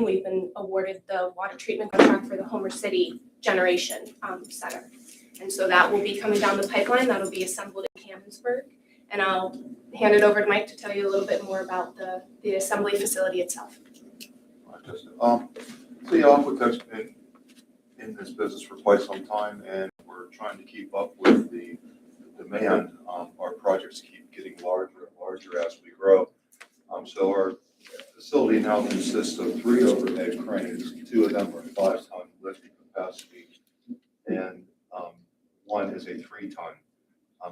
we've been awarded the water treatment contract for the Homer City Generation Center. And so that will be coming down the pipeline. That'll be assembled in Canonsburg. And I'll hand it over to Mike to tell you a little bit more about the assembly facility itself. So Aquatech's been in this business for quite some time, and we're trying to keep up with the demand. Our projects keep getting larger and larger as we grow. So our facility now consists of 3 overhead cranes. 2 of them are 5-ton lifting capacity, and 1 is a 3-ton.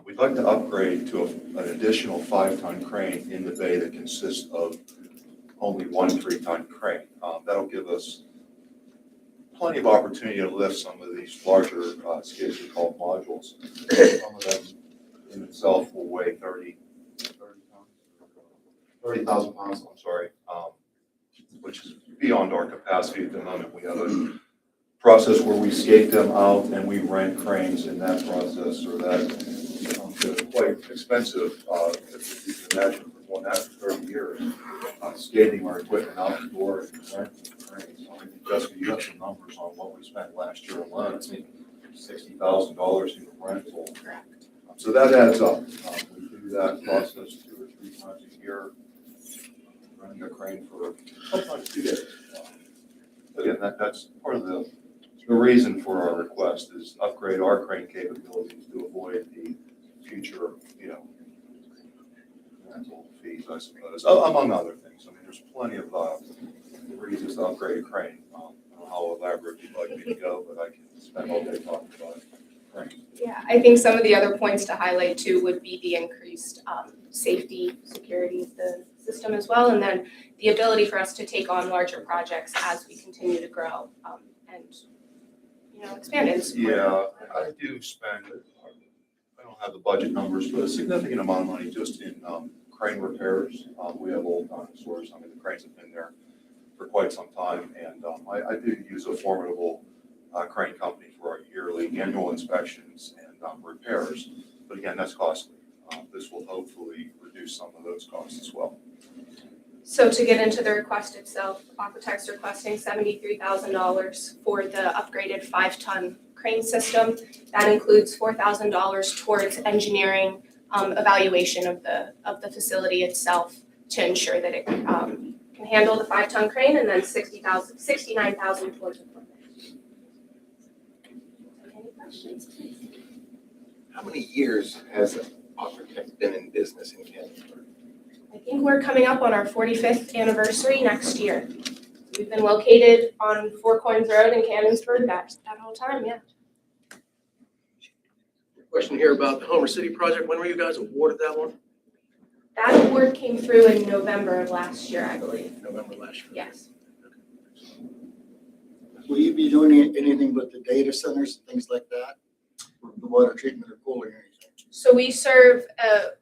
We'd like to upgrade to an additional 5-ton crane in the bay that consists of only 1 3-ton crane. That'll give us plenty of opportunity to lift some of these larger skids we call modules. Some of them in itself will weigh 30,000 pounds, I'm sorry, which is beyond our capacity at the moment. We have a process where we skate them out and we rent cranes in that process, so that becomes quite expensive. If you can imagine, for one after 30 years, skating our equipment out the door and renting cranes. I think, Jessica, you have some numbers on what we spent last year alone. It's $60,000 in rental. Correct. So that adds up. We do that process 2 or 3 times a year, running a crane for sometimes 2 days. Again, that's part of the reason for our request is upgrade our crane capabilities to avoid the future, rental fees, I suppose, among other things. I mean, there's plenty of reasons to upgrade a crane. I don't know how elaborate you'd like me to go, but I can spend all day talking about cranes. Yeah, I think some of the other points to highlight too would be the increased safety, security of the system as well, and then the ability for us to take on larger projects as we continue to grow and expand it. Yeah, I do spend, I don't have the budget numbers, but a significant amount of money just in crane repairs. We have old dinosaurs. I mean, the cranes have been there for quite some time, and I do use a formidable crane company for our yearly annual inspections and repairs. But again, that's costly. This will hopefully reduce some of those costs as well. So to get into the request itself, Aquatech's requesting $73,000 for the upgraded 5-ton crane system. That includes $4,000 towards engineering evaluation of the facility itself to ensure that it can handle the 5-ton crane, and then $69,000 towards equipment. Any questions, please? How many years has Aquatech been in business in Canonsburg? I think we're coming up on our 45th anniversary next year. We've been located on Four Coins Road in Canonsburg that whole time, yeah. Question here about the Homer City project. When were you guys awarded that one? That award came through in November of last year, I believe. November last year. Yes. Will you be doing anything with the data centers and things like that? The water treatment or cooling or anything? So we serve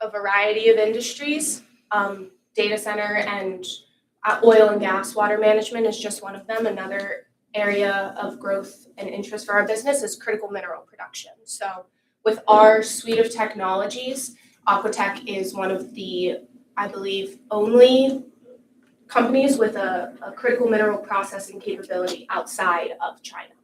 a variety of industries. Data center and oil and gas water management is just one of them. Another area of growth and interest for our business is critical mineral production. So with our suite of technologies, Aquatech is one of the, I believe, only companies with a critical mineral processing capability outside of China.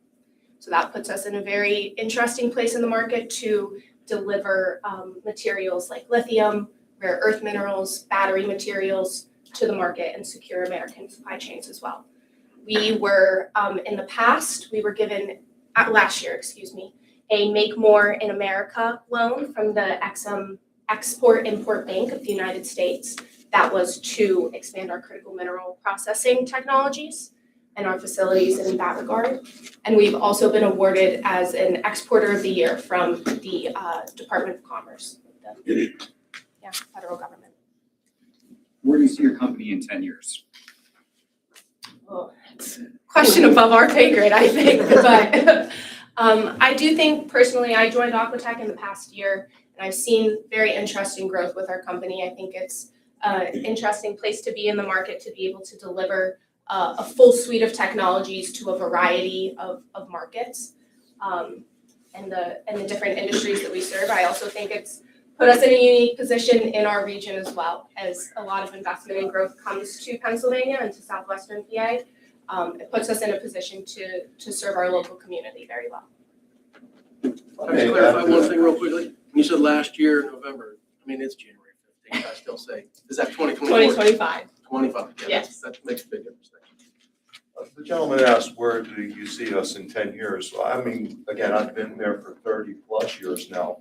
So that puts us in a very interesting place in the market to deliver materials like lithium, rare earth minerals, battery materials to the market and secure American supply chains as well. We were, in the past, we were given, last year, a Make More in America loan from the Export-Import Bank of the United States. That was to expand our critical mineral processing technologies and our facilities in that regard. And we've also been awarded as an Exporter of the Year from the Department of Commerce, the federal government. Where do you see your company in 10 years? Well, it's a question above our pay grade, I think. But I do think, personally, I joined Aquatech in the past year, and I've seen very interesting growth with our company. I think it's an interesting place to be in the market to be able to deliver a full suite of technologies to a variety of markets and the different industries that we serve. I also think it's put us in a unique position in our region as well, as a lot of investment and growth comes to Pennsylvania and to southwestern PA. it puts us in a position to serve our local community very well. Can I just clarify one thing real quickly? When you said last year, November, I mean, it's January 15th, I still say, is that 2024? 2025. 25, yeah, Yes. that makes a big difference. Thank you. The gentleman asked, where do you see us in 10 years? Well, I mean, again, I've been there for 30 plus years now,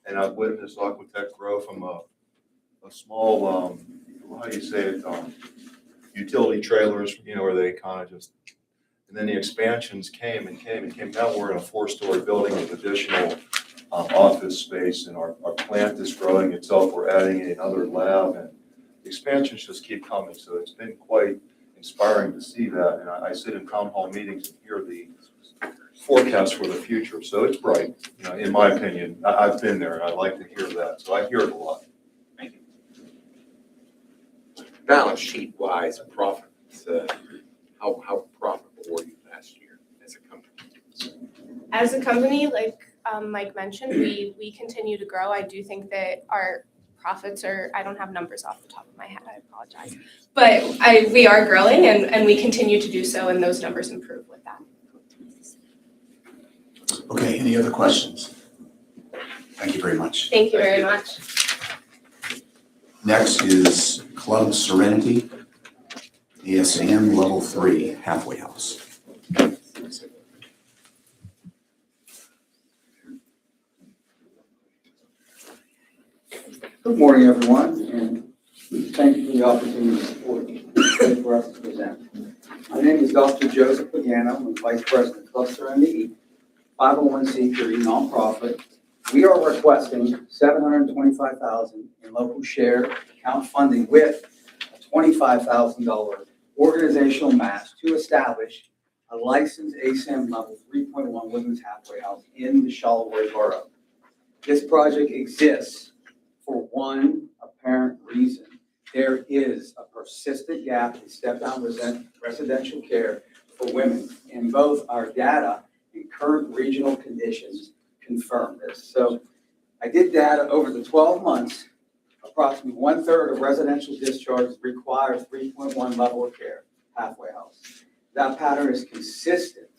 and I've witnessed Aquatech grow from a small, how do you say it, utility trailers, where they kind of just, and then the expansions came and came and came. Now we're in a 4-story building with additional office space, and our plant is growing itself. We're adding another lab, and the expansions just keep coming. So it's been quite inspiring to see that. And I sit in town hall meetings and hear the forecast for the future. So it's bright, in my opinion. I've been there, and I like to hear that. So I hear it a lot. Thank you. Balance sheet wise, profits, how profitable were you last year as a company? As a company, like Mike mentioned, we continue to grow. I do think that our profits are, I don't have numbers off the top of my head, I apologize. But we are growing and we continue to do so, and those numbers improve with that. Okay, any other questions? Thank you very much. Thank you very much. Next is Club Serenity, ASAM Level 3 Halfway House. Good morning, everyone, and thank you for the opportunity for us to present. My name is Dr. Joseph Pagano. I'm Vice President of Club Serenity, 501c3 nonprofit. We are requesting $725,000 in local share account funding with a $25,000 organizational match to establish a licensed ASAM level 3.1 women's halfway house in the Charlevoix borough. This project exists for one apparent reason. There is a persistent gap in step-down residential care for women, and both our data and current regional conditions confirm this. So I did data over the 12 months. Approximately 1/3 of residential discharges require 3.1 level of care, halfway house. That pattern is consistent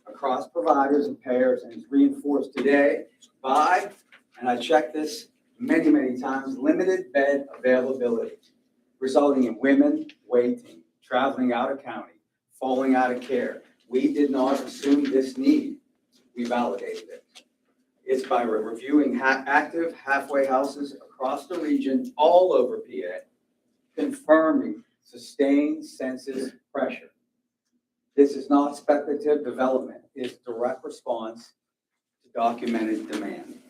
across providers and payers, and is reinforced today by, and I checked this many, many times, limited bed availability, resulting in women waiting, traveling out of county, falling out of care. We did not assume this need. We validated it. It's by reviewing active halfway houses across the region, all over PA, confirming sustained census pressure. This is not speculative development. It's direct response to documented demand.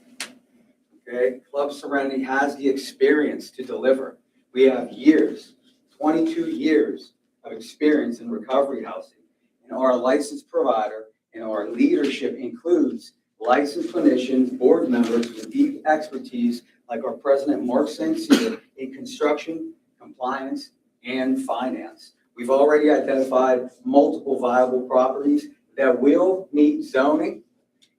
Okay, Club Serenity has the experience to deliver. We have years, 22 years of experience in recovery housing, and our licensed provider and our leadership includes licensed clinicians, board members with deep expertise like our president, Mark St. Cyr, in construction, compliance, and finance. We've already identified multiple viable properties that will meet zoning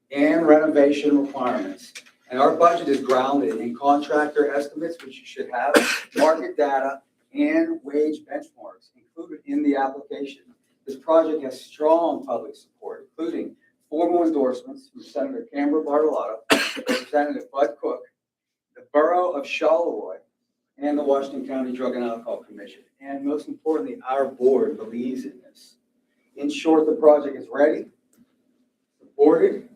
and renovation requirements. And our budget is grounded in contractor estimates, which you should have, market data, and wage benchmarks included in the application. This project has strong public support, including formal endorsements from Senator Canberra Bartolotta, Representative Bud Cook, the Borough of Charlevoix, and the Washington County Drug and Alcohol Commission. And most importantly, our board believes in this. In short, the project is ready, supported,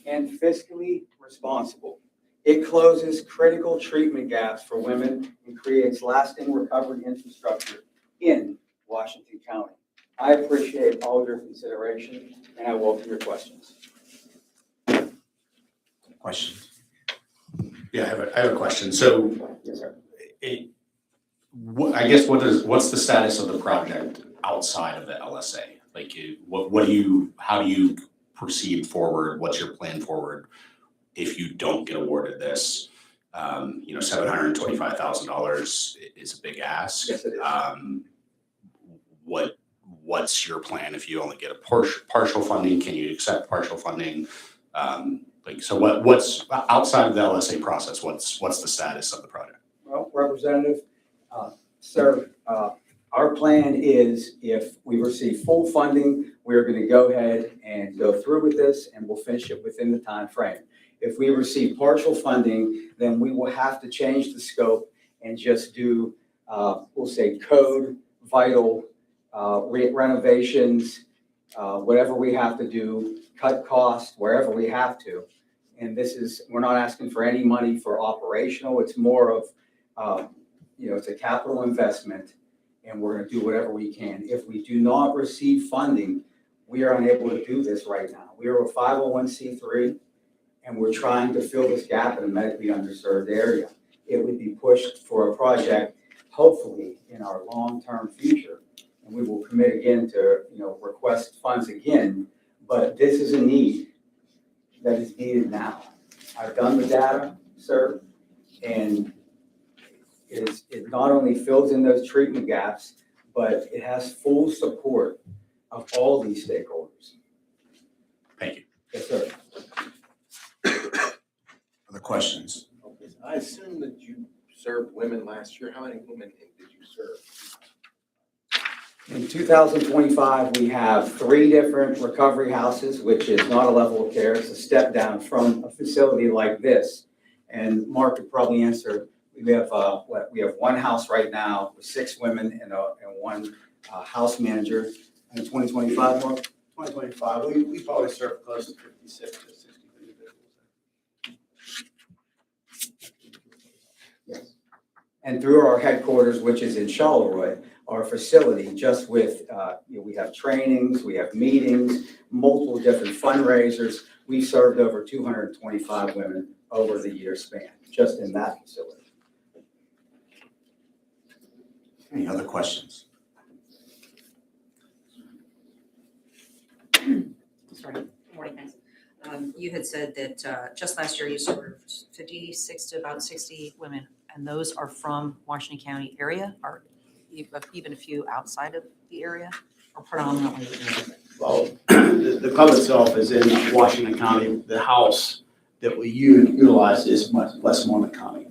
and fiscally responsible. It closes critical treatment gaps for women and creates lasting recovery infrastructure in Washington County. I appreciate all your consideration, and I welcome your questions. Questions? Yeah, I have a question. So, Yes, sir. I guess what's the status of the project outside of the LSA? Like, how do you proceed forward? What's your plan forward if you don't get awarded this? $725,000 is a big ask. Yes, it is. What's your plan if you only get a partial funding? Can you accept partial funding? What's outside of the LSA process? What's the status of the project? Well, Representative Sir Our plan is if we receive full funding, we're going to go ahead and go through with this and we'll finish it within the time frame. If we receive partial funding, then we will have to change the scope and just do, we'll say code, vital, renovations, whatever we have to do, cut costs wherever we have to. And this is, we're not asking for any money for operational. It's more of, it's a capital investment and we're going to do whatever we can. If we do not receive funding, we are unable to do this right now. We are a 501c3 and we're trying to fill this gap in a medically underserved area. It would be pushed for a project, hopefully in our long-term future. And we will commit again to, request funds again, but this is a need that is needed now. I've done the data, sir, and it not only fills in those treatment gaps, but it has full support of all these stakeholders. Thank you. Yes, sir. Other questions? Okay, so I assume that you served women last year. How many women did you serve? In 2025, we have 3 different recovery houses, which is not a level of care. It's a step down from a facility like this. And Mark could probably answer. We have we have 1 house right now with 6 women and 1 house manager. In 2025, Mark? 2025, we probably served close to 56 to 60 individuals. Yes. And through our headquarters, which is in Charleroi, our facility, just with, we have trainings, we have meetings, multiple different fundraisers. We served over 225 women over the year span, just in that facility. Any other questions? Sorry, good morning, guys. You had said that just last year you served 56 to about 60 women, and those are from Washington County area, or even a few outside of the area, or predominantly the area? Well, the club itself is in Washington County. The house that we utilize is Westmoreland County.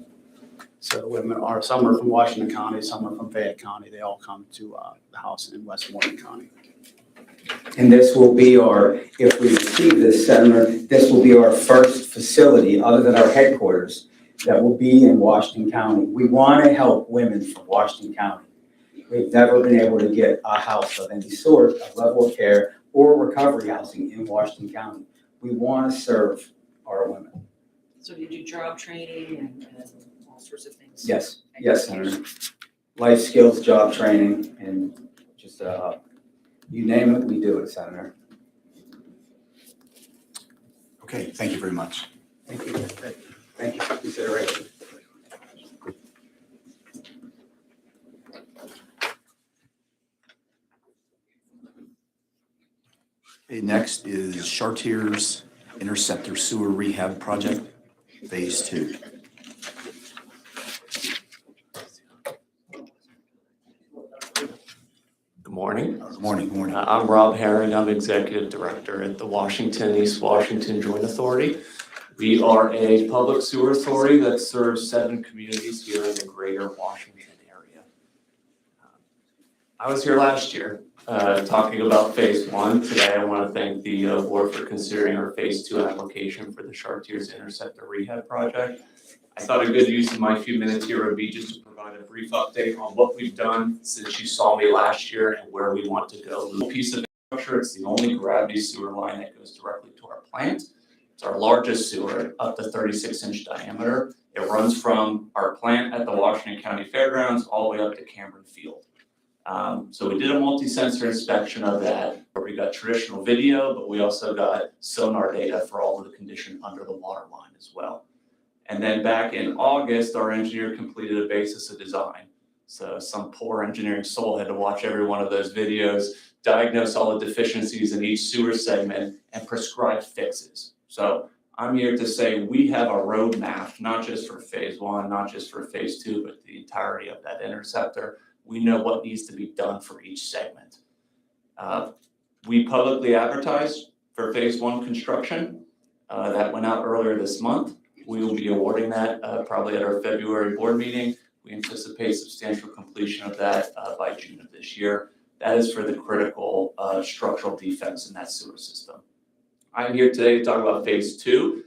So the women are, some are from Washington County, some are from Fayette County. They all come to the house in Westmoreland County. And this will be if we receive this, Senator, this will be our first facility, other than our headquarters, that will be in Washington County. We want to help women from Washington County. We've never been able to get a house of any sort, a level of care, or recovery housing in Washington County. We want to serve our women. So you do job training and all sorts of things? Yes, Senator. Life skills, job training, and just, you name it, we do it, Senator. Okay, thank you very much. Thank you. Thank you for consideration. Okay, next is Chartiers Interceptor Sewer Rehab Project, Phase 2. Good morning. Good morning, good morning. I'm Rob Herring. I'm Executive Director at the Washington, East Washington Joint Authority. We are a public sewer authority that serves 7 communities here in the greater Washington area. I was here last year talking about Phase 1. Today I want to thank the board for considering our Phase 2 application for the Chartiers Interceptor Rehab Project. I thought a good use of my few minutes here would be just to provide a brief update on what we've done since you saw me last year and where we want to go. The piece of infrastructure, it's the only gravity sewer line that goes directly to our plant. It's our largest sewer, up to 36-inch diameter. It runs from our plant at the Washington County Fairgrounds all the way up to Cameron Field. So we did a multi-sensor inspection of that, where we got traditional video, but we also got sonar data for all of the condition under the water line as well. And then back in August, our engineer completed a basis of design. So some poor engineering soul had to watch every one of those videos, diagnose all the deficiencies in each sewer segment, and prescribe fixes. So I'm here to say we have a roadmap, not just for Phase 1, not just for Phase 2, but the entirety of that interceptor. We know what needs to be done for each segment. We publicly advertised for Phase 1 construction. That went out earlier this month. We will be awarding that probably at our February board meeting. We anticipate substantial completion of that by June of this year. That is for the critical structural defects in that sewer system. I'm here today to talk about phase 2.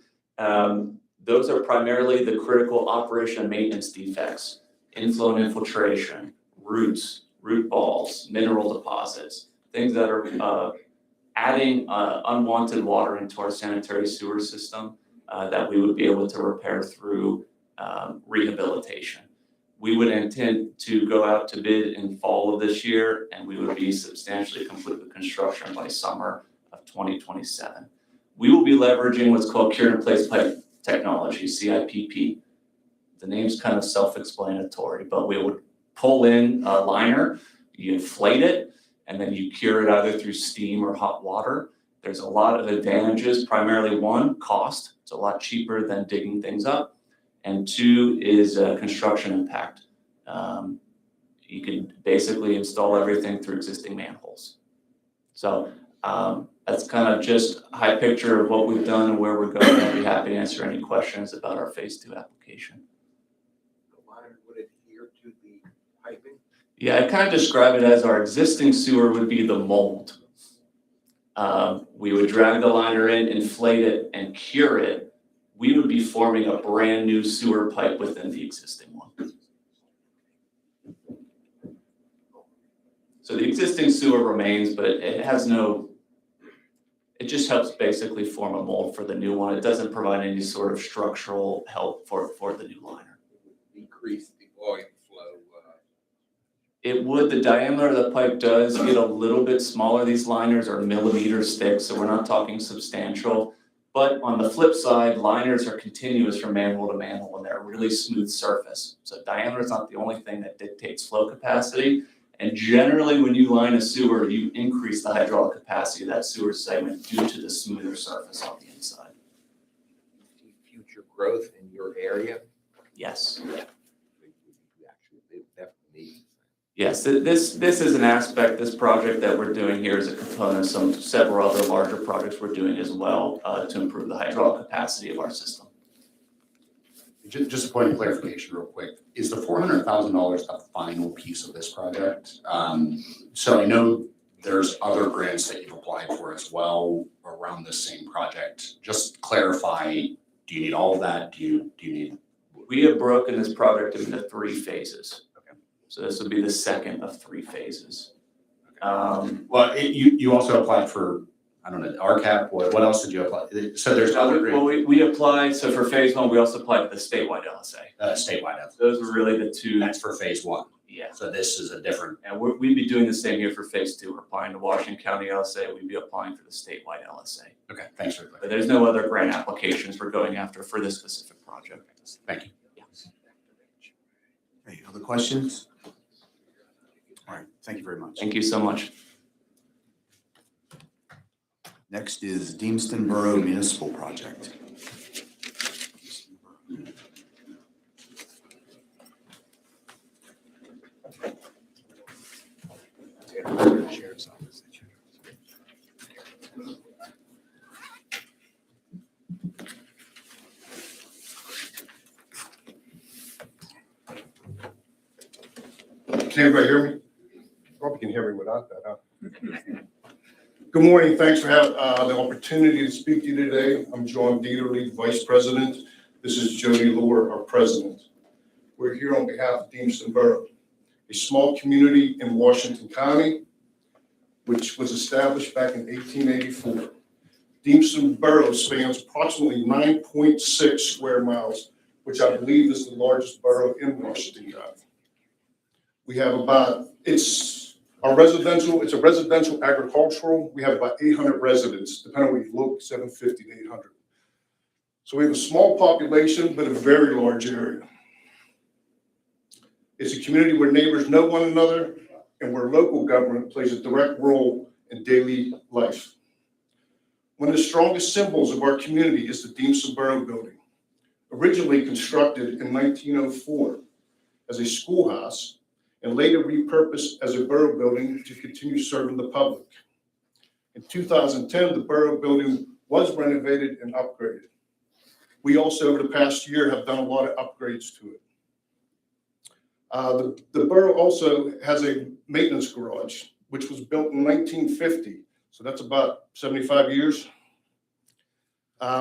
Those are primarily the critical operation and maintenance defects, inflow and infiltration, roots, root balls, mineral deposits, things that are adding unwanted water into our sanitary sewer system that we would be able to repair through rehabilitation. We would intend to go out to bid in fall of this year, and we would be substantially complete with construction by summer of 2027. We will be leveraging what's called cure-in-place pipe technology, CIPP. The name's kind of self-explanatory, but we would pull in a liner, you inflate it, and then you cure it either through steam or hot water. There's a lot of advantages, primarily one, cost. It's a lot cheaper than digging things up. And two is construction impact. You can basically install everything through existing manholes. So that's kind of just a high picture of what we've done and where we're going. I'd be happy to answer any questions about our phase 2 application. The liner would adhere to the piping? Yeah, I kind of describe it as our existing sewer would be the mold. We would drag the liner in, inflate it, and cure it. We would be forming a brand new sewer pipe within the existing one. So the existing sewer remains, but it has no, it just helps basically form a mold for the new one. It doesn't provide any sort of structural help for the new liner. Decrease the volume flow. It would, the diameter of the pipe does get a little bit smaller. These liners are millimeters thick, so we're not talking substantial. But on the flip side, liners are continuous from manhole to manhole and they're a really smooth surface. So diameter is not the only thing that dictates flow capacity. And generally, when you line a sewer, you increase the hydraulic capacity of that sewer segment due to the smoother surface on the inside. Future growth in your area? Yes. You actually definitely need. Yes, this is an aspect, this project that we're doing here is a component of several other larger projects we're doing as well to improve the hydraulic capacity of our system. Just a point of clarification real quick. Is the $400,000 the final piece of this project? So I know there's other grants that you've applied for as well around this same project. Just clarify, do you need all of that? Do you need? We have broken this project into 3 phases. Okay. So this would be the second of 3 phases. Well, you also applied for, I don't know, RCAP, what else did you apply? So there's other grants. Well, we applied, so for phase 1, we also applied to the statewide LSA. Statewide. Those were really the 2. That's for phase 1. Yeah. So this is a different. And we'd be doing the same here for phase 2. We're applying to Washington County LSA, we'd be applying for the statewide LSA. Okay, thanks for that. But there's no other grant applications we're going after for this specific project. Thank you. Any other questions? All right, thank you very much. Thank you so much. Next is Deemston Borough Municipal Project. Can everybody hear me? Probably can hear me without that, huh? Good morning. Thanks for having the opportunity to speak to you today. I'm John Dieterle, Vice President. This is Jody Lohr, our President. We're here on behalf of Deemston Borough, a small community in Washington County, which was established back in 1884. Deemston Borough spans approximately 9.6 square miles, which I believe is the largest borough in Washington County. We have about, it's a residential agricultural. We have about 800 residents, depending on where you look, 750 to 800. So we have a small population, but a very large area. It's a community where neighbors know one another and where local government plays a direct role in daily life. One of the strongest symbols of our community is the Deemston Borough Building, originally constructed in 1904 as a schoolhouse and later repurposed as a borough building to continue serving the public. In 2010, the borough building was renovated and upgraded. We also, over the past year, have done a lot of upgrades to it. The borough also has a maintenance garage, which was built in 1950, so that's about 75 years.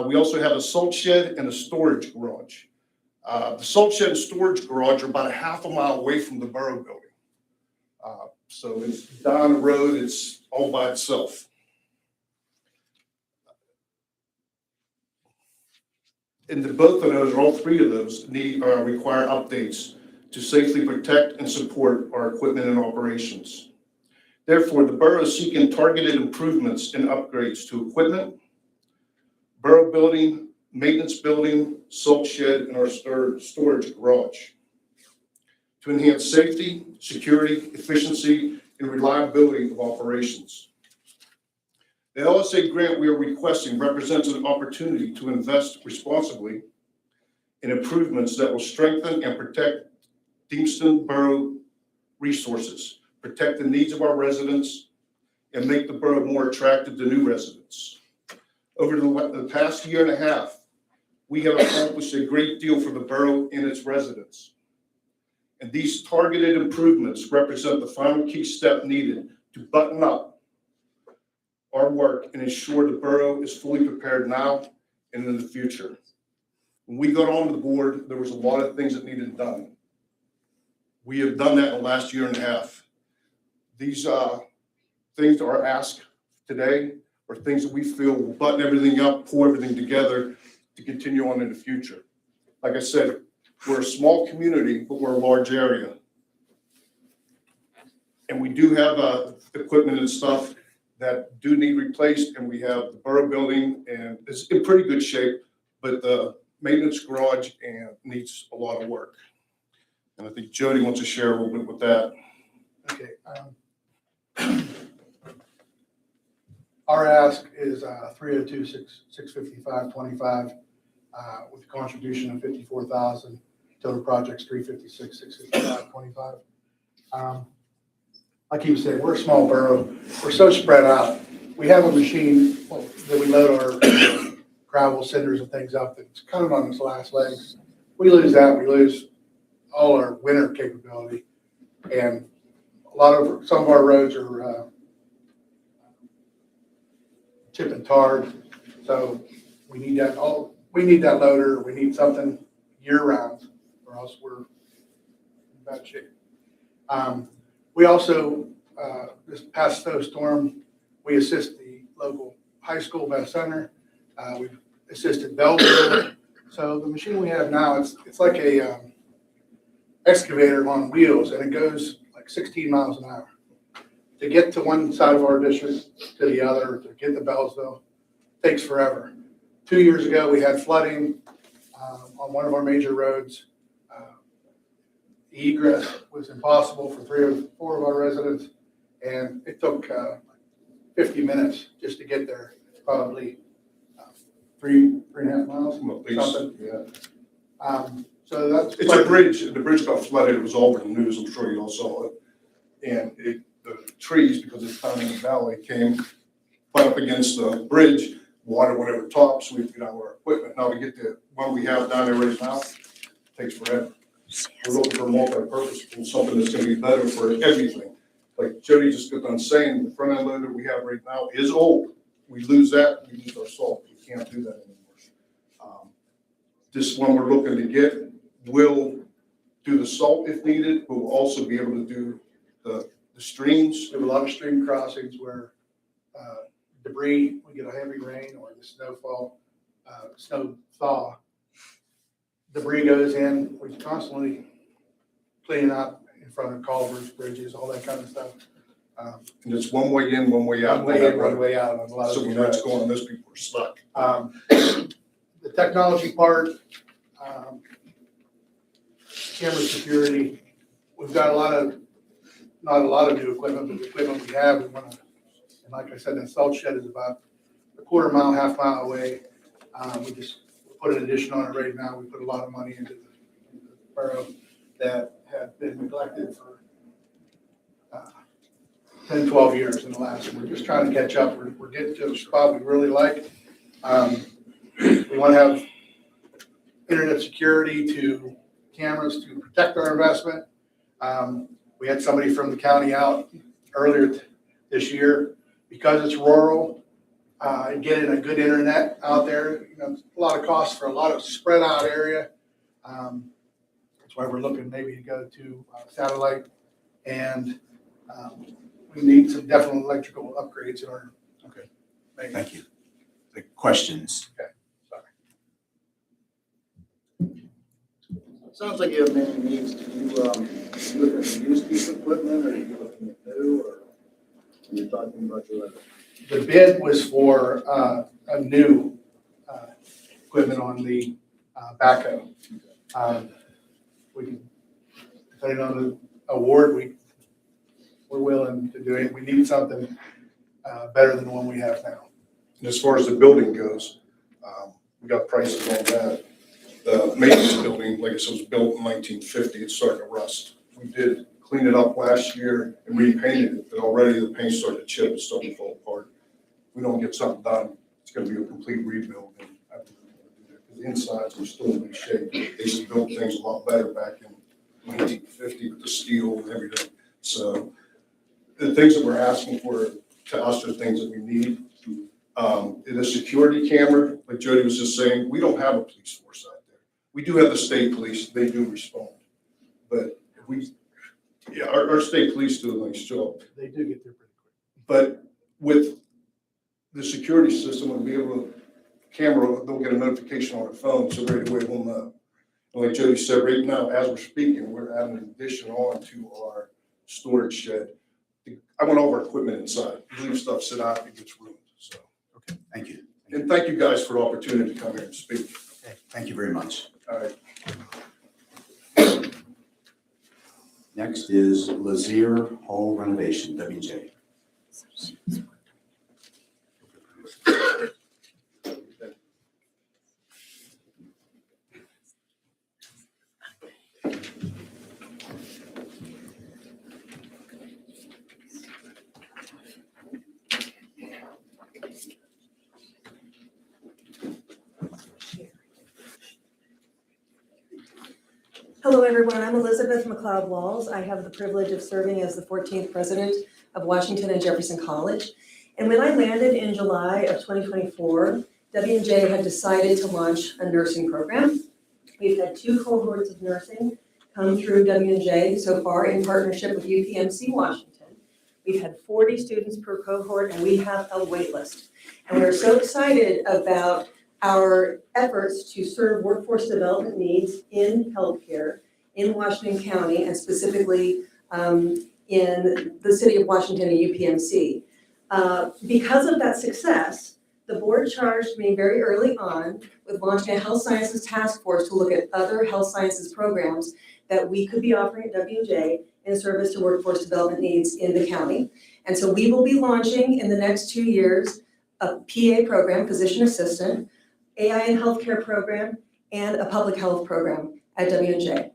We also have a salt shed and a storage garage. The salt shed and storage garage are about a half a mile away from the borough building. So it's down the road, it's all by itself. And both of those, or all three of those, require updates to safely protect and support our equipment and operations. Therefore, the borough is seeking targeted improvements and upgrades to equipment, borough building, maintenance building, salt shed, and our storage garage to enhance safety, security, efficiency, and reliability of operations. The LSA grant we are requesting represents an opportunity to invest responsibly in improvements that will strengthen and protect Deemston Borough resources, protect the needs of our residents, and make the borough more attractive to new residents. Over the past year and a half, we have accomplished a great deal for the borough and its residents. And these targeted improvements represent the final key step needed to button up our work and ensure the borough is fully prepared now and in the future. When we got on the board, there was a lot of things that needed done. We have done that in the last year and a half. These things that are asked today are things that we feel will button everything up, pull everything together to continue on in the future. Like I said, we're a small community, but we're a large area. And we do have equipment and stuff that do need replaced, and we have the borough building, and it's in pretty good shape, but the maintenance garage needs a lot of work. And I think Jody wants to share a little bit with that. Okay. Our ask is $302,655.25 with a contribution of $54,000. Total project's $356,655.25. I keep saying we're a small borough. We're so spread out. We have a machine that we load our gravel, cinders, and things up that's kind of on its last legs. We lose that. We lose all our winter capability, and some of our roads are chip and tarred. So we need that. We need that loader. We need something year round, or else we're in bad shape. We also, this past snowstorm, we assist the local high school best center. We've assisted Belleville. So the machine we have now, it's like a excavator on wheels, and it goes like 16 miles an hour. To get to one side of our district to the other, to get to Belleville, takes forever. 2 years ago, we had flooding on one of our major roads. The egress was impossible for 3 or 4 of our residents, and it took 50 minutes just to get there. It's probably 3.5 miles, something. Yeah. So that's it's a bridge. The bridge got flooded. It was all over the news. I'm sure you all saw it. And the trees, because it's down in the valley, came right up against the bridge. Water went over the top, so we have to get out our equipment. Now we get to what we have down there right now. It takes forever. We're looking for multi-purpose, something that's going to be better for everything. Like Jody just got done saying, the front end loader we have right now is old. We lose that, we lose our salt. We can't do that anymore. This one we're looking to get will do the salt if needed, but we'll also be able to do the streams. We have a lot of stream crossings where debris, we get a heavy rain or the snowfall, snow thaw. Debris goes in. We're constantly cleaning up in front of culverts, bridges, all that kind of stuff. And it's one way in, one way out. One way in, one way out on a lot of so these when that's roads. going, those people are stuck. The technology part, camera security, we've got not a lot of new equipment, but the equipment we have, we want to, and like I said, that salt shed is about a quarter mile, half mile away. We just put an addition on it right now. We put a lot of money into the borough that had been neglected for 10, 12 years in the last. We're just trying to catch up. We're getting to a spot we really like. We want to have internet security to cameras to protect our investment. We had somebody from the county out earlier this year. Because it's rural, getting a good internet out there, it's a lot of costs for a lot of spread out area. That's why we're looking maybe to go to satellite, and we need some definite electrical upgrades in our. Okay. Maybe. Thank you. The questions? Sounds like you have many needs. Do you looking to use piece of equipment, or are you looking at new, or are you talking about your other? The bid was for a new equipment on the backhoe. We can, depending on the award, we're willing to do it. We need something better than the one we have now. And as far as the building goes, we got prices on that. The maintenance building, like I said, was built in 1950. It's starting to rust. We did clean it up last year and repainted it, but already the paint started to chip and starting to fall apart. If we don't get something done, it's going to be a complete rebuild. And I don't know how to do that, because the insides are still in good shape. They used to build things a lot better back in 1950 with the steel and everything. So the things that we're asking for to us are things that we need. In a security camera, like Jody was just saying, we don't have a police force out there. We do have the state police, they do respond. But our state police do a nice job. They do get there pretty quick. But with the security system, we'll be able to, camera, they'll get a notification on their phone, so right away we'll know. And like Jody said, right now, as we're speaking, we're adding an addition on to our storage shed. I want all of our equipment inside. We leave stuff sit out, it gets ruined, so. Okay, thank you. And thank you guys for the opportunity to come here and speak. Okay, thank you very much. All right. Next is Lazier Hall renovation, WJ. Hello, everyone. I'm Elizabeth McLeod Walls. I have the privilege of serving as the 14th president of Washington and Jefferson College. And when I landed in July of 2024, W&J had decided to launch a nursing program. We've had 2 cohorts of nursing come through W&J so far in partnership with UPMC Washington. We've had 40 students per cohort, and we have a wait list. And we're so excited about our efforts to serve workforce development needs in healthcare in Washington County, and specifically in the city of Washington and UPMC. Because of that success, the board charged me very early on with launching a health sciences task force to look at other health sciences programs that we could be offering at W&J in service to workforce development needs in the county. And so we will be launching in the next 2 years a PA program, physician assistant, AI in healthcare program, and a public health program at W&J.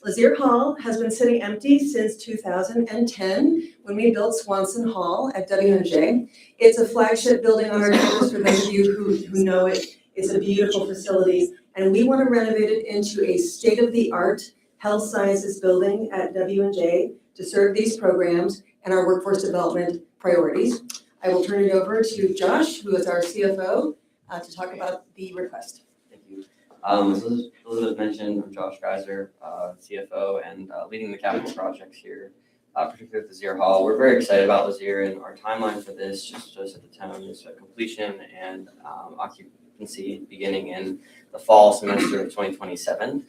Lazier Hall has been sitting empty since 2010 when we built Swanson Hall at W&J. It's a flagship building on our campus for those of you who know it. It's a beautiful facility, and we want to renovate it into a state-of-the-art health sciences building at W&J to serve these programs and our workforce development priorities. I will turn it over to Josh, who is our CFO, to talk about the request. Thank you. As Elizabeth mentioned, I'm Josh Geiser, CFO, and leading the capital projects here, particularly with Lazier Hall. We're very excited about Lazier, and our timeline for this, just to set the tone, is completion and occupancy beginning in the fall semester of 2027,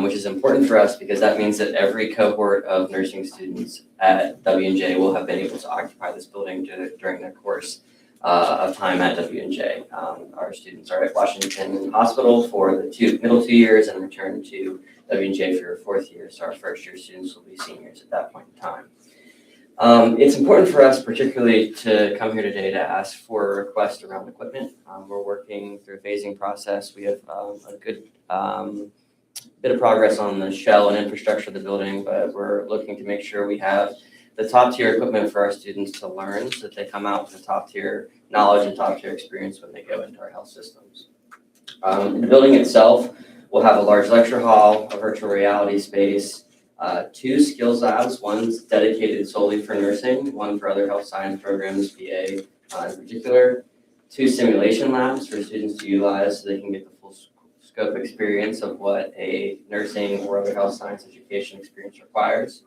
which is important for us because that means that every cohort of nursing students at W&J will have been able to occupy this building during their course of time at W&J. Our students are at Washington Hospital for the middle 2 years and return to W&J for your 4th year. So our first year students will be seniors at that point in time. It's important for us particularly to come here today to ask for a request around equipment. We're working through a phasing process. We have a good bit of progress on the shell and infrastructure of the building, but we're looking to make sure we have the top tier equipment for our students to learn so that they come out with the top tier knowledge and top tier experience when they go into our health systems. The building itself will have a large lecture hall, a virtual reality space, 2 skills labs, one's dedicated solely for nursing, one for other health science programs, PA in particular. 2 simulation labs for students to utilize so they can get the full scope experience of what a nursing or other health science education experience requires.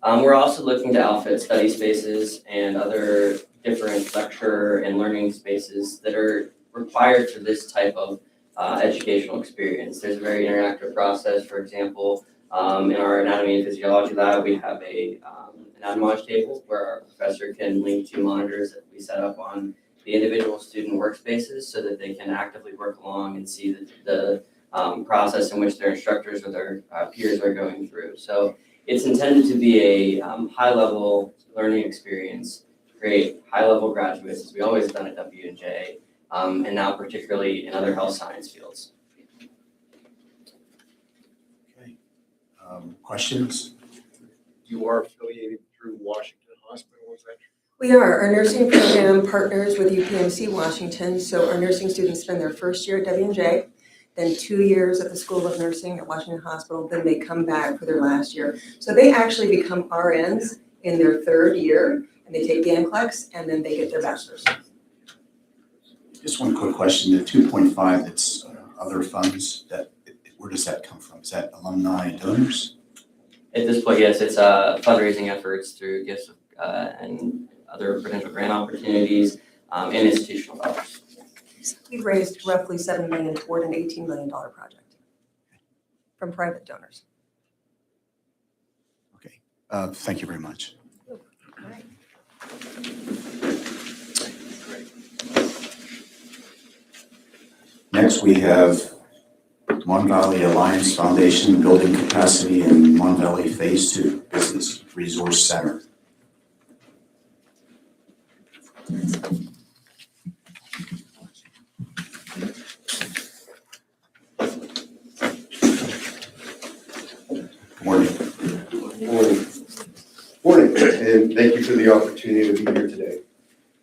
We're also looking to outfit study spaces and other different lecture and learning spaces that are required for this type of educational experience. There's a very interactive process. For example, in our anatomy and physiology lab, we have a anatomy table where our professor can link 2 monitors that we set up on the individual student workspaces so that they can actively work along and see the process in which their instructors or their peers are going through. So it's intended to be a high-level learning experience to create high-level graduates, as we always done at W&J, and now particularly in other health science fields. Questions? You are affiliated through Washington Hospital, is that true? We are. Our nursing program partners with UPMC Washington, so our nursing students spend their first year at W&J, then 2 years at the School of Nursing at Washington Hospital, then they come back for their last year. So they actually become RNs in their 3rd year, and they take the NCLEX, and then they get their bachelor's. Just one quick question, the 2.5 that's other funds, where does that come from? Is that alumni donors? At this point, yes, it's fundraising efforts through gifts and other potential grant opportunities and institutional dollars. We've raised roughly $7 million toward an $18 million project from private donors. Okay, thank you very much. All right. Next, we have Mon Valley Alliance Foundation Building Capacity in Mon Valley Phase 2 Business Resource Center. Morning. Morning, and thank you for the opportunity to be here today.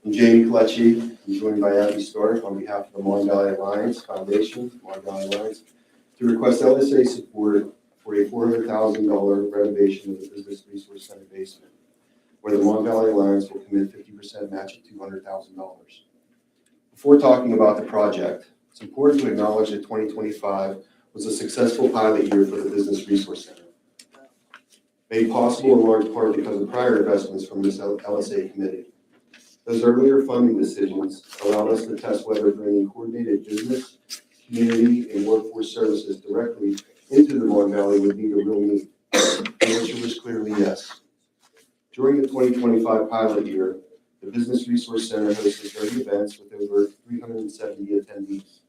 I'm Jamie Kalechi. I'm joined by Abby Stark on behalf of the Mon Valley Alliance Foundation, Mon Valley Alliance, to request LSA support for a $400,000 renovation of the Business Resource Center basement, where the Mon Valley Alliance will commit 50% match of $200,000. Before talking about the project, it's important to acknowledge that 2025 was a successful pilot year for the Business Resource Center, made possible in large part because of prior investments from this LSA committee. Those earlier funding decisions allowed us to test whether bringing coordinated business, community, and workforce services directly into the Mon Valley would meet a real need. The answer was clearly yes. During the 2025 pilot year, the Business Resource Center hosted 30 events with over 370 attendees.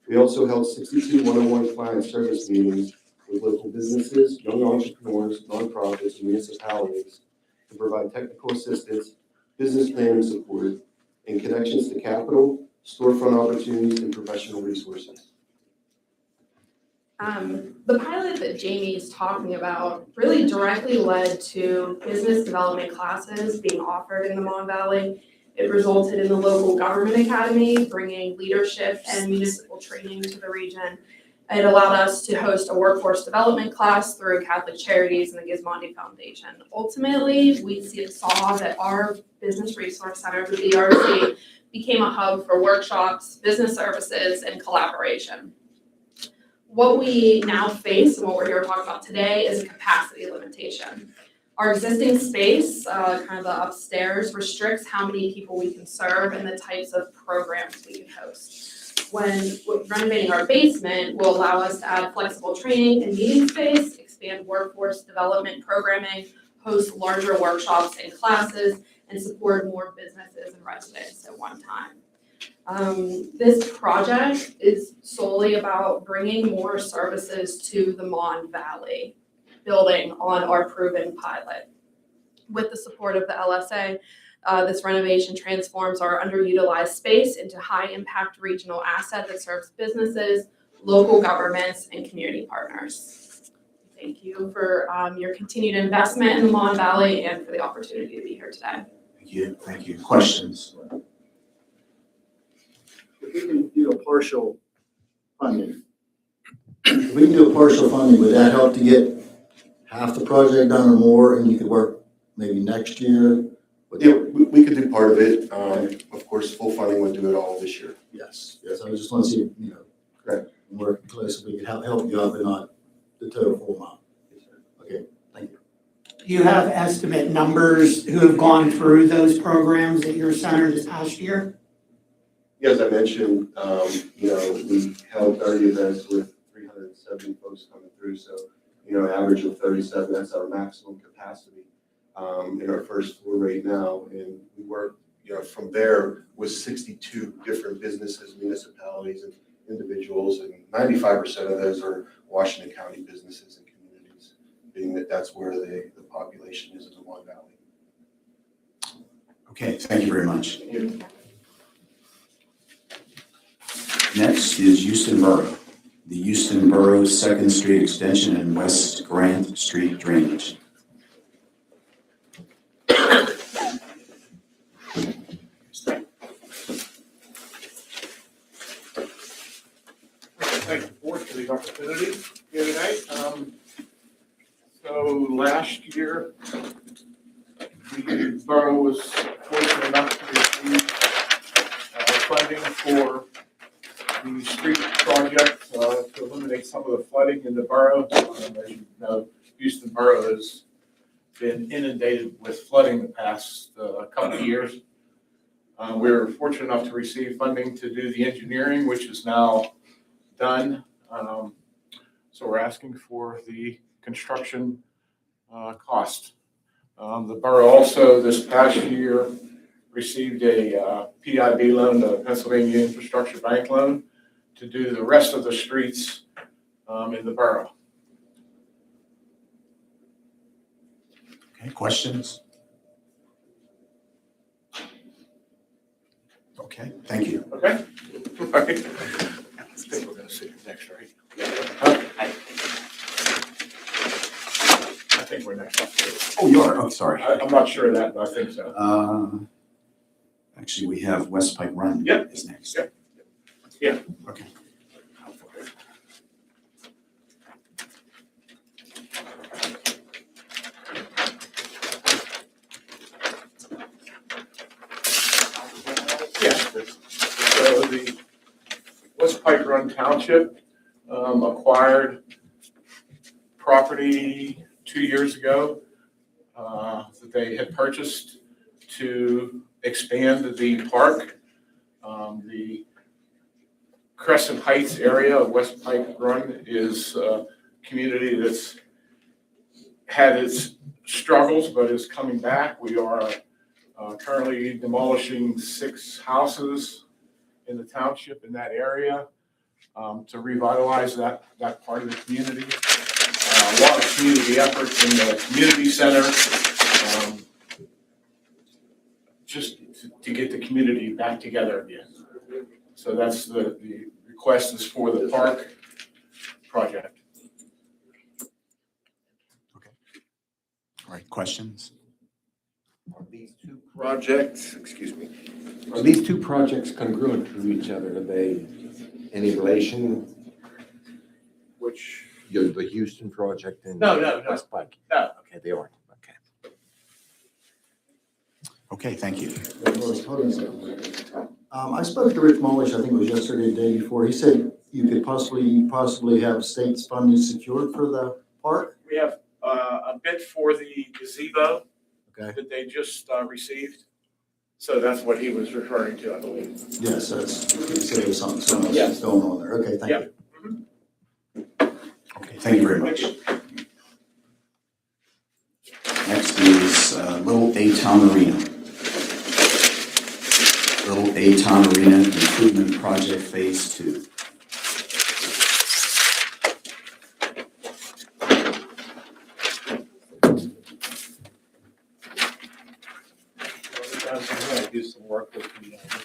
We also held 62 one-on-one client service meetings with local businesses, young entrepreneurs, nonprofits, and municipalities to provide technical assistance, business planning support, and connections to capital, storefront opportunities, and professional resources. The pilot that Jamie is talking about really directly led to business development classes being offered in the Mon Valley. It resulted in the local government academy bringing leadership and municipal training to the region. It allowed us to host a workforce development class through Catholic Charities and the Gismondi Foundation. Ultimately, we saw that our Business Resource Center, the BRC, became a hub for workshops, business services, and collaboration. What we now face and what we're here to talk about today is a capacity limitation. Our existing space, kind of the upstairs, restricts how many people we can serve and the types of programs we can host. When renovating our basement will allow us to add flexible training and meeting space, expand workforce development programming, host larger workshops and classes, and support more businesses and residents at one time. This project is solely about bringing more services to the Mon Valley, building on our proven pilot. With the support of the LSA, this renovation transforms our underutilized space into high-impact regional asset that serves businesses, local governments, and community partners. Thank you for your continued investment in the Mon Valley and for the opportunity to be here today. Thank you. Thank you. Questions? If we can do a partial funding, if we can do a partial funding, would that help to get half the project done or more, and you could work maybe next year? Yeah, we could do part of it. Of course, full funding would do it all this year. Yes, yes, I just want to see, Correct. working close, so we can help you out, but not the total full amount. Okay, thank you. Do you have estimate numbers who have gone through those programs at your center this past year? Yeah, as I mentioned, we held 30 events with 370 folks coming through, so, average of 37, that's our maximum capacity in our first floor right now. And we work, from there with 62 different businesses, municipalities, and individuals, and 95% of those are Washington County businesses and communities, being that that's where the population is in the Mon Valley. Okay, thank you very much. Next is Houston Borough. The Houston Borough 2nd Street Extension and West Grant Street Drainage. Thank the board for the opportunity here tonight. So last year, the borough was fortunate enough to receive funding for the street project to eliminate some of the flooding in the borough. As you know, Houston Borough has been inundated with flooding the past couple of years. We were fortunate enough to receive funding to do the engineering, which is now done. So we're asking for the construction cost. The borough also this past year received a PIB loan, the Pennsylvania Infrastructure Bank loan, to do the rest of the streets in the borough. Okay, questions? Okay, thank you. Okay. I think we're going to see it next, right? I think we're next up. Oh, you are? Oh, sorry. I'm not sure of that, but I think so. Actually, we have West Pike Run is next. Yep. Yeah. Okay. Yeah. So the West Pike Run Township acquired property 2 years ago that they had purchased to expand the park. The Crescent Heights area of West Pike Run is a community that's had its struggles but is coming back. We are currently demolishing 6 houses in the township in that area to revitalize that part of the community. A lot of community efforts in the community center just to get the community back together again. So that's the request is for the park project. All right, questions? Are these two projects, are these two projects congruent to each other? Are they any relation? Which? The Houston project and No. West Pike? No. Okay, they aren't. Okay. Okay, thank you. Hold on a second. I spoke to Rich Mullish, I think it was yesterday, the day before. He said you could possibly have state's funding secured for the park? We have a bid for the gazebo Okay. that they just received. So that's what he was referring to, I believe. Yes, that's, he said there was something Yes. else going on there. Okay, thank you. Okay, thank you very much. Next is Little A-Town Arena. Little A-Town Arena Improvement Project Phase 2. Do some work with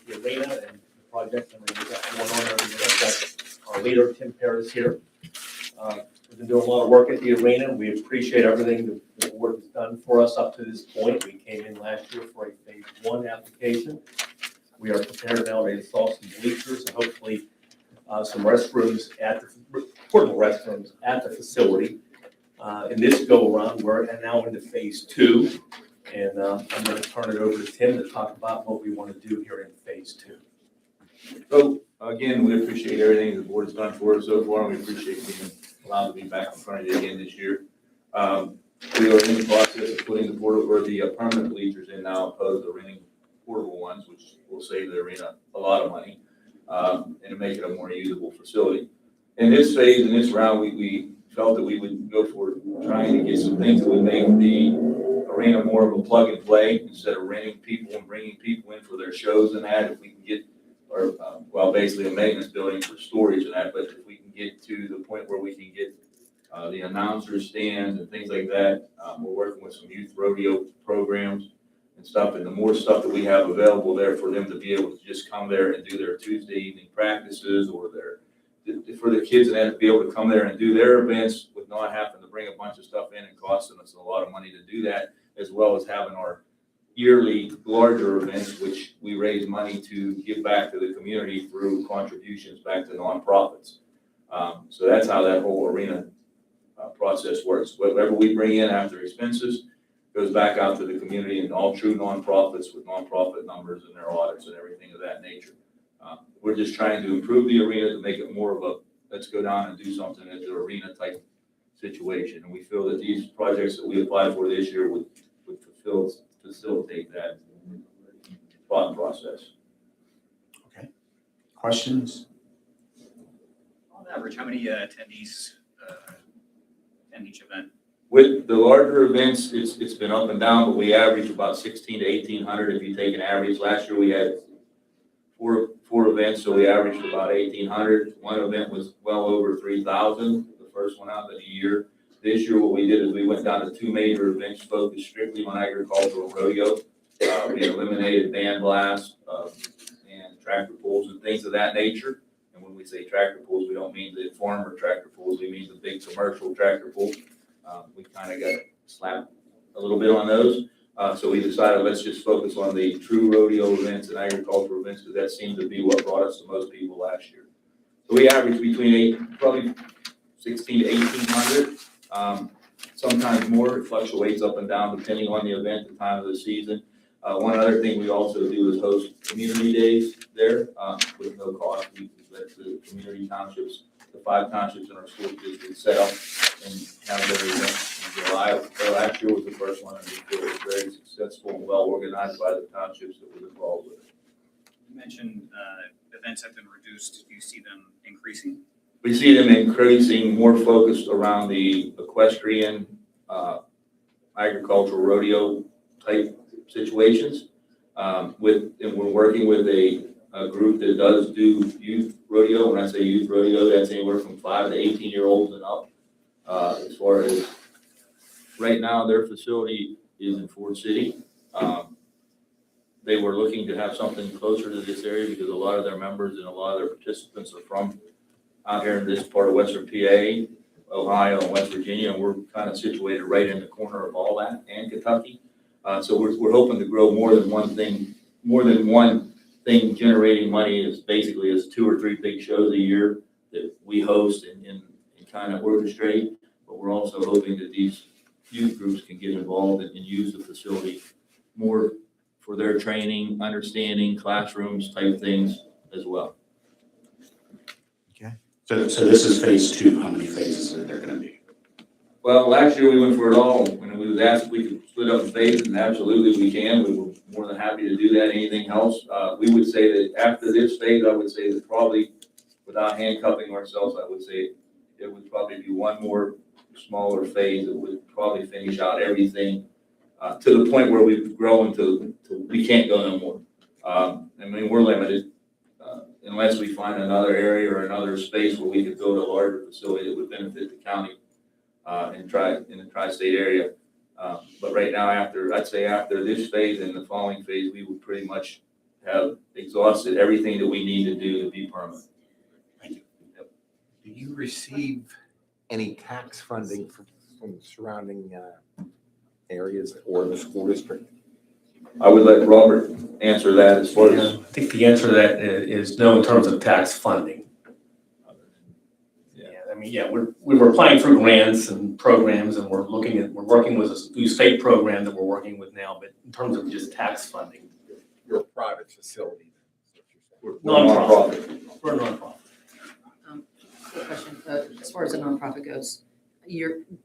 the arena and the project, and we've got going on over there. We've got our leader, Tim Paris, here. We've been doing a lot of work at the arena. We appreciate everything the board has done for us up to this point. We came in last year for a phase 1 application. We are prepared now to install some bleachers and hopefully some restrooms portable restrooms at the facility. In this go-around, we're now into phase 2. And I'm going to turn it over to Tim to talk about what we want to do here in phase 2. So again, we appreciate everything the board's done for us so far, and we appreciate being allowed to be back in front of you again this year. We are in the process of putting the permanent bleachers in now, opposed to renting portable ones, which will save the arena a lot of money, and make it a more usable facility. In this phase, in this round, we felt that we would go for trying to get some things that would make the arena more of a plug and play instead of renting people and bringing people in for their shows and that. If we can get, or basically a maintenance building for storage and that, but if we can get to the point where we can get the announcer stands and things like that, we're working with some youth rodeo programs and stuff, and the more stuff that we have available there for them to be able to just come there and do their Tuesday evening practices, or for the kids and that to be able to come there and do their events with not having to bring a bunch of stuff in and costing us a lot of money to do that, as well as having our yearly larger events, which we raise money to give back to the community through contributions back to nonprofits. So that's how that whole arena process works. Whatever we bring in after expenses goes back out to the community, and all true nonprofits with nonprofit numbers and their audits and everything of that nature. We're just trying to improve the arena to make it more of a let's go down and do something at the arena type situation. And we feel that these projects that we applied for this year would facilitate that thought process. Okay. Questions? On average, how many attendees attend each event? With the larger events, it's been up and down, but we average about 1,600 to 1,800 if you take an average. Last year we had four events, so we averaged about 1,800. One event was well over 3,000, the first one out of the year. This year what we did is we went down to 2 major events focused strictly on agricultural rodeo. We eliminated band blasts and tractor pulls and things of that nature. And when we say tractor pulls, we don't mean the farmer tractor pulls, we mean the big commercial tractor pulls. We kind of got slapped a little bit on those. So we decided let's just focus on the true rodeo events and agricultural events, because that seemed to be what brought us the most people last year. So we averaged between probably 1,600 to 1,800. Sometimes more. It fluctuates up and down depending on the event, the time of the season. One other thing we also do is host community days there with no cost. We let the community townships, the 5 townships in our school district, set up and have their events in July. Last year was the first one, and we feel it was very successful and well organized by the townships that were involved with it. You mentioned events have been reduced. Do you see them increasing? We see them increasing, more focused around the equestrian, agricultural rodeo type situations. And we're working with a group that does do youth rodeo. When I say youth rodeo, that's anywhere from 5 to 18-year-olds and up. As far as right now, their facility is in Ford City. They were looking to have something closer to this area because a lot of their members and a lot of their participants are from out here in this part of Western PA, Ohio, and West Virginia, and we're kind of situated right in the corner of all that, and Kentucky. So we're hoping to grow more than one thing generating money is basically is 2 or 3 big shows a year that we host and kind of orchestrate. But we're also hoping that these youth groups can get involved and use the facility more for their training, understanding, classrooms type things as well. So this is phase 2. How many phases are there going to be? Well, last year we went for it all. When we was asked if we could split up in phases, and absolutely we can. We were more than happy to do that. Anything else? We would say that after this phase, I would say that probably, without handcuffing ourselves, I would say it would probably be one more smaller phase that would probably finish out everything to the point where we've grown to we can't go no more. I mean, we're limited. Unless we find another area or another space where we could build a larger facility that would benefit the county in the tri-state area. But right now, I'd say after this phase and the following phase, we would pretty much have exhausted everything that we need to do to be permanent. Thank you. Yep. Do you receive any tax funding from surrounding areas or the school district? I would let Robert answer that as far as. I think the answer to that is no in terms of tax funding. Yeah, I mean, yeah, we're applying for grants and programs, and we're working with a new state program that we're working with now, but in terms of just tax funding, You're a private facility. we're nonprofit. We're a nonprofit. Quick question, as far as a nonprofit goes,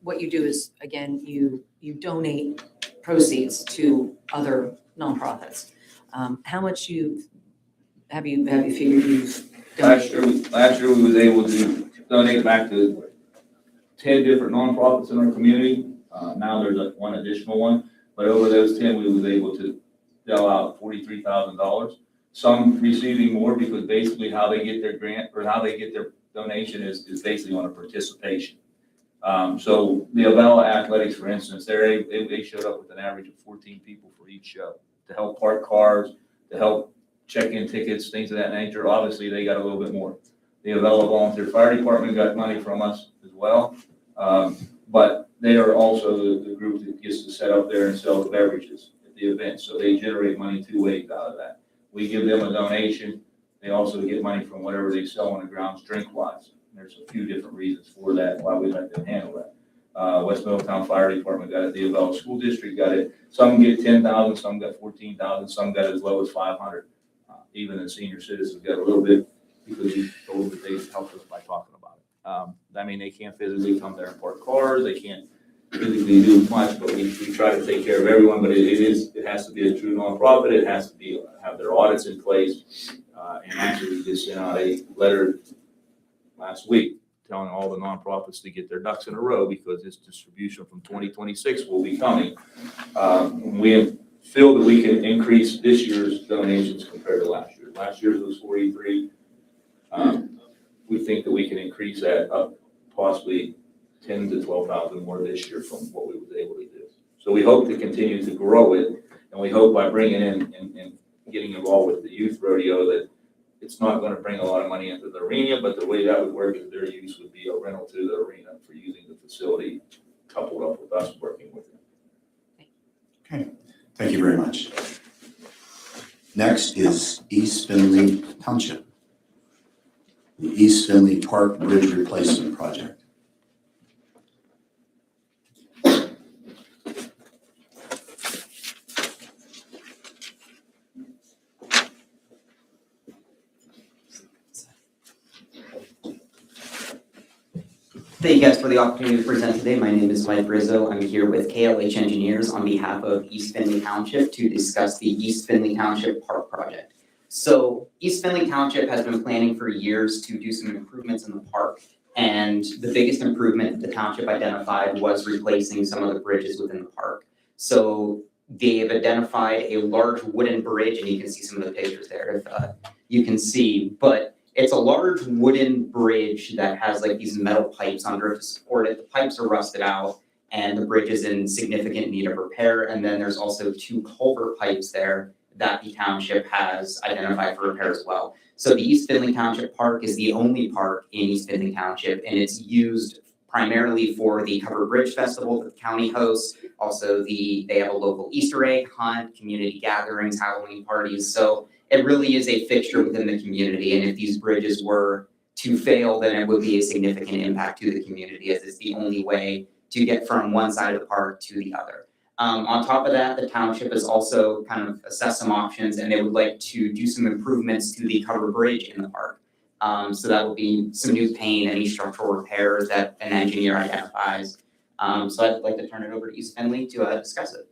what you do is, again, you donate proceeds to other nonprofits. How much have you figured you've donated? Last year we was able to donate back to 10 different nonprofits in our community. Now there's one additional one, but over those 10, we was able to dole out $43,000. Some receiving more because basically how they get their grant or how they get their donation is basically on a participation. So the Avella Athletics, for instance, they showed up with an average of 14 people for each show to help park cars, to help check-in tickets, things of that nature. Obviously, they got a little bit more. The Avella Volunteer Fire Department got money from us as well. But they are also the group that gets to set up there and sell the beverages at the event. So they generate money 2 ways out of that. We give them a donation. They also get money from whatever they sell on the grounds drink-wise. There's a few different reasons for that, why we let them handle that. West Middletown Fire Department got it, the Avella School District got it. Some get 10,000, some got 14,000, some got as low as 500. Even the senior citizens got a little bit because we told them that they helped us by talking about it. I mean, they can't physically come there and park cars, they can't physically do much, but we try to take care of everyone, but it has to be a true nonprofit, it has to have their audits in place. And actually, we just sent out a letter last week telling all the nonprofits to get their ducks in a row because this distribution from 2026 will be coming. We feel that we can increase this year's donations compared to last year. Last year's was 43. We think that we can increase that up possibly 10 to 12,000 more this year from what we was able to do. So we hope to continue to grow it, and we hope by bringing in and getting involved with the youth rodeo that it's not going to bring a lot of money into the arena, but the way that would work is their use would be a rental to the arena for using the facility coupled up with us working with them. Okay, thank you very much. Next is East Findlay Township. The East Findlay Park Bridge Replacement Project. Thank you guys for the opportunity to present today. My name is Mike Rizzo. I'm here with KLH Engineers on behalf of East Findlay Township to discuss the East Findlay Township Park Project. So East Findlay Township has been planning for years to do some improvements in the park. And the biggest improvement the township identified was replacing some of the bridges within the park. So they've identified a large wooden bridge, and you can see some of the pictures there if you can see, but it's a large wooden bridge that has like these metal pipes under it to support it. The pipes are rusted out and the bridge is in significant need of repair. And then there's also 2 culvert pipes there that the township has identified for repair as well. So the East Findlay Township Park is the only park in East Findlay Township, and it's used primarily for the Covered Bridge Festival that the county hosts. Also, they have a local Easter egg hunt, community gatherings, Halloween parties. So it really is a fixture within the community. And if these bridges were to fail, then it would be a significant impact to the community, as it's the only way to get from one side of the park to the other. On top of that, the township has also kind of assessed some options, and they would like to do some improvements to the covered bridge in the park. So that will be some new paint, any structural repairs that an engineer identifies. So I'd like to turn it over to East Findlay to discuss it.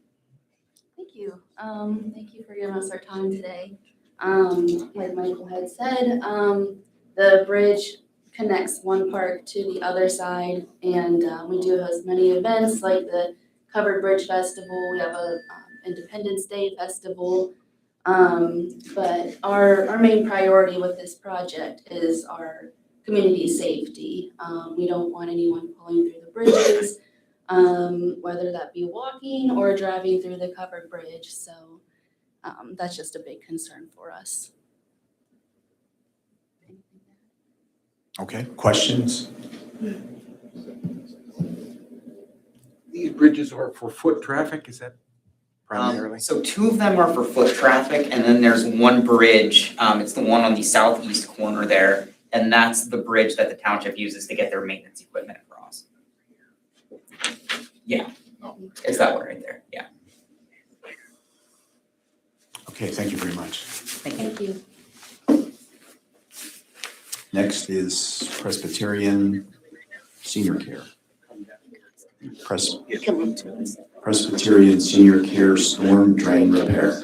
Thank you. Thank you for giving us our time today. Like Michael had said, the bridge connects one park to the other side, and we do host many events like the Covered Bridge Festival. We have a Independence Day festival, but our main priority with this project is our community safety. We don't want anyone pulling through the bridges, whether that be walking or driving through the covered bridge. So that's just a big concern for us. Okay, questions? These bridges are for foot traffic, is that primarily? So 2 of them are for foot traffic, and then there's one bridge. It's the one on the southeast corner there. And that's the bridge that the township uses to get their maintenance equipment across. Yeah, it's that one right there, yeah. Okay, thank you very much. Thank you. Next is Presbyterian Senior Care. Presbyterian Senior Care Storm Drain Repair.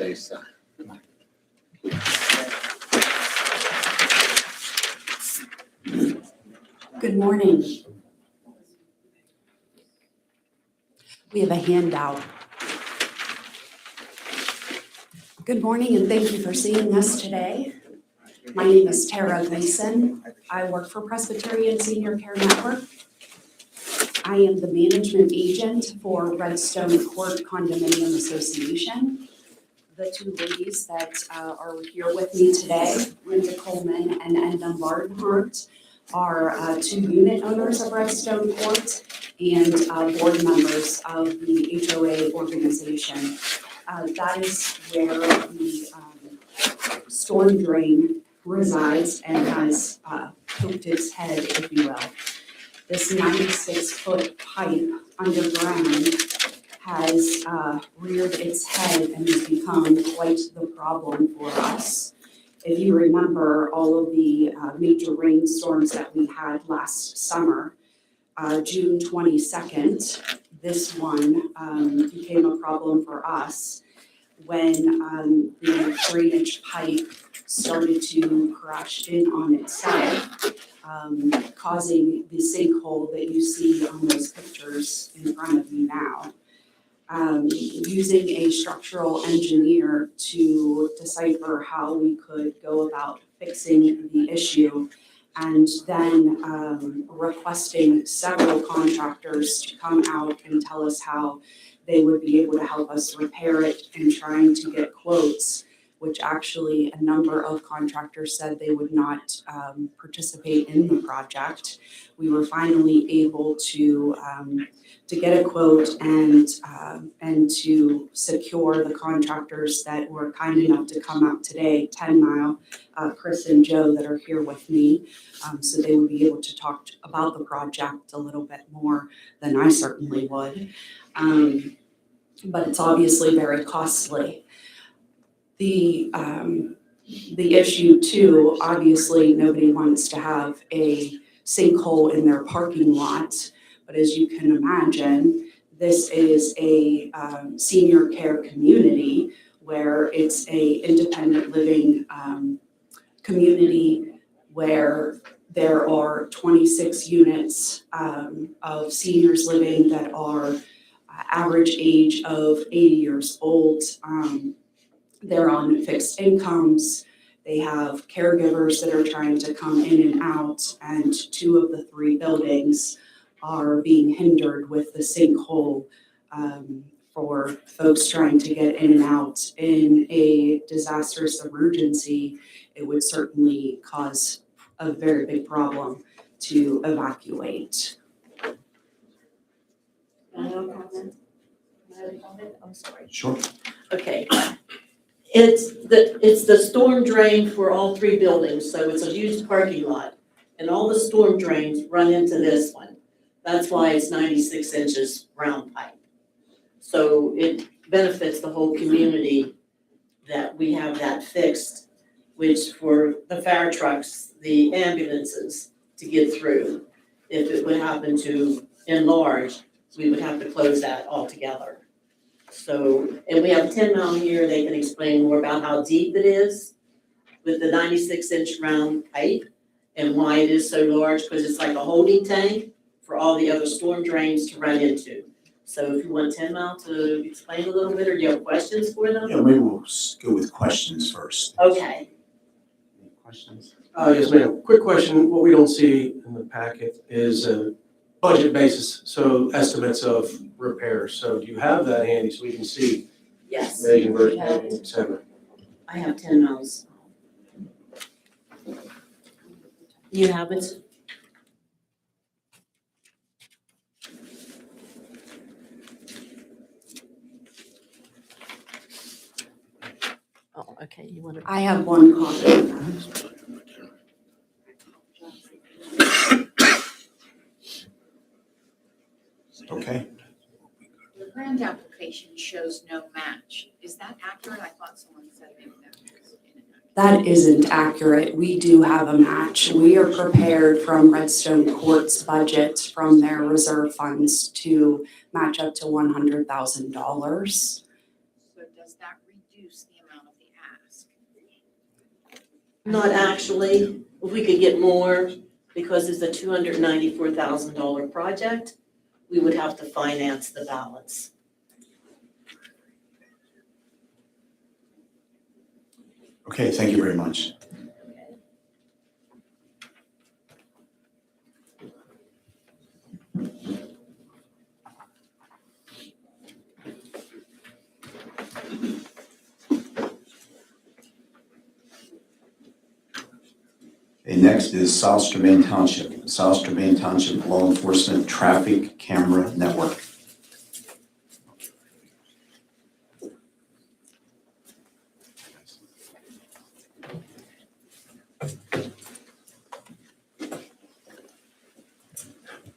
Good morning. We have a handout. Good morning and thank you for seeing us today. My name is Tara Gleason. I work for Presbyterian Senior Care Network. I am the management agent for Redstone Court Condominium Association. The two ladies that are here with me today, Linda Coleman and Edna Barnhart, are two unit owners of Redstone Court and board members of the HOA organization. That is where the storm drain resides and has poked its head, if you will. This 96-foot pipe underground has reared its head and has become quite the problem for us. If you remember all of the major rainstorms that we had last summer, June 22nd, this one became a problem for us when the drainage pipe started to crash in on itself, causing the sinkhole that you see on those pictures in front of you now. Using a structural engineer to decipher how we could go about fixing the issue, and then requesting several contractors to come out and tell us how they would be able to help us repair it, and trying to get quotes, which actually a number of contractors said they would not participate in the project. We were finally able to get a quote and to secure the contractors that were kind enough to come out today, 10 Mile, Chris and Joe that are here with me. So they would be able to talk about the project a little bit more than I certainly would. But it's obviously very costly. The issue too, obviously nobody wants to have a sinkhole in their parking lot, but as you can imagine, this is a senior care community where it's a independent living community where there are 26 units of seniors living that are average age of 80 years old. They're on fixed incomes. They have caregivers that are trying to come in and out, and 2 of the 3 buildings are being hindered with the sinkhole for folks trying to get in and out. In a disastrous emergency, it would certainly cause a very big problem to evacuate. Can I have a comment? Can I have a comment? I'm sorry. Sure. Okay. It's the storm drain for all 3 buildings, so it's a used parking lot. And all the storm drains run into this one. That's why it's 96 inches round pipe. So it benefits the whole community that we have that fixed, which for the fire trucks, the ambulances to get through. If it would happen to enlarge, we would have to close that altogether. So, and we have 10 Mile here, they can explain more about how deep it is with the 96-inch round pipe and why it is so large, because it's like a holding tank for all the other storm drains to run into. So if you want 10 Mile to explain a little bit, or do you have questions for them? Yeah, maybe we'll go with questions first. Okay. Any questions? Yes, ma'am. Quick question. What we don't see in the packet is a budget basis, so estimates of repairs. So do you have that handy so we can see? Yes. Megan versus Yeah. Megan, et cetera? I have 10 Miles. You have it? Oh, okay, you want to? I have one copy. Okay, The grant application shows no match. Is that accurate? I thought someone said maybe that was inaccurate. That isn't accurate. We do have a match. We are prepared from Redstone Court's budget from their reserve funds to match up to $100,000. So does that reduce the amount of the ask? Not actually, if we could get more, because it's a $294,000 project, we would have to finance the balance. okay, thank you very much. Okay, next is South Strabane Township, South Strabane Township Law Enforcement Traffic Camera Network.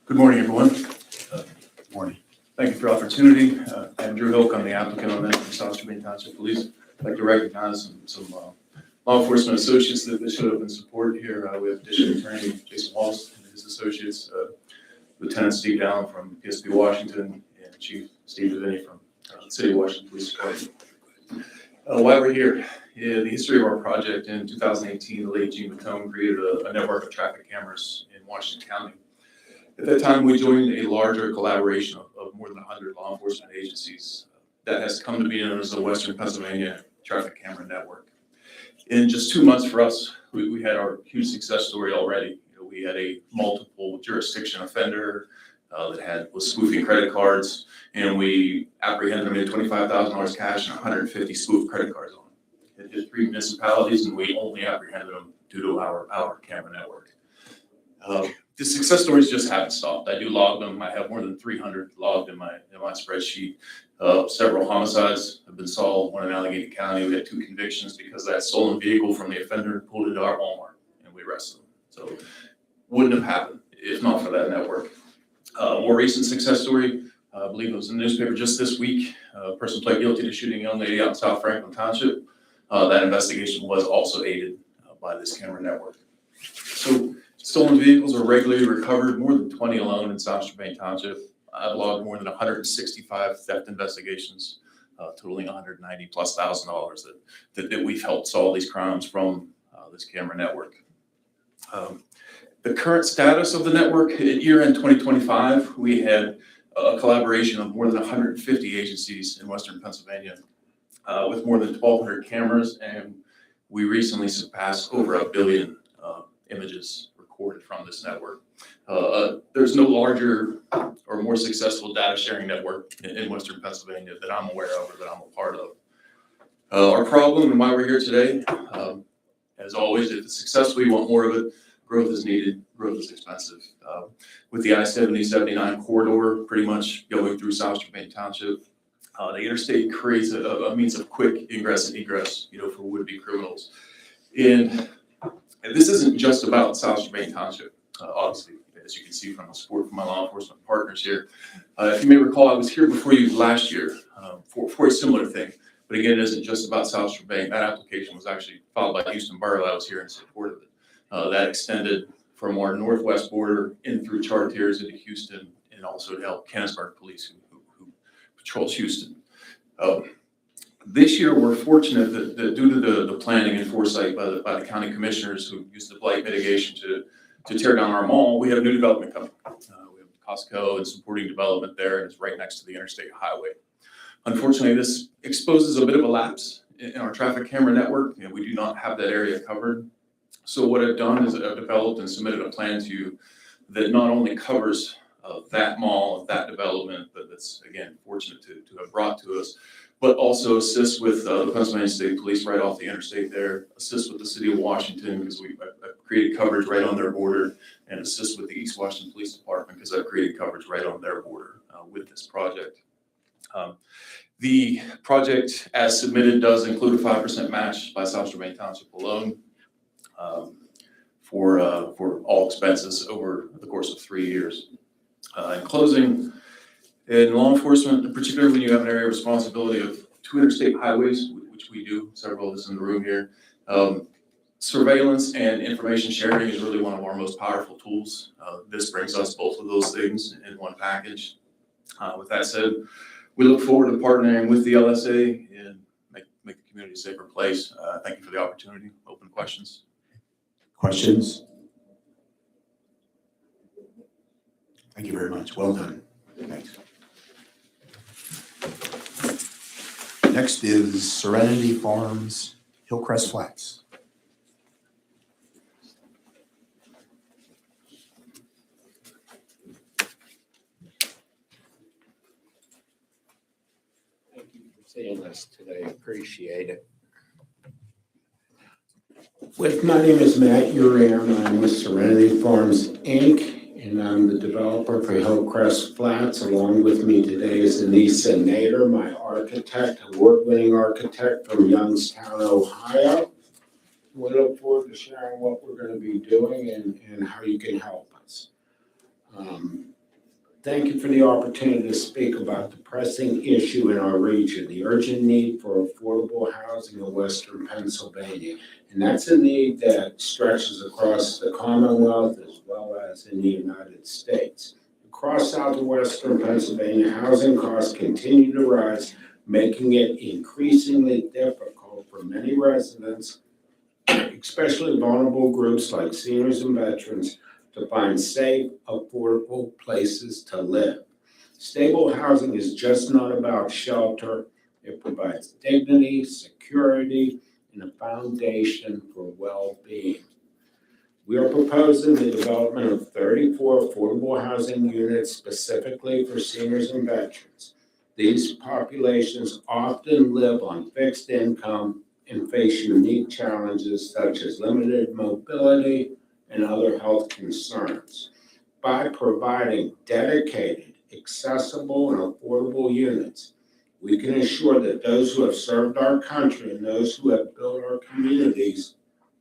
Good morning, everyone. Morning. Thank you for the opportunity. I'm Drew Hilk. I'm the applicant on that from South Strabane Township Police. I'd like to recognize some law enforcement associates that showed up in support here. We have District Attorney Jason Walsh and his associates, Lieutenant Steve Dowling from PSP Washington, and Chief Steve Devaney from the City of Washington Police Department. While we're here, the history of our project, in 2018, the late Gene Matone created a network of traffic cameras in Washington County. At that time, we joined a larger collaboration of more than 100 law enforcement agencies that has come to be known as the Western Pennsylvania Traffic Camera Network. In just 2 months for us, we had our huge success story already. We had a multiple jurisdiction offender that was spoofing credit cards, and we apprehended him in $25,000 cash and 150 spoofed credit cards on him. It hit 3 municipalities, and we only apprehended them due to our camera network. The success stories just haven't stopped. I do log them. I have more than 300 logged in my spreadsheet. Several homicides have been solved. One in Allegheny County. We had 2 convictions because that stolen vehicle from the offender pulled into our Walmart, and we arrested them. So wouldn't have happened if not for that network. More recent success story, I believe it was in the newspaper just this week. A person pled guilty to shooting a young lady out in South Franklin Township. That investigation was also aided by this camera network. So stolen vehicles are regularly recovered, more than 20 alone in South Strabane Township. I've logged more than 165 theft investigations, totaling $190,000+ that we've helped solve these crimes from this camera network. The current status of the network, at year-end 2025, we had a collaboration of more than 150 agencies in Western Pennsylvania with more than 1,200 cameras, and we recently surpassed over 1 billion images recorded from this network. There's no larger or more successful data sharing network in Western Pennsylvania that I'm aware of or that I'm a part of. Our problem and why we're here today, as always, if it's successful, we want more of it. Growth is needed, growth is expensive. With the I-70-79 corridor pretty much going through South Strabane Township, the interstate creates a means of quick ingress and egress, for would-be criminals. And this isn't just about South Strabane Township, obviously, as you can see from the support from my law enforcement partners here. If you may recall, I was here before you last year for a similar thing. But again, it isn't just about South Strabane. That application was actually filed by Houston Borough. I was here in support of it. That extended from our northwest border in through Chartiers into Houston, and also to help Canonsburg Police, who patrols Houston. This year, we're fortunate that due to the planning and foresight by the county commissioners who used the blight mitigation to tear down our mall, we have new development coming. We have Costco and supporting development there, and it's right next to the interstate highway. Unfortunately, this exposes a bit of a lapse in our traffic camera network, and we do not have that area covered. So what I've done is I've developed and submitted a plan to you that not only covers that mall, that development that's, again, fortunate to have brought to us, but also assists with the Pennsylvania State Police right off the interstate there, assists with the City of Washington because I've created coverage right on their border, and assists with the East Washington Police Department because I've created coverage right on their border with this project. The project as submitted does include a 5% match by South Strabane Township alone. For all expenses over the course of 3 years. In closing, In law enforcement, particularly when you have an area of responsibility of 2 interstate highways, which we do, several of us in the room here, surveillance and information sharing is really one of our most powerful tools. This brings us both of those things in one package. With that said, we look forward to partnering with the LSA and make the community a safer place. Thank you for the opportunity. Open questions. Questions? Thank you very much. Well done. Thanks. Next is Serenity Farms, Hillcrest Flats. Thank you for seeing us today. Appreciate it. My name is Matt Uram. I'm with Serenity Farms, Inc., and I'm the developer for Hillcrest Flats. Along with me today is Anissa Nader, my architect, award-winning architect from Youngstown, Ohio. We look forward to sharing what we're going to be doing and how you can help us. Thank you for the opportunity to speak about the pressing issue in our region, the urgent need for affordable housing in Western Pennsylvania. And that's a need that stretches across the Commonwealth as well as in the United States. Across southwestern Pennsylvania, housing costs continue to rise, making it increasingly difficult for many residents, especially vulnerable groups like seniors and veterans, to find safe, affordable places to live. Stable housing is just not about shelter. It provides dignity, security, and a foundation for well-being. We are proposing the development of 34 affordable housing units specifically for seniors and veterans. These populations often live on fixed income and face unique challenges such as limited mobility and other health concerns. By providing dedicated, accessible, and affordable units, we can ensure that those who have served our country and those who have built our communities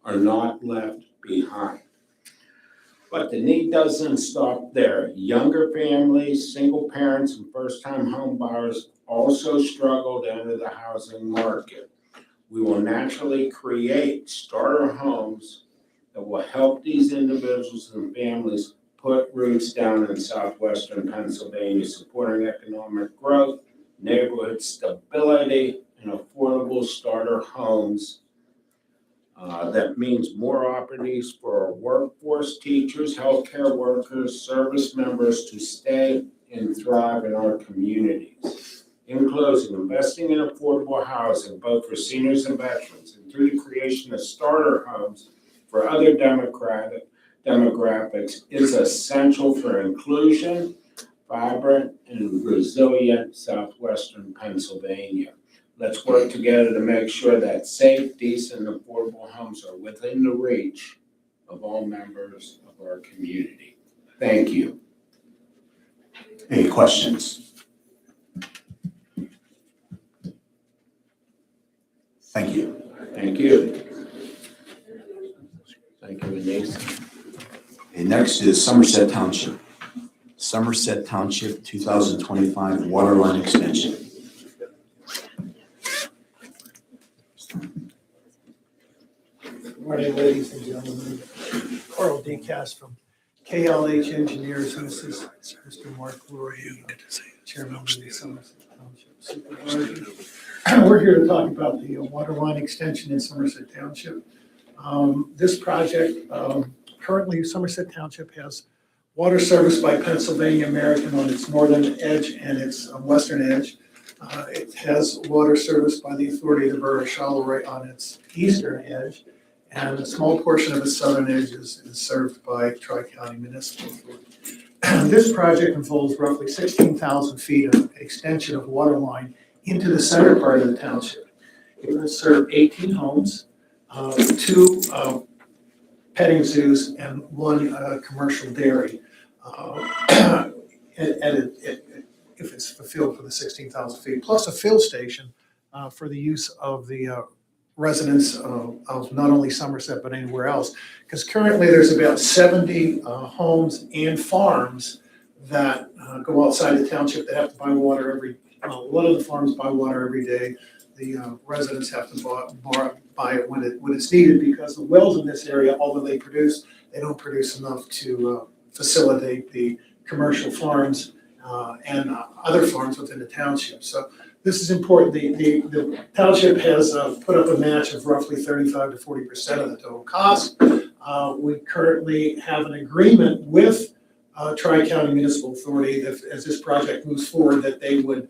are not left behind. But the need doesn't stop there. Younger families, single parents, and first-time home buyers also struggle to enter the housing market. We will naturally create starter homes that will help these individuals and families put roots down in southwestern Pennsylvania, supporting economic growth, neighborhood stability, and affordable starter homes. That means more opportunities for our workforce, teachers, healthcare workers, service members to stay and thrive in our communities. In closing, investing in affordable housing, both for seniors and veterans, and through the creation of starter homes for other demographics is essential for inclusion, vibrant, and resilient southwestern Pennsylvania. Let's work together to make sure that safe, decent, and affordable homes are within the reach of all members of our community. Thank you. Any questions? Thank you. Thank you. Thank you, Anissa. And next is Somerset Township. Somerset Township 2025 water line extension. Good morning, ladies and gentlemen. Carl Decast from KLH Engineers, and this is Mr. Mark Lurie, Chairman of the Somerset Township Supervisors. We're here to talk about the water line extension in Somerset Township. This project, currently Somerset Township has water service by Pennsylvania American on its northern edge and its western edge. It has water service by the Authority of the Borough of Charleroi on its eastern edge, and a small portion of its southern edge is served by Tri-County Municipal Authority. This project involves roughly 16,000 feet of extension of water line into the center part of the township. It will serve 18 homes, 2 petting zoos, and 1 commercial dairy. If it's fulfilled for the 16,000 feet, plus a fill station for the use of the residents of not only Somerset but anywhere else. Because currently there's about 70 homes and farms that go outside the township that have to buy water a lot of the farms buy water every day. The residents have to buy it when it's needed, because the wells in this area, although they don't produce enough to facilitate the commercial farms and other farms within the township. So this is important. The township has put up a match of roughly 35 to 40% of the total cost. We currently have an agreement with Tri-County Municipal Authority that as this project moves forward, that they would,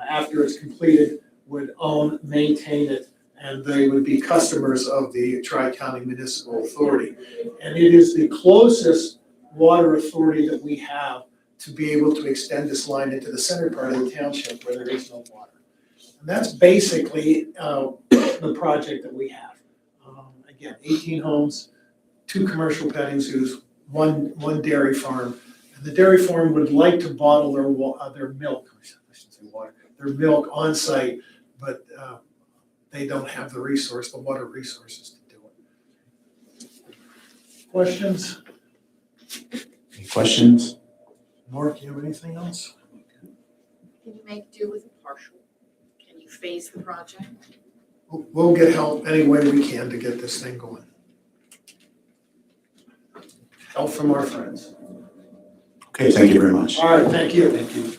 after it's completed, would own, maintain it, and they would be customers of the Tri-County Municipal Authority. And it is the closest water authority that we have to be able to extend this line into the center part of the township where there is no water. And that's basically the project that we have. Again, 18 homes, 2 commercial petting zoos, one dairy farm. And the dairy farm would like to bottle their milk, I shouldn't say water, their milk on site, but they don't have the water resources to do it. Questions? Any questions? Mark, you have anything else? Can you make do with a partial? Can you phase the project? We'll get help any way we can to get this thing going. Help from our friends. Okay, thank you very much. All right, thank you. Thank you.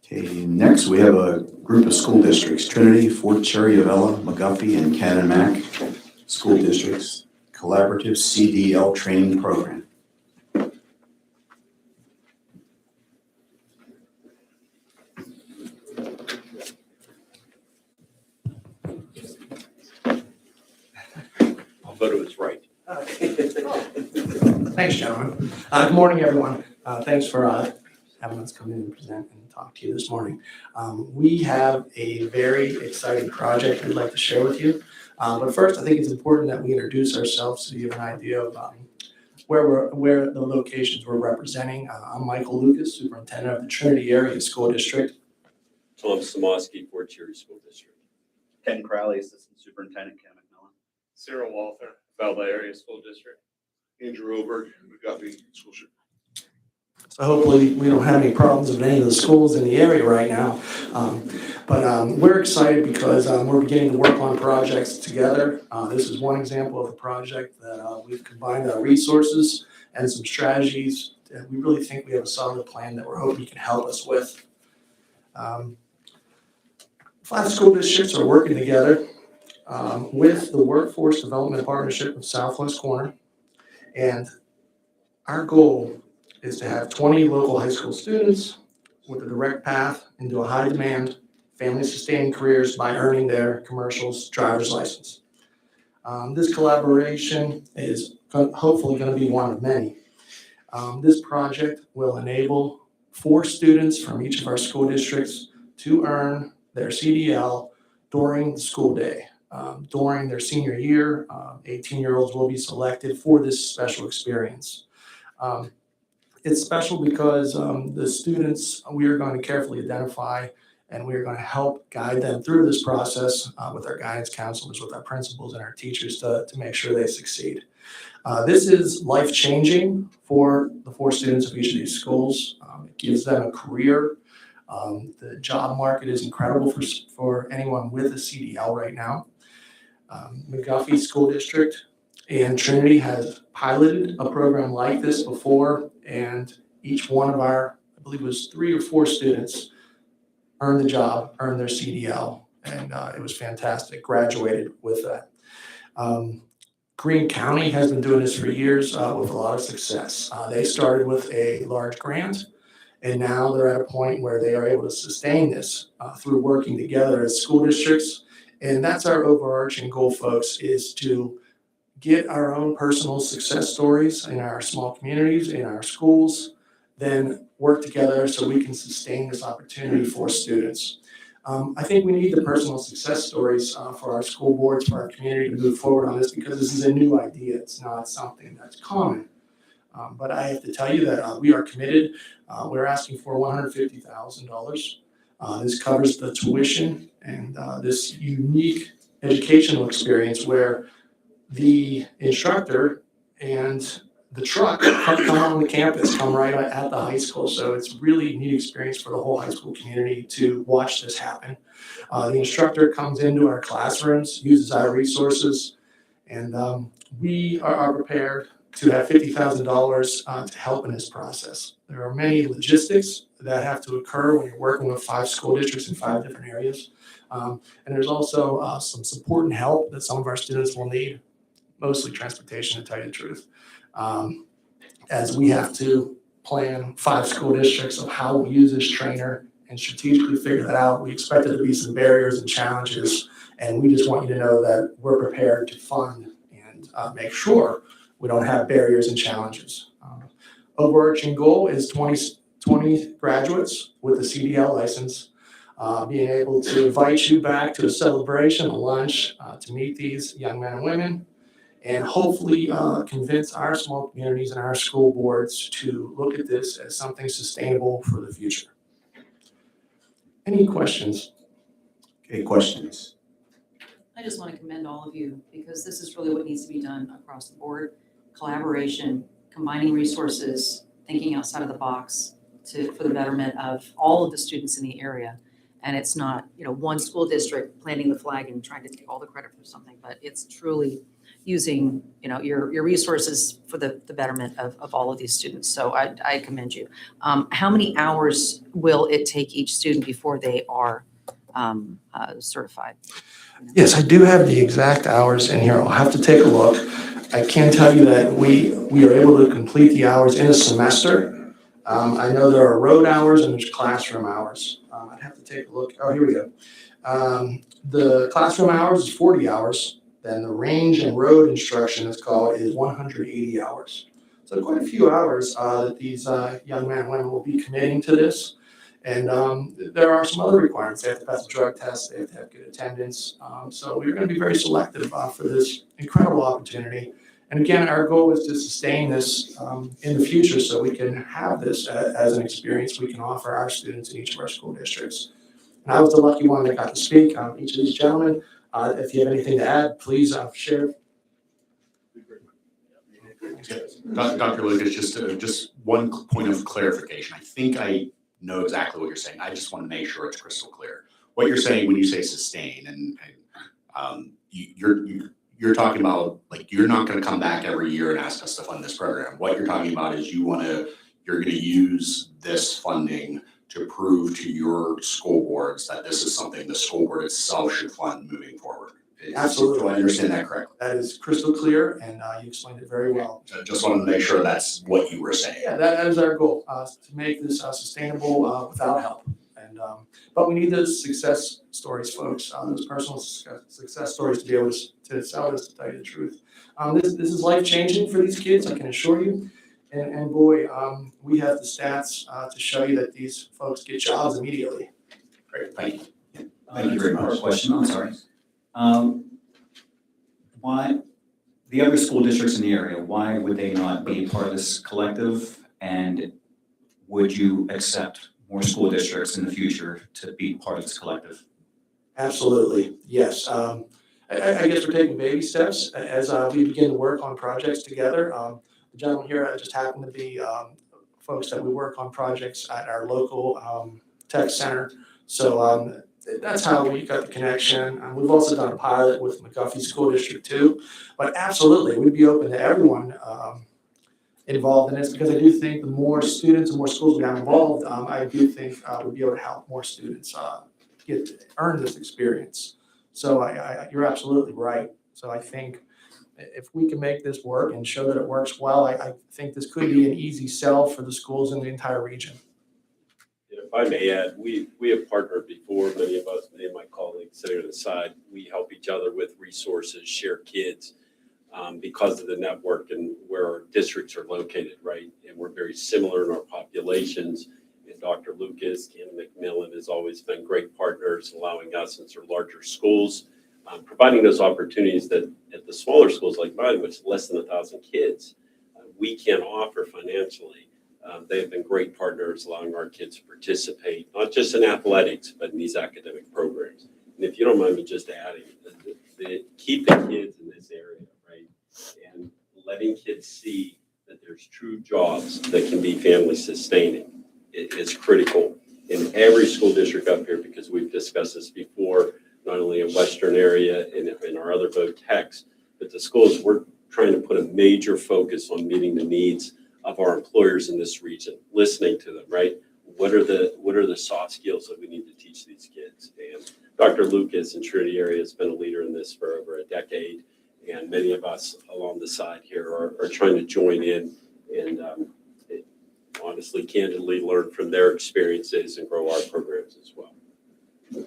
Okay, next we have a group of school districts, Trinity, Fort Cherry-Avella, McGuffey, and Canon-Mac School Districts Collaborative CDL Training Program. I'll vote it was right. Thanks, gentlemen. Good morning, everyone. Thanks for having us come in and present and talk to you this morning. We have a very exciting project we'd like to share with you. But first, I think it's important that we introduce ourselves so you have an idea of where the locations we're representing. I'm Michael Lucas, Superintendent of the Trinity Area School District. Tom Samoski, Fort Cherry School District. Ken Crowley, Assistant Superintendent, Ken McMillan. Cyril Walther, Valva Area School District. Andrew Oberg, McGuffey School District. So hopefully we don't have any problems with any of the schools in the area right now. But we're excited because we're beginning to work on projects together. This is one example of a project that we've combined our resources and some strategies. And we really think we have a solid plan that we're hoping you can help us with. 5 school districts are working together with the Workforce Development Partnership of Southwest Corner. And our goal is to have 20 local high school students with a direct path into a high demand, family sustaining careers by earning their commercial's driver's license. This collaboration is hopefully going to be one of many. This project will enable 4 students from each of our school districts to earn their CDL during the school day. During their senior year, 18-year-olds will be selected for this special experience. It's special because the students, we are going to carefully identify and we are going to help guide them through this process with our guidance counselors, with our principals and our teachers to make sure they succeed. This is life-changing for the 4 students of each of these schools. It gives them a career. The job market is incredible for anyone with a CDL right now. McGuffey School District and Trinity has piloted a program like this before, and each one of our, I believe it was 3 or 4 students earned the job, earned their CDL, and it was fantastic, graduated with that. Greene County has been doing this for years with a lot of success. They started with a large grant, and now they're at a point where they are able to sustain this through working together as school districts. And that's our overarching goal, folks, is to get our own personal success stories in our small communities, in our schools, then work together so we can sustain this opportunity for students. I think we need the personal success stories for our school boards, for our community to move forward on this, because this is a new idea. It's not something that's common. But I have to tell you that we are committed. We're asking for $150,000. This covers the tuition and this unique educational experience where the instructor and the truck come on the campus, come right at the high school. So it's really a neat experience for the whole high school community to watch this happen. The instructor comes into our classrooms, uses our resources, and we are prepared to have $50,000 to help in this process. There are many logistics that have to occur when you're working with 5 school districts in 5 different areas. And there's also some support and help that some of our students will need, mostly transportation, to tell you the truth. As we have to plan 5 school districts of how we use this trainer and strategically figure that out, we expect there to be some barriers and challenges, and we just want you to know that we're prepared to fund and make sure we don't have barriers and challenges. Overarching goal is 20 graduates with a CDL license, being able to invite you back to a celebration, a lunch, to meet these young men and women, and hopefully convince our small communities and our school boards to look at this as something sustainable for the future. Any questions? Okay, questions? I just want to commend all of you because this is really what needs to be done across the board. Collaboration, combining resources, thinking outside of the box for the betterment of all of the students in the area. And it's not, one school district planting the flag and trying to take all the credit for something, but it's truly using, your resources for the betterment of all of these students. So I commend you. How many hours will it take each student before they are certified? Yes, I do have the exact hours in here. I'll have to take a look. I can tell you that we are able to complete the hours in a semester. I know there are road hours and there's classroom hours. I'd have to take a look. Oh, here we go. The classroom hours is 40 hours. Then the range and road instruction is 180 hours. So quite a few hours that these young men and women will be committing to this. And there are some other requirements. They have to pass a drug test. They have to have good attendance. So we're going to be very selective for this incredible opportunity. And again, our goal is to sustain this in the future so we can have this as an experience we can offer our students in each of our school districts. And I was the lucky one that got to speak. Each of these gentlemen, if you have anything to add, please share. Dr. Lucas, just one point of clarification. I think I know exactly what you're saying. I just want to make sure it's crystal clear. What you're saying when you say sustain, and you're talking about, like, you're not going to come back every year and ask us to fund this program. What you're talking about is you're going to use this funding to prove to your school boards that this is something the school board itself should fund moving forward. Absolutely. Do I understand that correctly? That is crystal clear, and you explained it very well. I just wanted to make sure that's what you were saying. Yeah, that is our goal, to make this sustainable without help. And but we need those success stories, folks, those personal success stories to be able to sell this, to tell you the truth. This is life-changing for these kids, I can assure you. And boy, we have the stats to show you that these folks get jobs immediately. Great, thank you. Thank you very much. Question, I'm sorry. Why, the other school districts in the area, why would they not be part of this collective? And would you accept more school districts in the future to be part of this collective? Absolutely, yes. I guess we're taking baby steps as we begin to work on projects together. The gentleman here just happened to be folks that we work on projects at our local tech center. So that's how we got the connection. We've also done a pilot with McGuffey School District too. But absolutely, we'd be open to everyone involved in this, because I do think the more students and more schools we have involved, I do think we'll be able to help more students earn this experience. So you're absolutely right. So I think if we can make this work and show that it works well, I think this could be an easy sell for the schools in the entire region. If I may add, we have partnered before, many of us, many of my colleagues sitting on the side, we help each other with resources, share kids because of the network and where our districts are located, right? And we're very similar in our populations. And Dr. Lucas, Ken McMillan has always been great partners, allowing us, since they're larger schools, providing those opportunities that at the smaller schools like mine, which is less than 1,000 kids, we can offer financially. They have been great partners, allowing our kids to participate, not just in athletics, but in these academic programs. And if you don't mind me just adding, keeping kids in this area, right, and letting kids see that there's true jobs that can be family sustaining. It is critical in every school district up here, because we've discussed this before, not only in Western area and in our other VOTEX, but the schools, we're trying to put a major focus on meeting the needs of our employers in this region, listening to them, right? What are the soft skills that we need to teach these kids? And Dr. Lucas in Trinity area has been a leader in this for over a decade. And many of us along the side here are trying to join in and honestly, candidly learn from their experiences and grow our programs as well.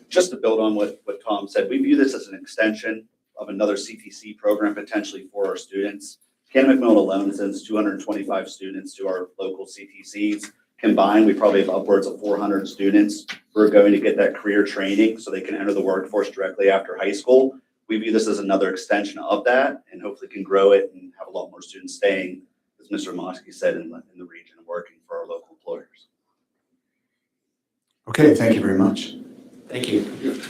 Just to build on what Tom said, we view this as an extension of another CTC program potentially for our students. Canon McMillan alone sends 225 students to our local CTCs. Combined, we probably have upwards of 400 students who are going to get that career training so they can enter the workforce directly after high school. We view this as another extension of that and hopefully can grow it and have a lot more students staying, as Mr. Mosky said, in the region and working for our local employers. Okay, thank you very much. Thank you.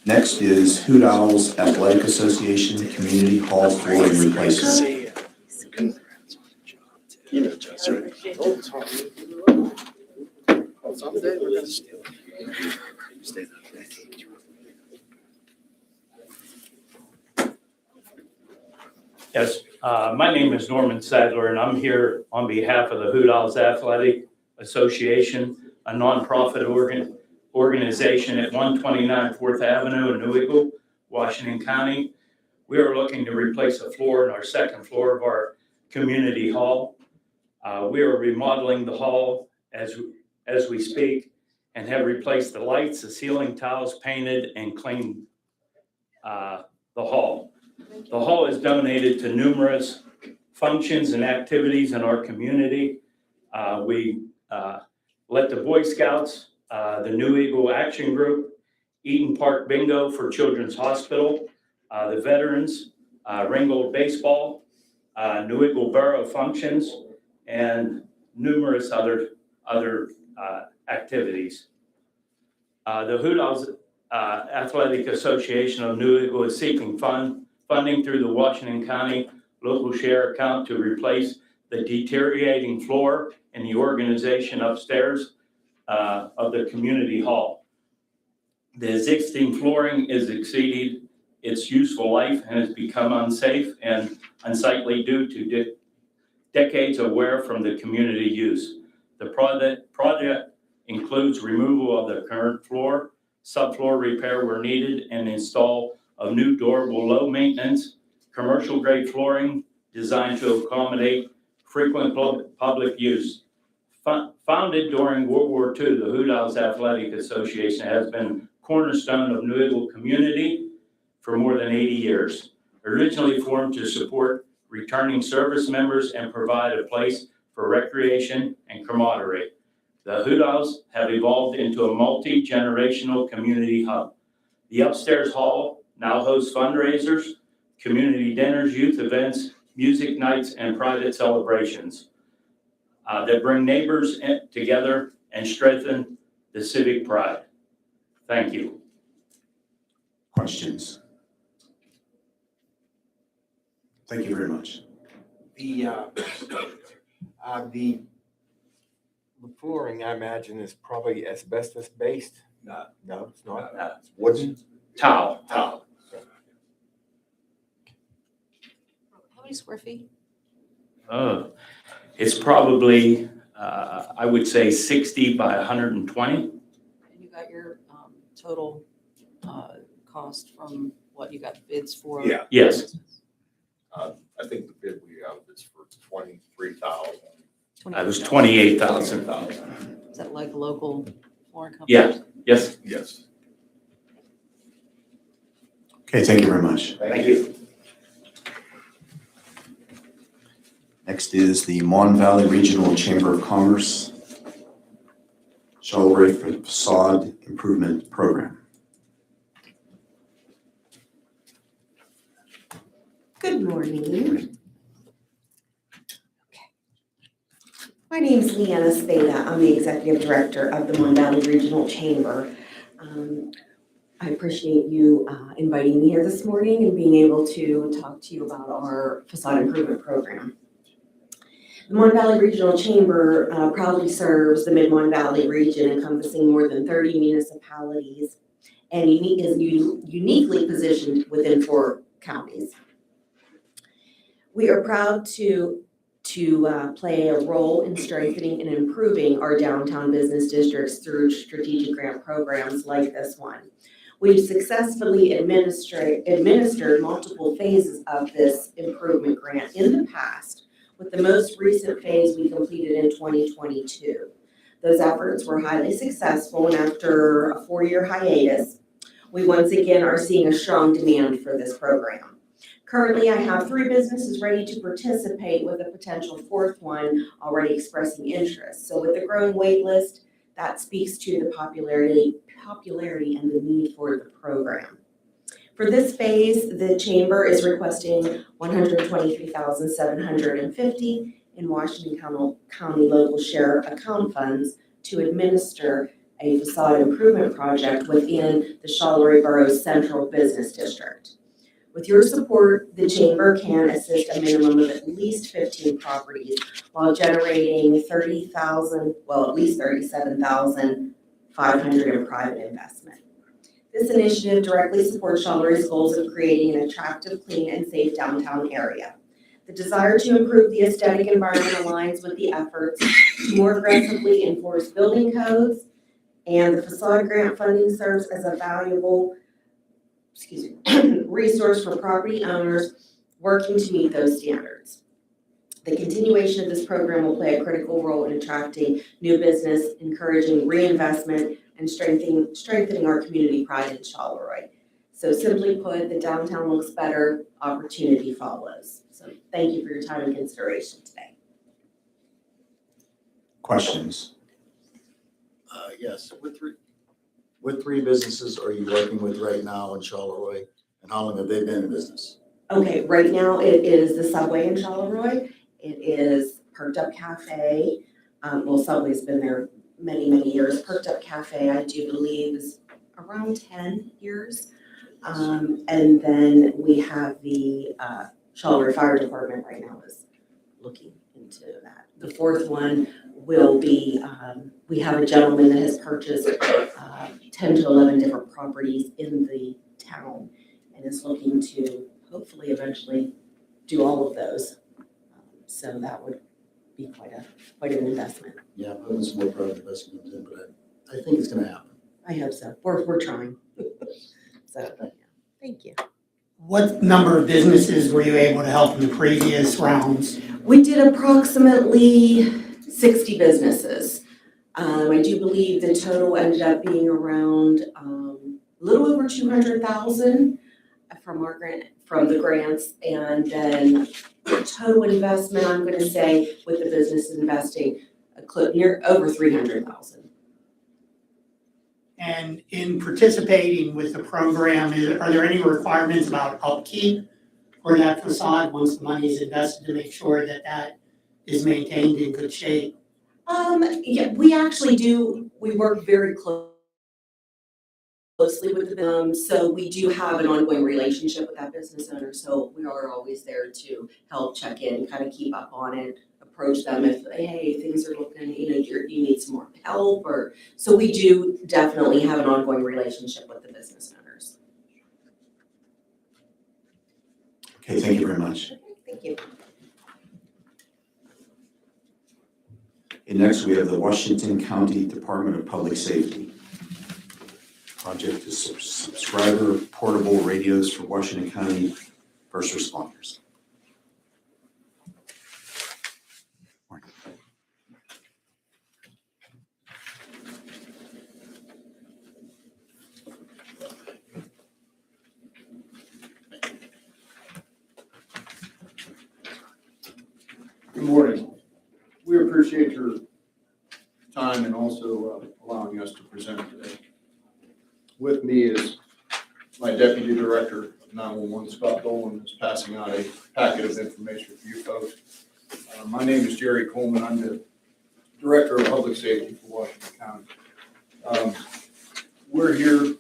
Next is Hoot Owls Athletic Association Community Hall flooring replacement. Yes, my name is Norman Sadler, and I'm here on behalf of the Hoot Owls Athletic Association, a nonprofit organization at 129 4th Avenue in New Eagle, Washington County. We are looking to replace a floor in our second floor of our community hall. We are remodeling the hall as we speak and have replaced the lights, the ceiling tiles, painted and cleaned the hall. The hall is donated to numerous functions and activities in our community. We let the Boy Scouts, the New Eagle Action Group, Eaton Park Bingo for Children's Hospital, the Veterans, Ringgold Baseball, New Eagle Borough functions, and numerous other activities. The Hoot Owls Athletic Association of New Eagle is seeking funding through the Washington County local share account to replace the deteriorating floor in the organization upstairs of the community hall. The existing flooring is exceeded its useful life and has become unsafe and unsightly due to decades of wear from the community use. The project includes removal of the current floor, subfloor repair where needed, and install of new durable, low-maintenance, commercial-grade flooring designed to accommodate frequent public use. Founded during World War II, the Hoot Owls Athletic Association has been cornerstone of New Eagle community for more than 80 years. Originally formed to support returning service members and provide a place for recreation and camaraderie. The Hoot Owls have evolved into a multi-generational community hub. The upstairs hall now hosts fundraisers, community dinners, youth events, music nights, and private celebrations that bring neighbors together and strengthen the civic pride. Thank you. Questions? Thank you very much. The flooring, I imagine, is probably asbestos based. No, it's not. It's wooden. Tile. Tile. How many square feet? It's probably, I would say 60 by 120. And you got your total cost from what you got bids for? Yeah. Yes. I think the bid we got is for $23,000. It was 28,000. Is that like local flooring company? Yeah. Yes. Yes. Okay, thank you very much. Thank you. Next is the Mon Valley Regional Chamber of Commerce Shovel Rate for the Facade Improvement Program. Good morning. My name is Leanna Spada. I'm the Executive Director of the Mon Valley Regional Chamber. I appreciate you inviting me here this morning and being able to talk to you about our facade improvement program. The Mon Valley Regional Chamber proudly serves the Mid-Mon Valley region, encompassing more than 30 municipalities, and is uniquely positioned within 4 counties. We are proud to play a role in strengthening and improving our downtown business districts through strategic grant programs like this one. We've successfully administered multiple phases of this improvement grant in the past, with the most recent phase we completed in 2022. Those efforts were highly successful, and after a 4-year hiatus, we once again are seeing a strong demand for this program. Currently, I have 3 businesses ready to participate, with a potential 4th one already expressing interest. So with the growing wait list, that speaks to the popularity and the need for the program. For this phase, the Chamber is requesting $123,750 in Washington County local share account funds to administer a facade improvement project within the Charleroi Borough's Central Business District. With your support, the Chamber can assist a minimum of at least 15 properties while generating at least $37,500 in private investment. This initiative directly supports Charleroi's goals of creating an attractive, clean, and safe downtown area. The desire to improve the aesthetic environment aligns with the efforts to more aggressively enforce building codes, and the facade grant funding serves as a valuable resource for property owners working to meet those standards. The continuation of this program will play a critical role in attracting new business, encouraging reinvestment, and strengthening our community pride in Charleroi. So simply put, the downtown looks better, opportunity follows. So thank you for your time and consideration today. Questions? Yes, what 3 businesses are you working with right now in Charleroi, and how long have they been in business? Okay, right now it is the Subway in Charleroi. It is Perked Up Cafe. Subway's been there many, many years. Perked Up Cafe, I do believe, is around 10 years. And then we have the Charleroi Fire Department right now is looking into that. The 4th one will be, we have a gentleman that has purchased 10 to 11 different properties in the town and is looking to hopefully eventually do all of those. So that would be quite an investment. Yeah, I'm putting some more private investment in, but I think it's gonna happen. I hope so. We're trying. So, thank you. What number of businesses were you able to help in the previous rounds? We did approximately 60 businesses. I do believe the total ended up being around a little over 200,000 from the grants, and then total investment, I'm going to say, with the business investing, near over 300,000. And in participating with the program, are there any requirements about upkeep for that facade once the money is invested to make sure that that is maintained in good shape? Yeah, we actually do. We work very closely with them, so we do have an ongoing relationship with that business owner. So we are always there to help check in, kind of keep up on it, approach them if, hey, things are looking, you need some more help, or so we do definitely have an ongoing relationship with the business owners. Okay, thank you very much. Thank you. Okay, next we have the Washington County Department of Public Safety. Project is subscriber portable radios for Washington County first responders. Good morning. We appreciate your time and also allowing us to present today. With me is my Deputy Director of 911, Scott Dolan, who's passing out a packet of information for you folks. My name is Jerry Coleman. I'm the Director of Public Safety for Washington County. We're here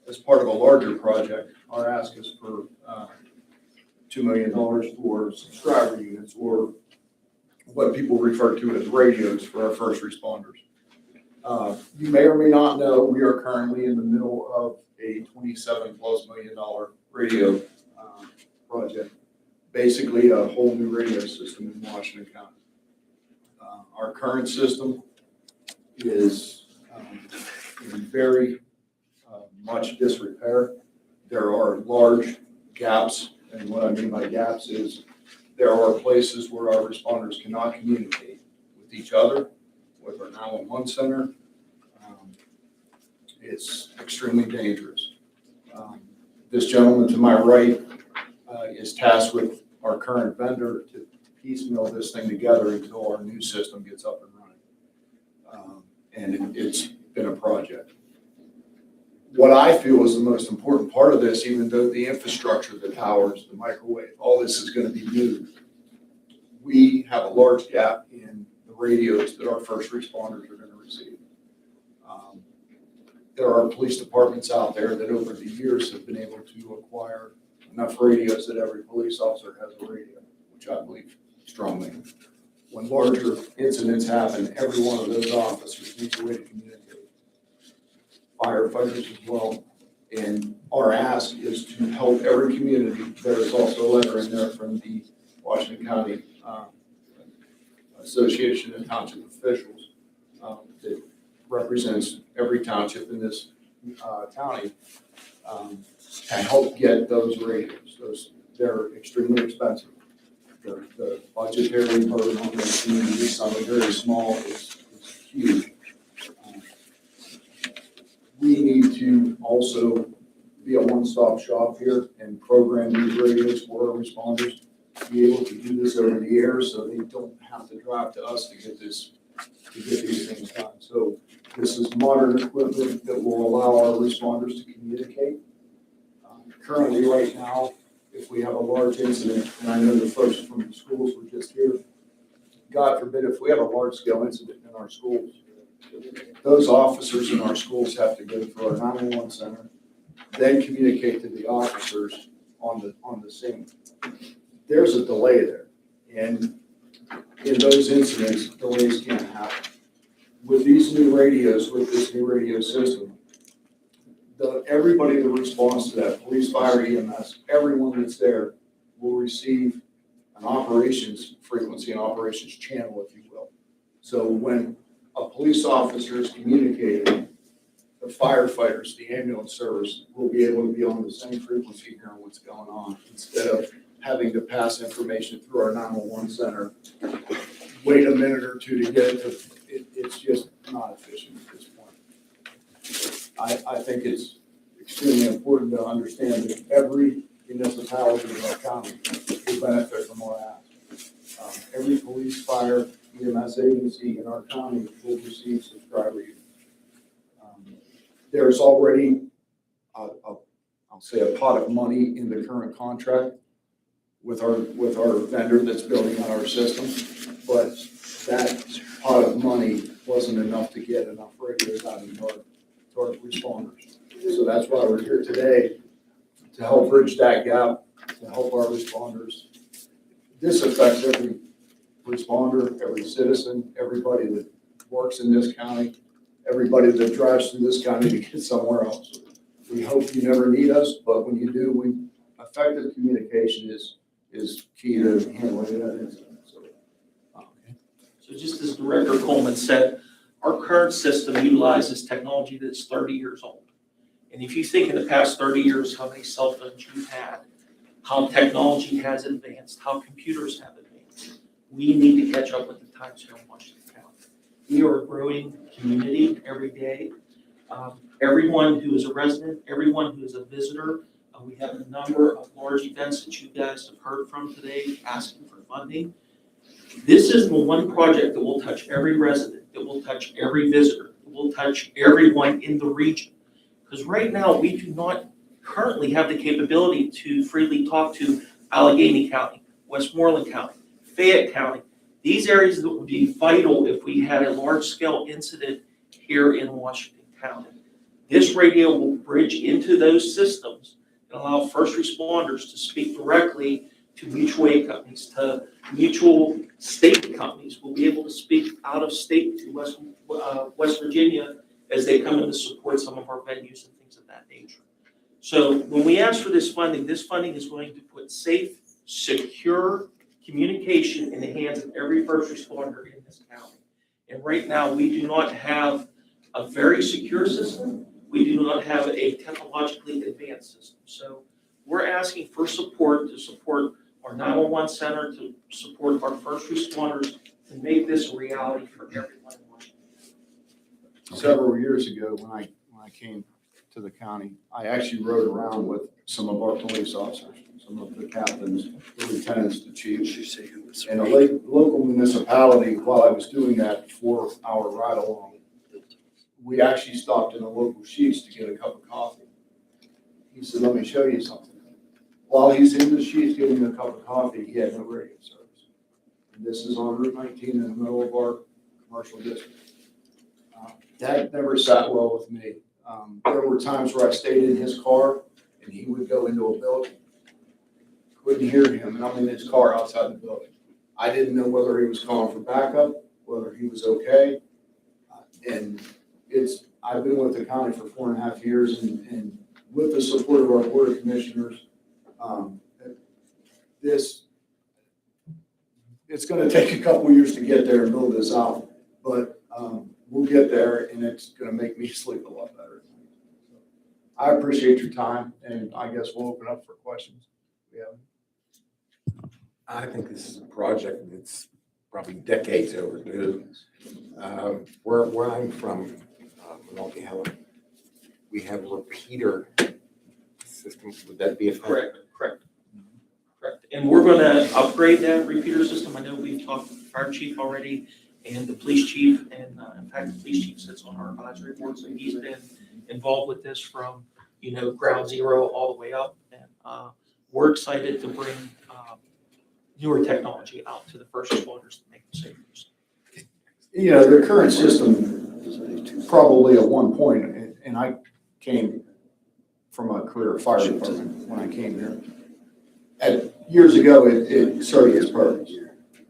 as part of a larger project, our ask is for $2 million for subscriber units, or what people refer to as radios for our first responders. You may or may not know, we are currently in the middle of a $27+ million radio project. Basically, a whole new radio system in Washington County. Our current system is in very much disrepair. There are large gaps, and what I mean by gaps is there are places where our responders cannot communicate with each other, with our 911 center. It's extremely dangerous. This gentleman to my right is tasked with our current vendor to piecemeal this thing together until our new system gets up and running. And it's been a project. What I feel is the most important part of this, even though the infrastructure, the towers, the microwave, all this is going to be new, we have a large gap in the radios that our first responders are going to receive. There are police departments out there that over the years have been able to acquire enough radios that every police officer has a radio, which I believe strongly. When larger incidents happen, every one of those officers needs a way to communicate. Firefighters as well. And our ask is to help every community. There is also a letter in there from the Washington County Association of Township Officials that represents every township in this county to help get those radios. They're extremely expensive. The budgetary burden on the community, some are very small, is huge. We need to also be a one-stop shop here and program these radios for our responders, be able to do this over the air so they don't have to drive to us to get these things done. So this is modern equipment that will allow our responders to communicate. Currently, right now, if we have a large incident, and I know the folks from the schools were just here, God forbid, if we have a large-scale incident in our schools, those officers in our schools have to go through our 911 center, then communicate to the officers on the scene. There's a delay there, and in those incidents, delays can't happen. With these new radios, with this new radio system, everybody that responds to that, police, fire, EMS, everyone that's there will receive an operations frequency, an operations channel, if you will. So when a police officer is communicating, the firefighters, the ambulance service will be able to be on the same frequency hearing what's going on instead of having to pass information through our 911 center, wait a minute or two to get it to, it's just not efficient at this point. I think it's extremely important to understand that every municipality in our county will benefit from our act. Every police, fire, EMS agency in our county will receive subscriber units. There's already, I'll say, a pot of money in the current contract with our vendor that's building on our system, but that pot of money wasn't enough to get enough radios out in to our responders. So that's why we're here today, to help bridge that gap, to help our responders. This affects every responder, every citizen, everybody that works in this county, everybody that drives through this county to get somewhere else. We hope you never need us, but when you do, effective communication is key to handling that incident. So just as Director Coleman said, our current system utilizes technology that's 30 years old. And if you think in the past 30 years how many cell phones you've had, how technology has advanced, how computers have advanced, we need to catch up with the times here in Washington County. We are a growing community every day. Everyone who is a resident, everyone who is a visitor, we have a number of large events that you guys have heard from today asking for funding. This is the one project that will touch every resident, that will touch every visitor, that will touch everyone in the region. Because right now, we do not currently have the capability to freely talk to Allegheny County, Westmoreland County, Fayette County. These areas that would be vital if we had a large-scale incident here in Washington County. This radio will bridge into those systems and allow first responders to speak directly to mutual aid companies, to mutual state companies. We'll be able to speak out of state to West Virginia as they come in to support some of our venues and things of that nature. So when we ask for this funding is going to put safe, secure communication in the hands of every first responder in this county. And right now, we do not have a very secure system. We do not have a technologically advanced system. So we're asking for support to support our 911 center, to support our first responders, to make this a reality for everyone in Washington. Several years ago, when I came to the county, I actually rode around with some of our police officers, some of the captains, the lieutenants, the chiefs. And a local municipality, while I was doing that 4-hour ride along, we actually stopped in a local Sheets to get a cup of coffee. He said, let me show you something. While he's in the Sheets getting a cup of coffee, he had no radio service. And this is on Route 19 in the middle of our commercial district. That never sat well with me. There were times where I stayed in his car and he would go into a building. Couldn't hear him, and I'm in his car outside the building. I didn't know whether he was calling for backup, whether he was okay. And I've been with the county for 4.5 years, and with the support of our board of commissioners, it's gonna take a couple years to get there and build this out, but we'll get there, and it's gonna make me sleep a lot better. I appreciate your time, and I guess we'll open up for questions. Yeah. I think this is a project that's probably decades overdue. Where I'm from, Monongahela, we have a repeater system. Would that be a Correct. And we're gonna upgrade that repeater system. I know we've talked to the fire chief already and the police chief, and in fact, the police chief sits on our advisory board, so he's been involved with this from, ground zero all the way up. And we're excited to bring newer technology out to the first responders to make them safer. The current system, probably at one point, and I came from a career fire department when I came here. Years ago, it served its purpose.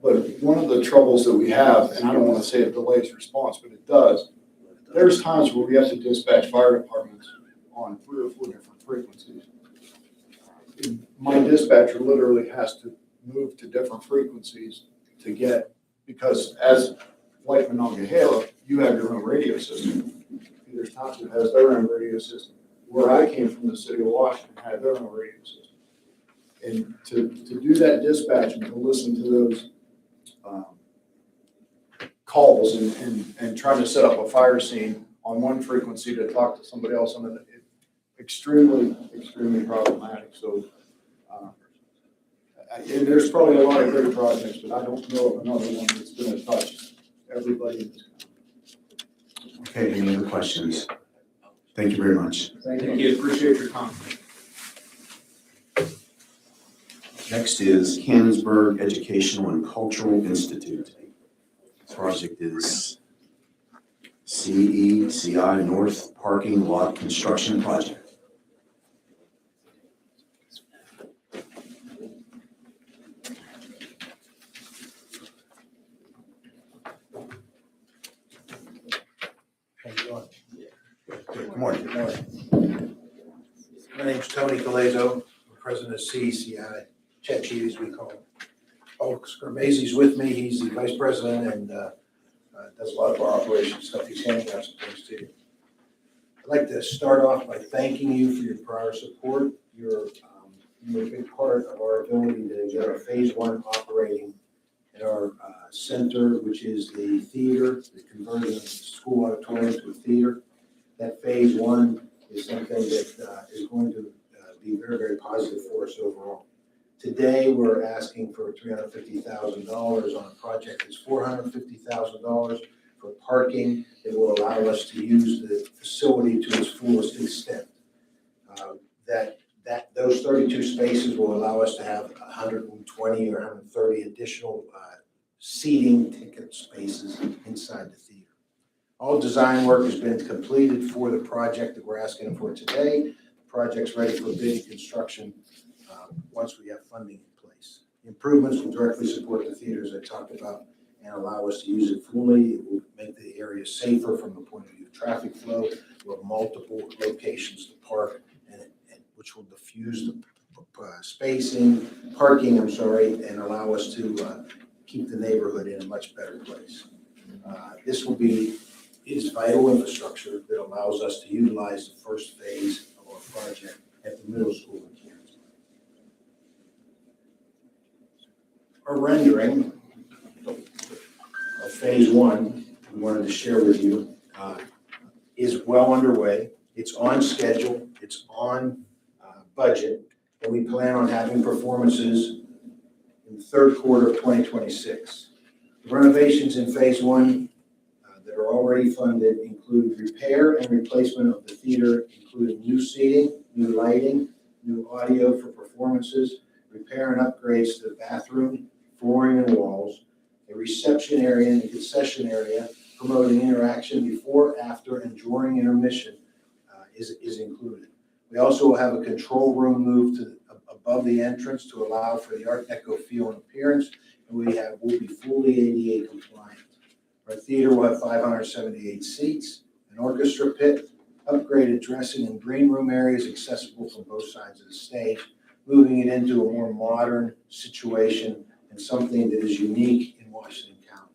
But one of the troubles that we have, and I don't want to say it delays response, but it does, there's times where we have to dispatch fire departments on 3 or 4 different frequencies. My dispatcher literally has to move to different frequencies to get, because as like Monongahela, you have your own radio system. Peters Township has their own radio system. Where I came from, the city of Washington had their own radio system. And to do that dispatch and to listen to those calls and trying to set up a fire scene on one frequency to talk to somebody else on it, extremely, extremely problematic. So, and there's probably a lot of great projects, but I don't know of another one that's going to touch everybody in this country. Okay, any other questions? Thank you very much. Thank you. Appreciate your time. Next is Cannonsburg Educational and Cultural Institute. This project is CECI North Parking Lot Construction Project. How you doing? Good morning. Good morning. My name's Tony Galezo, I'm president of CECI, Chet Cheese, we call him. Paul Scarmazy's with me, he's the vice president and does a lot of our operation stuff. He's handing out some things to you. I'd like to start off by thanking you for your prior support. You're a big part of our ability to get our phase 1 operating at our center, which is the theater, the conversion of the school auditorium to a theater. That phase 1 is something that is going to be very, very positive for us overall. Today, we're asking for $350,000 on a project that's $450,000 for parking that will allow us to use the facility to its fullest extent. Those 32 spaces will allow us to have 120 or 130 additional seating ticket spaces inside the theater. All design work has been completed for the project that we're asking for today. Project's ready for bid and construction once we have funding in place. Improvements will directly support the theaters I talked about and allow us to use it fully. It will make the area safer from the point of view of traffic flow. We'll have multiple locations to park, and which will diffuse the parking, and allow us to keep the neighborhood in a much better place. This is vital infrastructure that allows us to utilize the first phase of our project at the middle school in Kansas. Our rendering of phase one, we wanted to share with you, is well underway. It's on schedule, it's on budget, and we plan on having performances in the third quarter of 2026. The renovations in phase one that are already funded include repair and replacement of the theater, including new seating, new lighting, new audio for performances, repair and upgrades to the bathroom, flooring and walls, a reception area and a concession area promoting interaction before, after, and during intermission is included. We also will have a control room moved to above the entrance to allow for the Art Deco feel and appearance, and we'll be fully ADA compliant. Our theater will have 578 seats, an orchestra pit, upgraded dressing and green room areas accessible from both sides of the stage, moving it into a more modern situation and something that is unique in Washington County.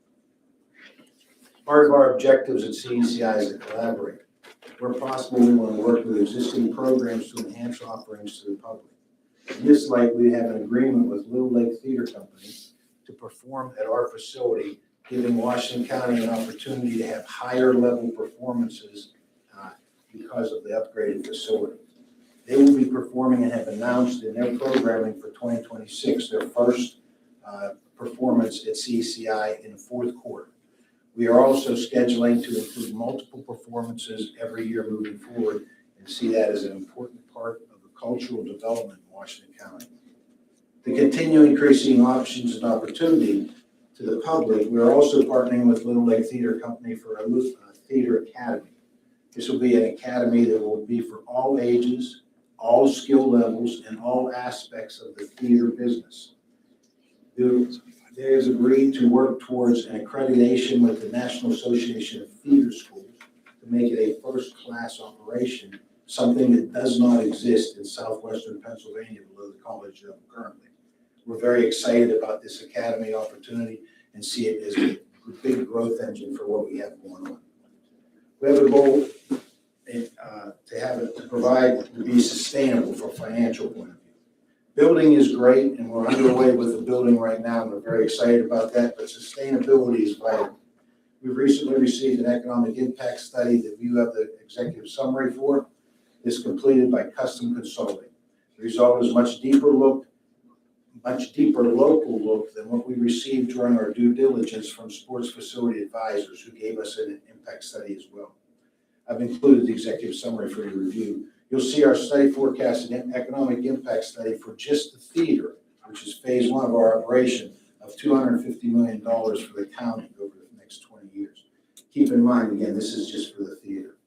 Part of our objectives at CECI is to collaborate. Where possible, we want to work with existing programs to enhance offerings to the public. In this light, we have an agreement with Little Lake Theater Company to perform at our facility, giving Washington County an opportunity to have higher level performances because of the upgraded facility. They will be performing and have announced in their programming for 2026 their first performance at CECI in the fourth quarter. We are also scheduling to include multiple performances every year moving forward and see that as an important part of the cultural development in Washington County. To continue increasing options and opportunity to the public, we are also partnering with Little Lake Theater Company for a theater academy. This will be an academy that will be for all ages, all skill levels, and all aspects of the theater business. They has agreed to work towards an accreditation with the National Association of Theater Schools to make it a first-class operation, something that does not exist in southwestern Pennsylvania below the college level currently. We're very excited about this academy opportunity and see it as a big growth engine for what we have going on. We have a goal to be sustainable from a financial point of view. Building is great, and we're underway with the building right now, and we're very excited about that, but sustainability is vital. We've recently received an economic impact study that you have the executive summary for. It's completed by Custom Consulting. The result is a much deeper local look than what we received during our due diligence from sports facility advisors who gave us an impact study as well. I've included the executive summary for your review. You'll see our study forecast and economic impact study for just the theater, which is phase one of our operation, of $250 million for the county over the next 20 years. Keep in mind, again, this is just for the theater.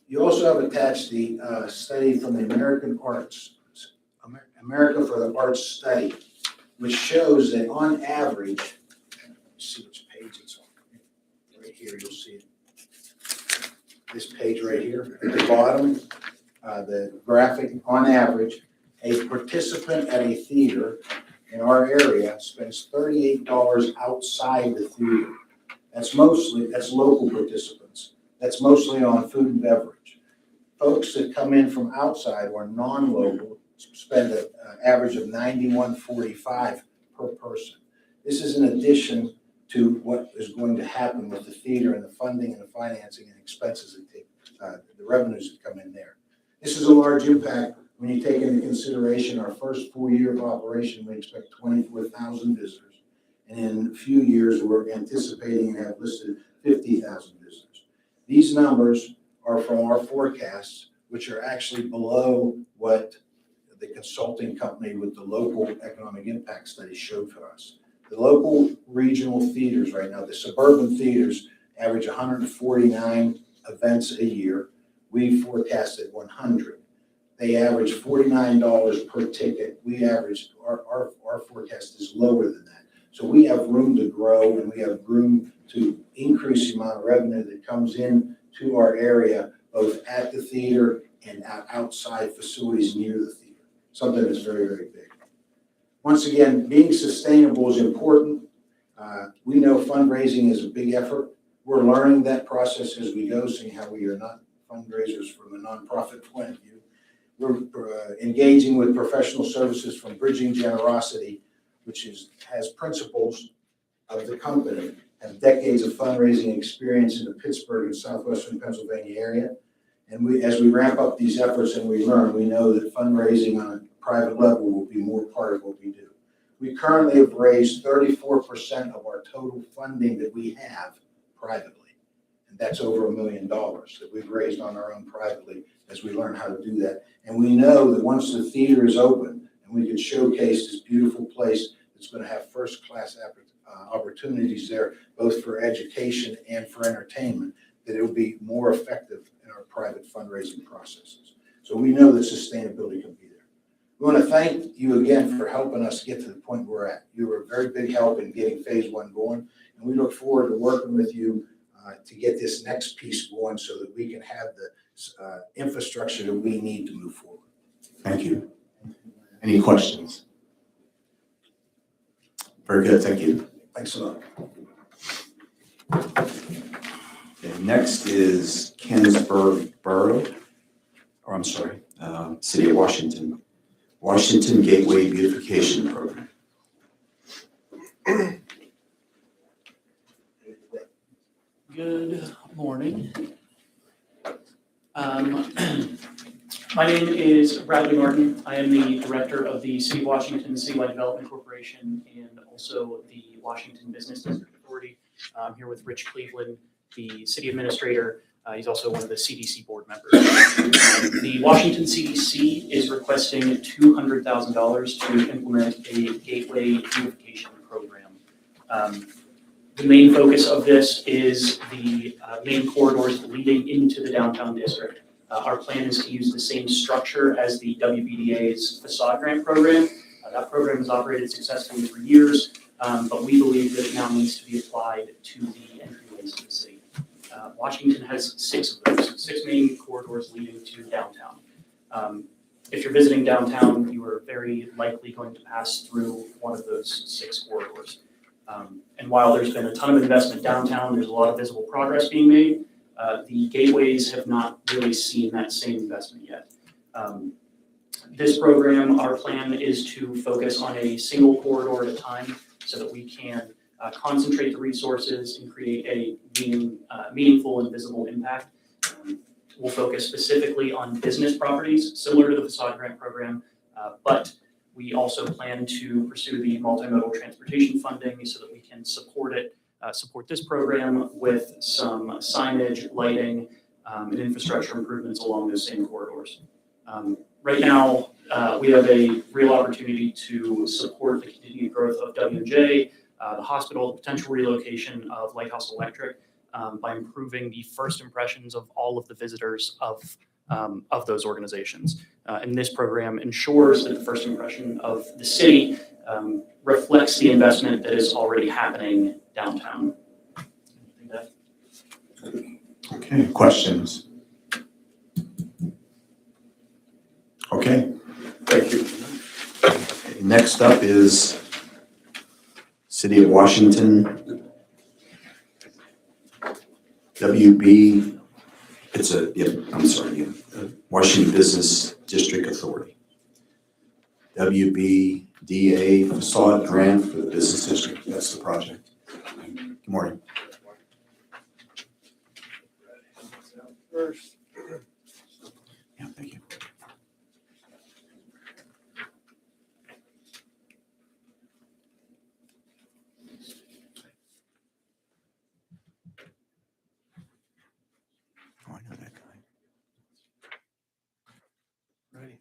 You also have attached the study from the America for the Arts Study, which shows that on average, let's see which page it's on. Right here, you'll see it. This page right here at the bottom, the graphic, on average, a participant at a theater in our area spends $38 outside the theater. That's local participants. That's mostly on food and beverage. Folks that come in from outside or non-local spend an average of $91.45 per person. This is in addition to what is going to happen with the theater and the funding and the financing and expenses that take, the revenues that come in there. This is a large impact when you take into consideration our first full year of operation. We expect 24,000 visitors, and in a few years we're anticipating and have listed 50,000 visitors. These numbers are from our forecasts, which are actually below what the consulting company with the local economic impact study showed for us. The local regional theaters right now, the suburban theaters, average 149 events a year. We forecasted 100. They average $49 per ticket. We average, our forecast is lower than that. So we have room to grow, and we have room to increase the amount of revenue that comes in to our area, both at the theater and outside facilities near the theater. Something that's very, very big. Once again, being sustainable is important. We know fundraising is a big effort. We're learning that process as we go, seeing how we are not fundraisers from a nonprofit point of view. We're engaging with professional services from Bridging Generosity, which has principles of the company, have decades of fundraising experience in the Pittsburgh and southwestern Pennsylvania area. And as we ramp up these efforts and we learn, we know that fundraising on a private level will be more part of what we do. We currently have raised 34% of our total funding that we have privately. And that's over $1 million that we've raised on our own privately as we learn how to do that. And we know that once the theater is open and we can showcase this beautiful place that's going to have first-class opportunities there, both for education and for entertainment, that it will be more effective in our private fundraising processes. So we know that sustainability can be there. We want to thank you again for helping us get to the point we're at. You were a very big help in getting phase one going, and we look forward to working with you to get this next piece going so that we can have the infrastructure that we need to move forward. Thank you. Any questions? Very good, thank you. Thanks a lot. Okay, next is Kensburg Borough, or I'm sorry, City of Washington. Washington Gateway Beautification Program. Good morning. My name is Bradley Martin. I am the director of the City of Washington Citywide Development Corporation and also the Washington Business District Authority. I'm here with Rich Cleveland, the city administrator. He's also one of the CDC board members. The Washington CDC is requesting $200,000 to implement a gateway beautification program. The main focus of this is the main corridors leading into the downtown district. Our plan is to use the same structure as the WBDA's facade grant program. That program has operated successfully for years, but we believe that it now needs to be applied to the entryways to the city. Washington has 6 of those, 6 main corridors leading to downtown. If you're visiting downtown, you are very likely going to pass through one of those 6 corridors. And while there's been a ton of investment downtown, there's a lot of visible progress being made. The gateways have not really seen that same investment yet. This program, our plan is to focus on a single corridor at a time so that we can concentrate the resources and create a meaningful and visible impact. We'll focus specifically on business properties, similar to the facade grant program, but we also plan to pursue the multimodal transportation funding so that we can support this program with some signage, lighting, and infrastructure improvements along those same corridors. Right now, we have a real opportunity to support the continued growth of WJ, the hospital, the potential relocation of Lighthouse Electric, by improving the first impressions of all of the visitors of those organizations. And this program ensures that the first impression of the city reflects the investment that is already happening downtown. Okay, questions? Okay. Thank you. Okay, next up is City of Washington, WB, Washington Business District Authority. WBDA facade grant for the business district, that's the project. Good morning. First. Yeah, thank you. Oh, I know that guy. Ready.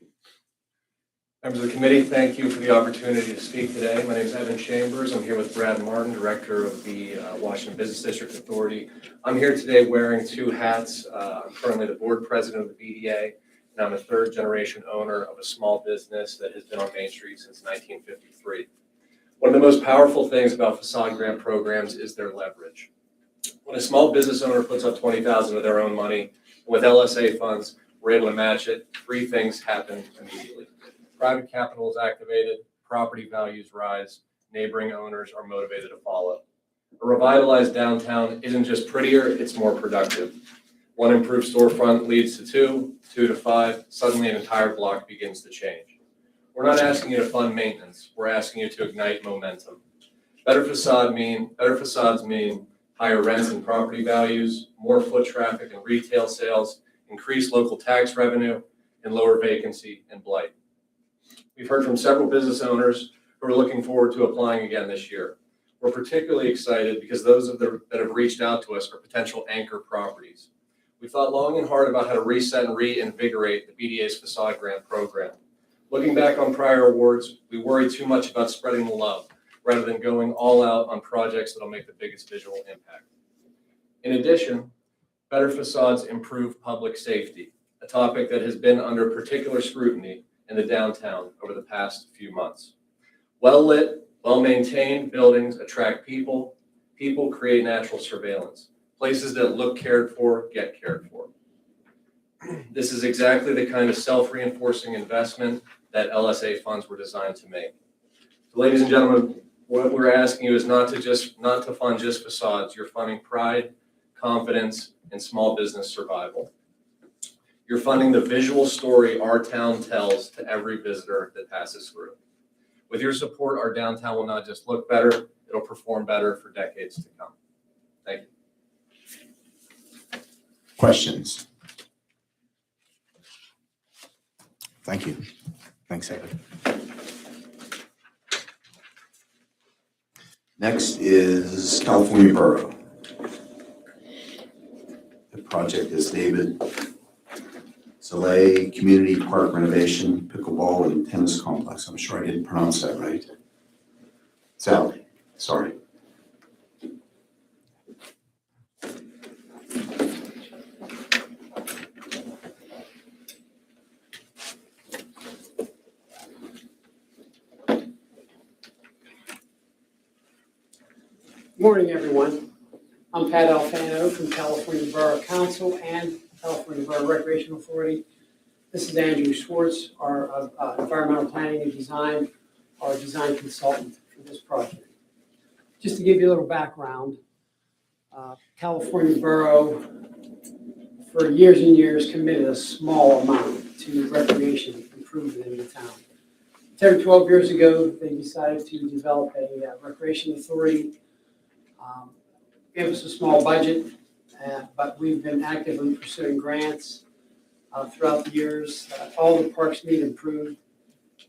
Members of the committee, thank you for the opportunity to speak today. My name is Evan Chambers. I'm here with Brad Martin, Director of the Washington Business District Authority. I'm here today wearing two hats. I'm currently the board president of the BDA, and I'm a third generation owner of a small business that has been on Main Street since 1953. One of the most powerful things about facade grant programs is their leverage. When a small business owner puts up $20,000 of their own money, with LSA funds, we're able to match it. Three things happen immediately. Private capital is activated, property values rise, neighboring owners are motivated to follow. A revitalized downtown isn't just prettier, it's more productive. One improved storefront leads to two, two to five, suddenly an entire block begins to change. We're not asking you to fund maintenance, we're asking you to ignite momentum. Better facades mean higher rents and property values, more foot traffic and retail sales, increased local tax revenue, and lower vacancy and blight. We've heard from several business owners who are looking forward to applying again this year. We're particularly excited because those that have reached out to us are potential anchor properties. We thought long and hard about how to reset and reinvigorate the BDA's facade grant program. Looking back on prior awards, we worried too much about spreading the love rather than going all out on projects that'll make the biggest visual impact. In addition, better facades improve public safety, a topic that has been under particular scrutiny in the downtown over the past few months. Well-lit, well-maintained buildings attract people. People create natural surveillance. Places that look cared for get cared for. This is exactly the kind of self-reinforcing investment that LSA funds were designed to make. So ladies and gentlemen, what we're asking you is not to fund just facades. You're funding pride, confidence, and small business survival. You're funding the visual story our town tells to every visitor that passes through. With your support, our downtown will not just look better, it'll perform better for decades to come. Thank you. Questions? Thank you. Thanks, Evan. Next is California Borough. The project is David Soleil Community Park Renovation, Pickleball and Tennis Complex. I'm sure I didn't pronounce that right. Sally, sorry. Morning, everyone. I'm Pat Alfano from California Borough Council and California Borough Recreation Authority. This is Andrew Schwartz, our environmental planning and design, our design consultant for this project. Just to give you a little background, California Borough for years and years committed a small amount to recreation improvement in the town. 10 or 12 years ago, they decided to develop a recreation authority. Gave us a small budget, but we've been actively pursuing grants throughout the years. All the parks need improved.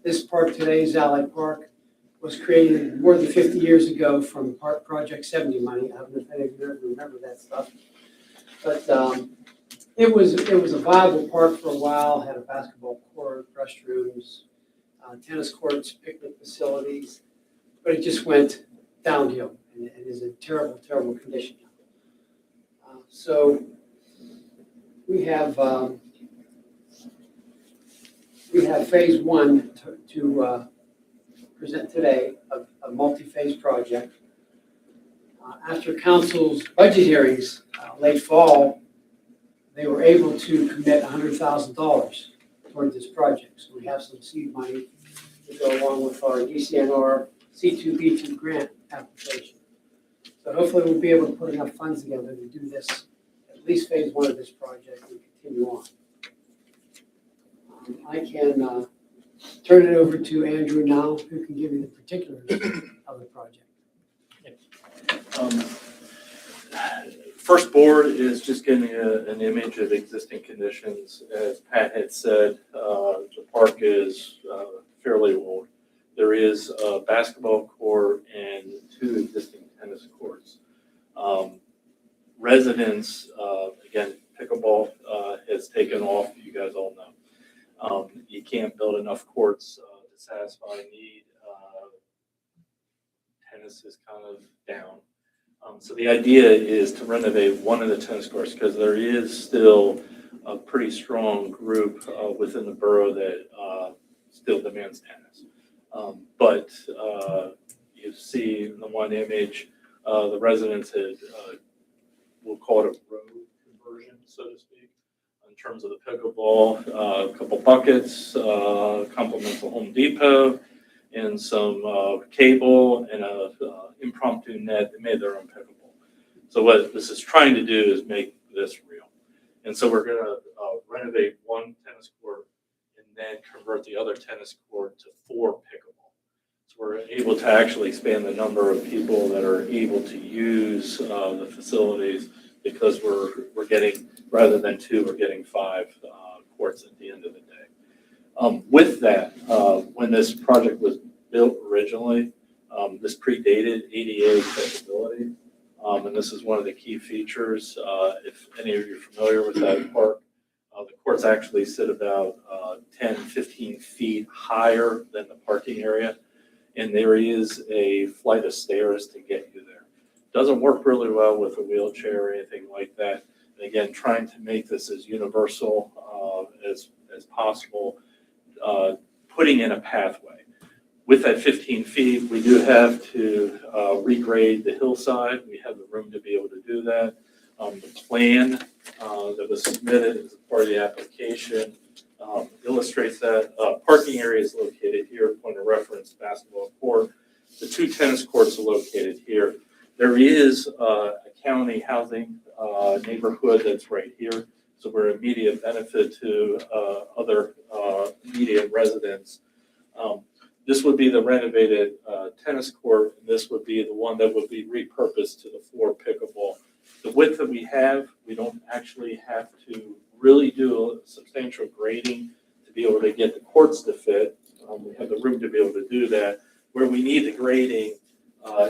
This park today, Zalai Park, was created more than 50 years ago from Park Project 70 money. I don't know if any of you remember that stuff. But it was a viable park for a while, had a basketball court, restrooms, tennis courts, picnic facilities, but it just went downhill. And it is in terrible, terrible condition. So we have phase one to present today, a multi-phase project. After council's budget hearings late fall, they were able to commit $100,000 toward this project. So we have some seed money to go along with our DCNR C2B2 grant application. So hopefully we'll be able to put enough funds together to do this, at least phase one of this project, and continue on. I can turn it over to Andrew now, who can give you the particulars of the project. First board is just getting an image of existing conditions. As Pat had said, the park is fairly old. There is a basketball court and 2 existing tennis courts. Residents, again, pickleball has taken off, you guys all know. You can't build enough courts satisfy a need. Tennis is kind of down. So the idea is to renovate one of the tennis courts because there is still a pretty strong group within the borough that still demands tennis. But you see in the one image, the residents had, we'll call it a road conversion, so to speak, in terms of the pickleball, a couple buckets, compliments of Home Depot, and some cable and a impromptu net. They made their own pickleball. So what this is trying to do is make this real. And so we're gonna renovate one tennis court and then convert the other tennis court to 4 pickleball. So we're able to actually expand the number of people that are able to use the facilities because we're getting, rather than 2, we're getting 5 courts at the end of the day. With that, when this project was built originally, this predated ADA accessibility, and this is one of the key features. If any of you are familiar with that park, the courts actually sit about 10, 15 feet higher than the parking area, and there is a flight of stairs to get you there. Doesn't work really well with a wheelchair or anything like that. And again, trying to make this as universal as possible, putting in a pathway. With that 15 feet, we do have to regrade the hillside. We have the room to be able to do that. The plan that was submitted as part of the application illustrates that. Parking area is located here, point of reference, basketball court. The 2 tennis courts are located here. There is a county housing neighborhood that's right here. So we're immediate benefit to other immediate residents. This would be the renovated tennis court, and this would be the one that would be repurposed to the 4 pickleball. The width that we have, we don't actually have to really do a substantial grading to be able to get the courts to fit. We have the room to be able to do that. Where we need the grading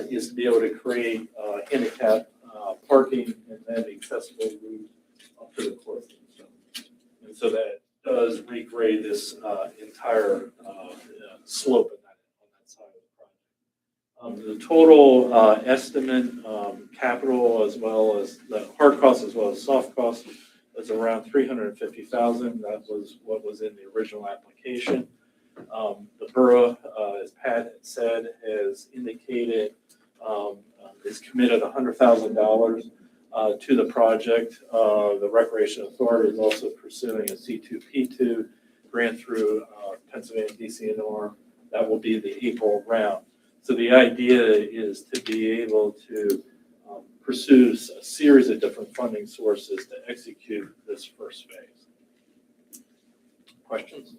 is to be able to create handicap parking and then accessible route up to the courts. And so that does regrade this entire slope on that side of the project. The total estimate, capital as well as the hard cost as well as soft cost is around $350,000. That was what was in the original application. The borough, as Pat had said, has indicated is committed $100,000 to the project. The Recreation Authority is also pursuing a C2P2 grant through Pennsylvania DCNR. That will be the April round. So the idea is to be able to pursue a series of different funding sources to execute this first phase. Questions?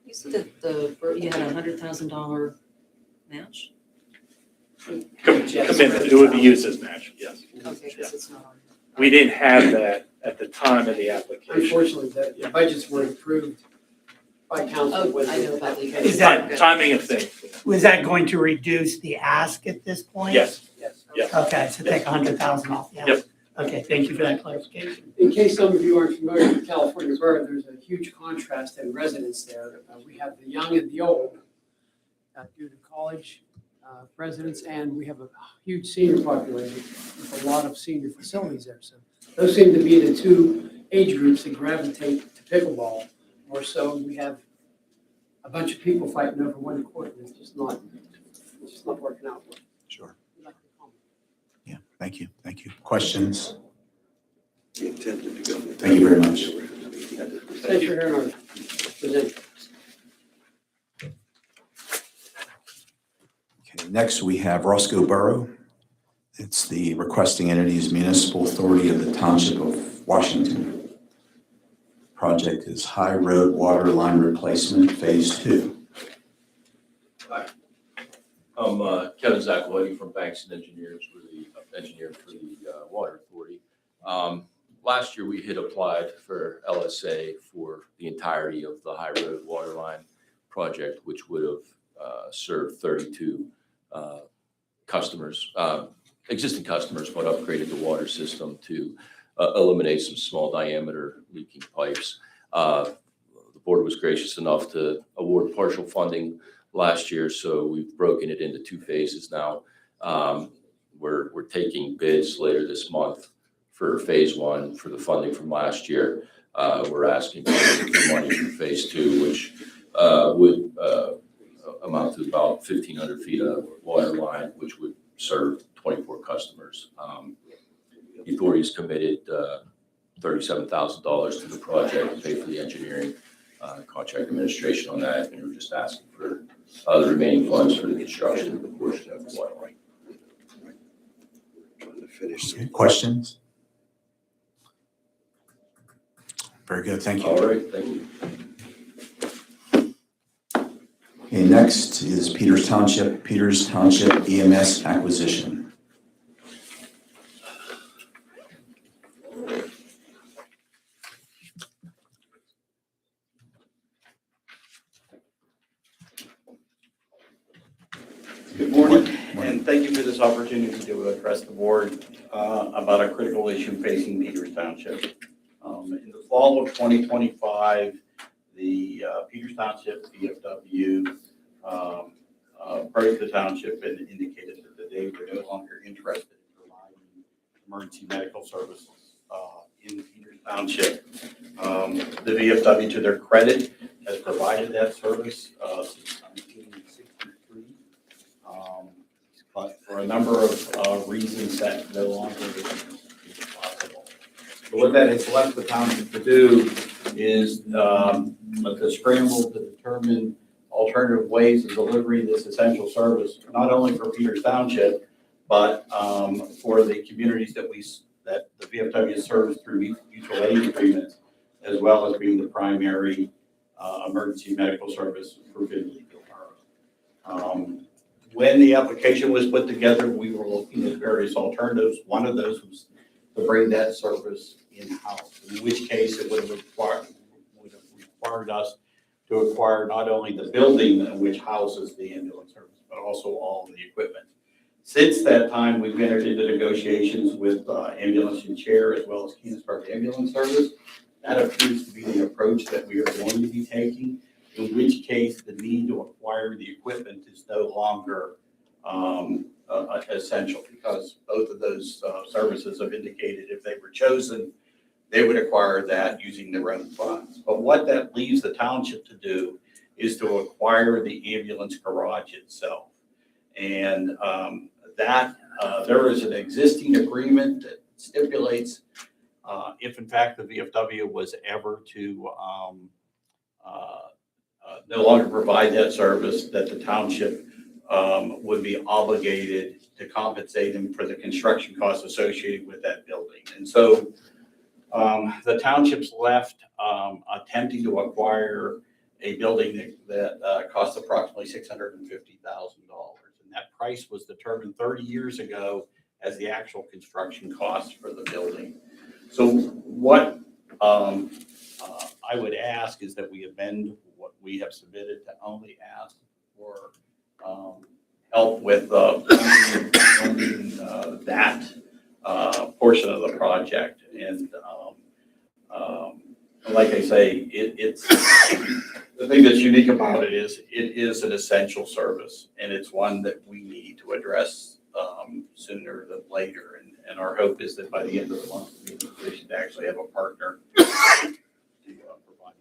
You said that you had $100,000 match? Commitment, it would be used as match, yes. Okay, because it's not on. We didn't have that at the time of the application. Unfortunately, the budgets weren't approved by council. Oh, I know about the. Is that timing of things? Was that going to reduce the ask at this point? Yes, yes. Okay, so take 100,000 off the ask. Yep. Okay, thank you for that clarification. In case some of you aren't familiar with California Borough, there's a huge contrast in residents there. We have the young and the old due to college residents, and we have a huge senior population with a lot of senior facilities there. So those seem to be the 2 age groups that gravitate to pickleball more so. We have a bunch of people fighting over one court, and it's just not working out well. Sure. Yeah, thank you. Questions? Thank you very much. Thanks for hearing our present. Okay, next we have Roscoe Borough. It's the requesting entity's municipal authority of the Township of Washington. Project is High Road Water Line Replacement Phase 2. Hi. I'm Kevin Zakawicki from Banks and Engineers, for the engineer for the Water Authority. Last year we had applied for LSA for the entirety of the High Road Water Line project, which would have served 32 customers, existing customers, but upgraded the water system to eliminate some small diameter leaking pipes. The board was gracious enough to award partial funding last year, so we've broken it into 2 phases now. We're taking bids later this month for phase 1 for the funding from last year. We're asking for money for phase 2, which would amount to about 1,500 feet of water line, which would serve 24 customers. The authority's committed $37,000 to the project to pay for the engineering, contract administration on that, and we're just asking for the remaining funds for the construction of the portion of the water line. Trying to finish. Okay, questions? Very good, thank you. All right, thank you. Okay, next is Peters Township EMS acquisition. Good morning, and thank you for this opportunity to address the board about a critical issue facing Peters Township. In the fall of 2025, the Peters Township VFW approached the township and indicated that they were no longer interested in providing emergency medical services in Peters Township. The VFW, to their credit, has provided that service since 1963. But for a number of reasons that no longer is possible. But what that has left the township to do is to scramble to determine alternative ways of delivering this essential service, not only for Peters Township, but for the communities that the VFW serves through mutual aid agreements, as well as being the primary emergency medical service for Finley. When the application was put together, we were looking at various alternatives. One of those was to bring that service in-house, in which case it would have required us to acquire not only the building which houses the ambulance service, but also all of the equipment. Since that time, we've entered into negotiations with Ambulance and Chair as well as Keansburg Ambulance Service. That appears to be the approach that we are going to be taking, in which case the need to acquire the equipment is no longer essential, because both of those services have indicated if they were chosen, they would acquire that using their own funds. But what that leaves the township to do is to acquire the ambulance garage itself. And there is an existing agreement that stipulates if in fact the VFW was ever to no longer provide that service, that the township would be obligated to compensate them for the construction costs associated with that building. And so the township's left attempting to acquire a building that costs approximately $650,000. And that price was determined 30 years ago as the actual construction cost for the building. So what I would ask is that we amend what we have submitted to only ask for help with funding that portion of the project. And like I say, it's the thing that's unique about it is an essential service, and it's one that we need to address sooner than later. And our hope is that by the end of the month, we'll be in a position to actually have a partner to providing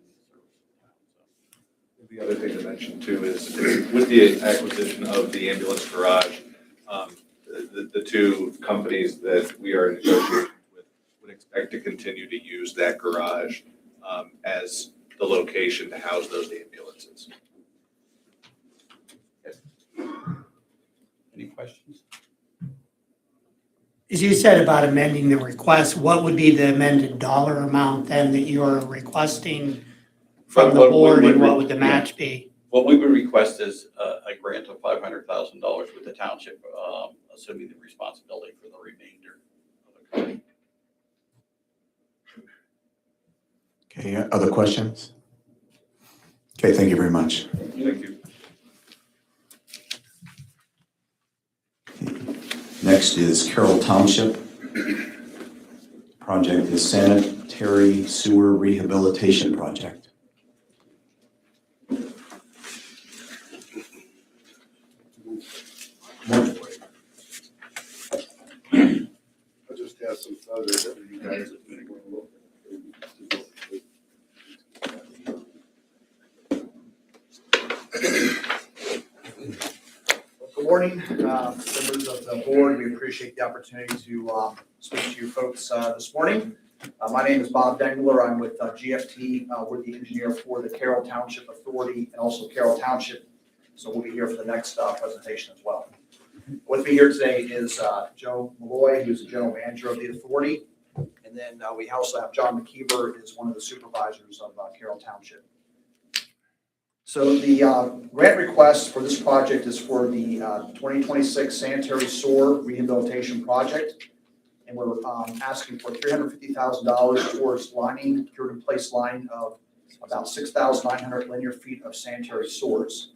this service. The other thing to mention too is with the acquisition of the ambulance garage, the two companies that we are negotiating with would expect to continue to use that garage as the location to house those ambulances. Any questions? As you said about amending the request, what would be the amended dollar amount then that you're requesting from the board, and what would the match be? What we would request is a grant of $500,000 with the township, assuming the responsibility for the remainder of the company. Okay, other questions? Okay, thank you very much. Thank you. Next is Carroll Township. Project is Sanitary Sewer Rehabilitation Project. others that you guys have been Good morning, members of the board. We appreciate the opportunity to speak to you folks this morning. My name is Bob Dengler. I'm with GFT. We're the engineer for the Carroll Township Authority and also Carroll Township. So we'll be here for the next presentation as well. With me here today is Joe Malloy, who's the general manager of the authority. And then we also have John McKeever, who is one of the supervisors of Carroll Township. So the grant request for this project is for the 2026 sanitary sewer rehabilitation project. And we're asking for $350,000 towards lining, cured in place line of about 6,900 linear feet of sanitary sewers.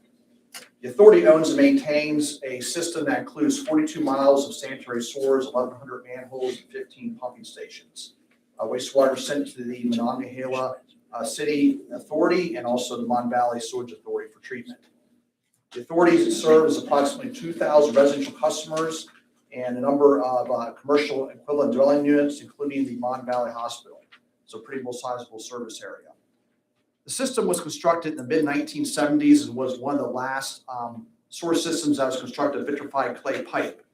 The authority owns and maintains a system that includes 42 miles of sanitary sewers, 1,100 manholes, and 15 pumping stations. Wastewater sent to the Monongahela City Authority and also the Mon Valley Sewage Authority for treatment. The authorities serves approximately 2,000 residential customers and a number of commercial equivalent dwelling units, including the Mon Valley Hospital. So pretty sizable service area. The system was constructed in the mid-1970s and was one of the last sewer systems that was constructed of vitrified clay pipe.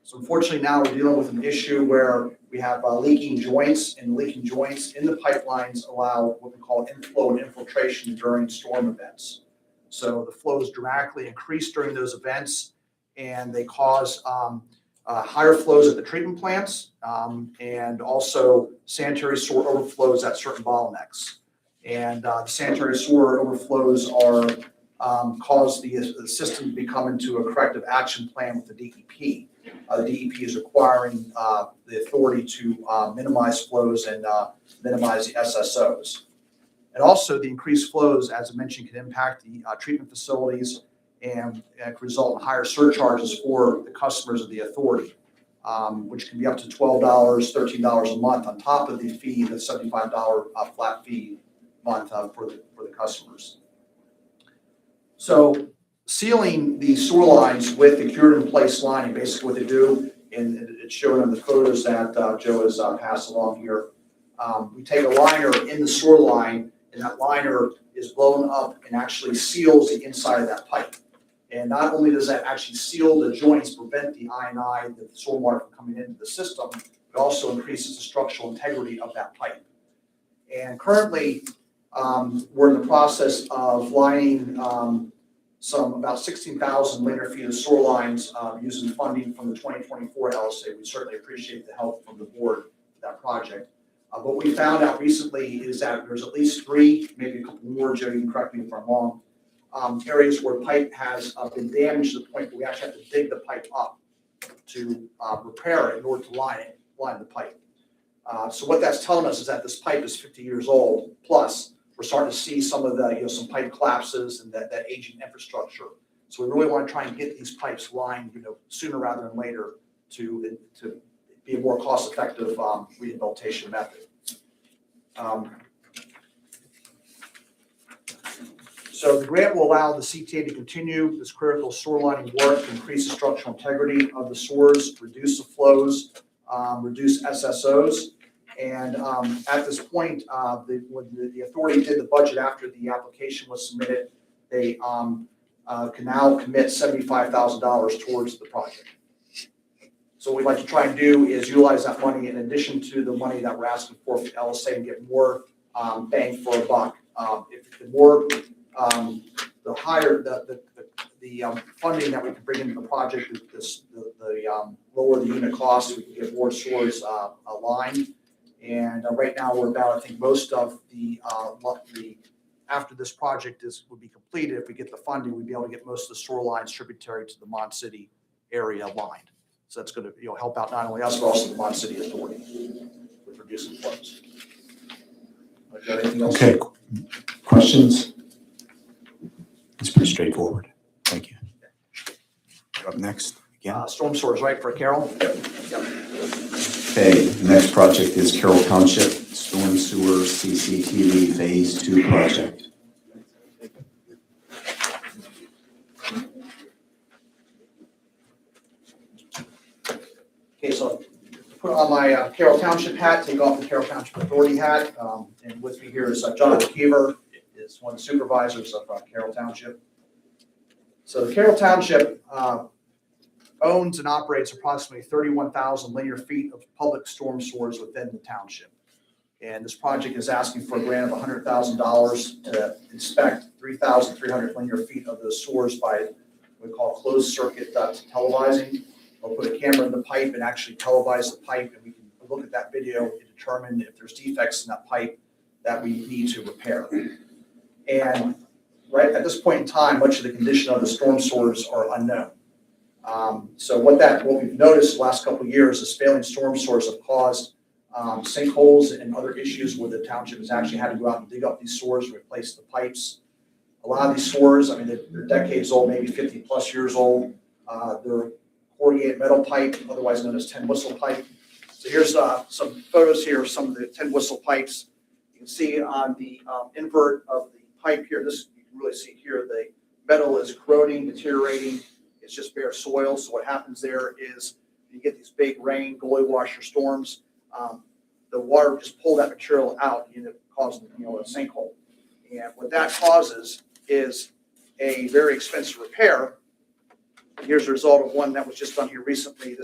So unfortunately now we're dealing with an issue where we have leaking joints, and leaking joints in the pipelines allow what we call inflow and infiltration during storm events. So the flows dramatically increase during those events, and they cause higher flows at the treatment plants and also sanitary sewer overflows at certain bottlenecks. And the sanitary sewer overflows are cause the system to become into a corrective action plan with the DEP. The DEP is requiring the authority to minimize flows and minimize the SSOs. And also the increased flows, as I mentioned, can impact the treatment facilities and can result in higher surcharges for the customers of the authority, which can be up to $12, $13 a month on top of the fee, the $75 flat fee month for the customers. So sealing the sewer lines with the cured in place lining, basically what they do, and it's shown in the photos that Joe has passed along here. We take a liner in the sewer line, and that liner is blown up and actually seals the inside of that pipe. And not only does that actually seal the joints, prevent the I&I, the sewer water from coming into the system, it also increases the structural integrity of that pipe. And currently, we're in the process of lining about 16,000 linear feet of sewer lines using funding from the 2024 LSA. We certainly appreciate the help from the board for that project. What we found out recently is that there's at least 3, maybe a couple more, Joe, you can correct me if I'm wrong, areas where pipe has been damaged to the point where we actually have to dig the pipe up to repair it in order to line the pipe. So what that's telling us is that this pipe is 50 years old plus. We're starting to see some of the, some pipe collapses and that aging infrastructure. So we really want to try and get these pipes lined, sooner rather than later to be a more cost-effective rehabilitation method. So the grant will allow the CTA to continue this critical sewer lining work to increase the structural integrity of the sewers, reduce the flows, reduce SSOs. And at this point, when the authority did the budget after the application was submitted, they can now commit $75,000 towards the project. So what we'd like to try and do is utilize that money in addition to the money that we're asking for the LSA and get more bang for a buck. If the more, the higher the funding that we can bring into the project, the lower the unit cost, we can get more sewers aligned. And right now we're about, I think most of the after this project would be completed, if we get the funding, we'd be able to get most of the sewer lines tributary to the Mon City area lined. So that's going to help out not only us but also the Mon City Authority with reducing flows. Got anything else? Okay, questions? It's pretty straightforward. Thank you. Up next, again. Storm sewers, right, for Carroll? Yep. Okay, the next project is Carroll Township Storm Sewer CCTV Phase 2 project. Okay, so put on my Carroll Township hat, take off the Carroll Township Authority hat. And with me here is Jonathan Keever, is one of the supervisors of Carroll Township. So the Carroll Township owns and operates approximately 31,000 linear feet of public storm sewers within the township. And this project is asking for a grant of $100,000 to inspect 3,300 linear feet of those sewers by what we call closed circuit televising. We'll put a camera in the pipe and actually televise the pipe, and we can look at that video and determine if there's defects in that pipe that we need to repair. And right at this point in time, much of the condition of the storm sewers are unknown. So what we've noticed the last couple of years is failing storm sewers have caused sinkholes and other issues where the township has actually had to go out and dig up these sewers and replace the pipes. A lot of these sewers, I mean, they're decades old, maybe 50 plus years old. They're corrugated metal pipe, otherwise known as tin whistle pipe. So here's some photos here of some of the tin whistle pipes. You can see on the invert of the pipe here, this you can really see here, the metal is corroding, deteriorating. It's just bare soil. So what happens there is you get these big rain, gully washer storms. The water just pull that material out and it causes a sinkhole. And what that causes is a very expensive repair. Here's the result of one that was just done here recently,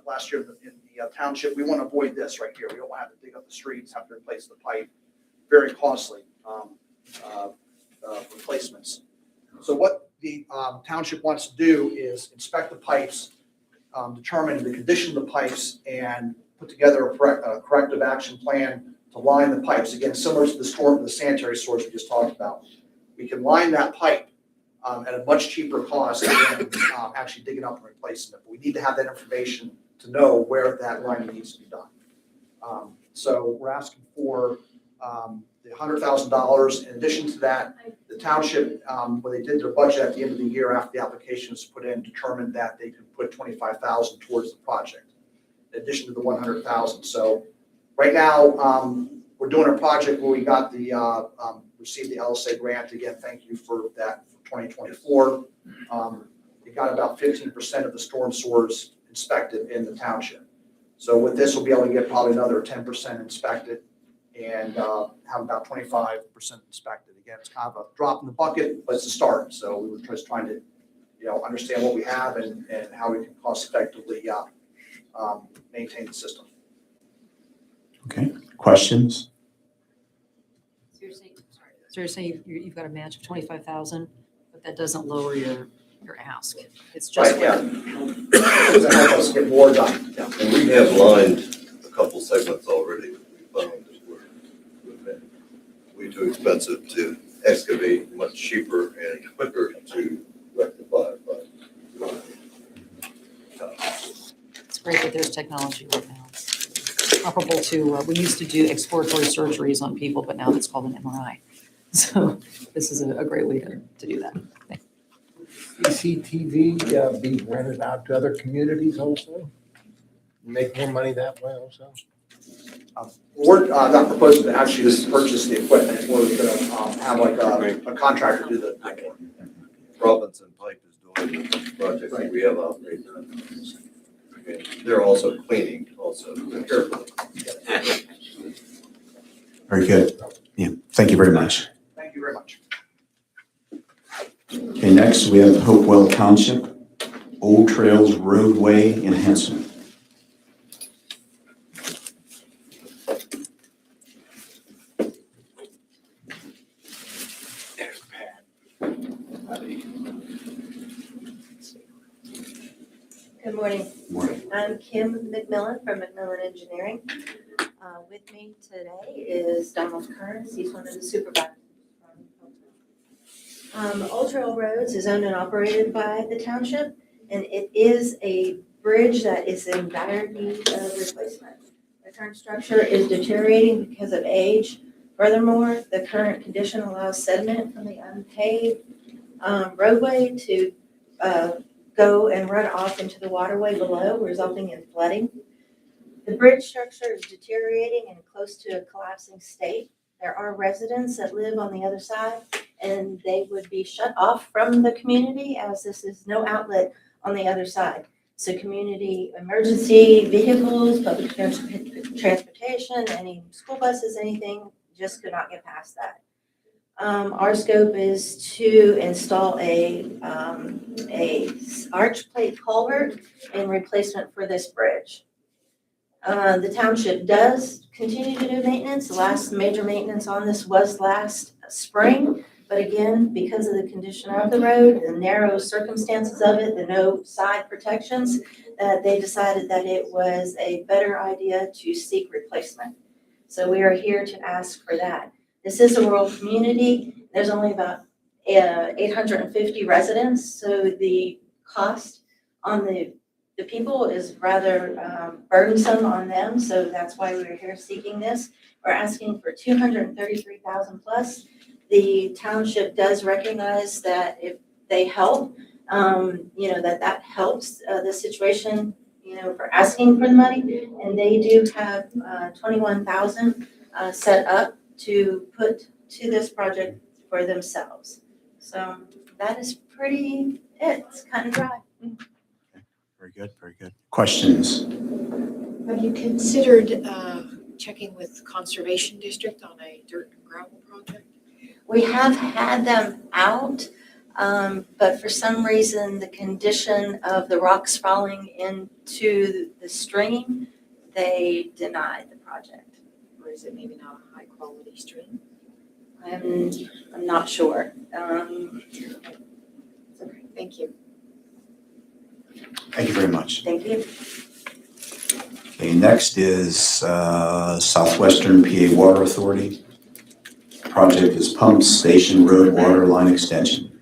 last year in the township. We want to avoid this right here. We don't want to have to dig up the streets, have to replace the pipe. Very costly replacements. So what the township wants to do is inspect the pipes, determine the condition of the pipes, and put together a corrective action plan to line the pipes. Again, similar to the sanitary stores we just talked about. We can line that pipe at a much cheaper cost than actually digging up and replacing it. But we need to have that information to know where that lining needs to be done. So we're asking for the $100,000. In addition to that, the township, when they did their budget at the end of the year after the application was put in, determined that they could put $25,000 towards the project, in addition to the $100,000. So right now, we're doing a project where we got the received the LSA grant. Again, thank you for that for 2024. We got about 15% of the storm sewers inspected in the township. So with this, we'll be able to get probably another 10% inspected and have about 25% inspected. Again, it's kind of a drop in the bucket, but it's a start. So we were just trying to, understand what we have and how we can cost effectively maintain the system. Okay, questions? So you're saying you've got a match of 25,000, but that doesn't lower your ask. It's just Right, yeah. To help us get more done. Yeah. And we have lined a couple segments already that we found that were way too expensive to excavate, much cheaper and quicker to rectify. But It's great that there's technology right now. It's comparable to, we used to do exploratory surgeries on people, but now it's called an MRI. So this is a great way to do that. CCTV be rented out to other communities also? Make more money that way also? We're not proposing to actually just purchase the equipment. We're going to have like a contractor do the work. Robinson Pipe is doing the project that we have out right now. And they're also cleaning also carefully. Very good. Yeah, thank you very much. Thank you very much. Okay, next we have Hopewell Township, Old Trails Roadway Enhancement. Good morning. Morning. I'm Kim McMillan from McMillan Engineering. With me today is Donald Kearns. He's one of the supervisors. Old Trail Roads is owned and operated by the township, and it is a bridge that is in dire need of replacement. The current structure is deteriorating because of age. Furthermore, the current condition allows sediment from the unpaved roadway to go and run off into the waterway below, resulting in flooding. The bridge structure is deteriorating and close to a collapsing state. There are residents that live on the other side, and they would be shut off from the community as this is no outlet on the other side. So community emergency vehicles, public transportation, any school buses, anything, just could not get past that. Our scope is to install a arch plate culvert in replacement for this bridge. The township does continue to do maintenance. The last major maintenance on this was last spring. But again, because of the condition of the road, the narrow circumstances of it, the no side protections, they decided that it was a better idea to seek replacement. So we are here to ask for that. This is a rural community. There's only about 850 residents, so the cost on the people is rather burdensome on them, so that's why we're here seeking this. We're asking for $233,000 plus. The township does recognize that if they help, that helps the situation, for asking for the money. And they do have $21,000 set up to put to this project for themselves. So that is pretty it. It's kind of dry. Very good, very good. Questions? Have you considered checking with Conservation District on a dirt and gravel project? We have had them out, but for some reason, the condition of the rocks falling into the stream, they denied the project. Or is it maybe not a high quality stream? I'm not sure. Okay, thank you. Thank you very much. Thank you. Okay, next is Southwestern PA Water Authority. Project is Pump Station Road Water Line Extension.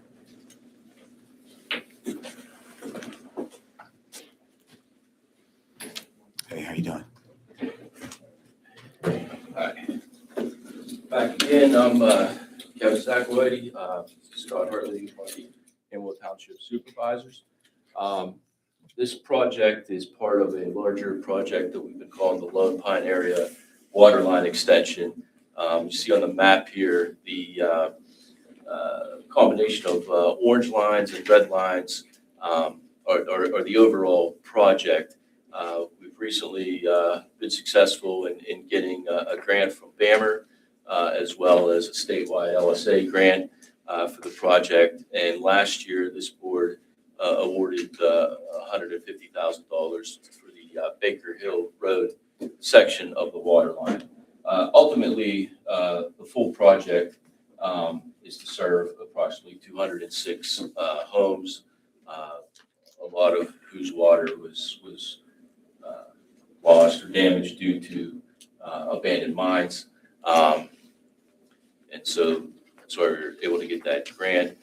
Hey, how you doing? Hi. Back again, I'm Kevin Zakowicki, Scott Hartley, one of the Hamilton Township Supervisors. This project is part of a larger project that we've been calling the Lone Pine Area Water Line Extension. You see on the map here the combination of orange lines and red lines are the overall project. We've recently been successful in getting a grant from BAMR as well as a statewide LSA grant for the project. And last year, this board awarded $150,000 for the Baker Hill Road section of the water line. Ultimately, the full project is to serve approximately 206 homes, a lot of whose water was lost or damaged due to abandoned mines. And so that's why we were able to get that grant.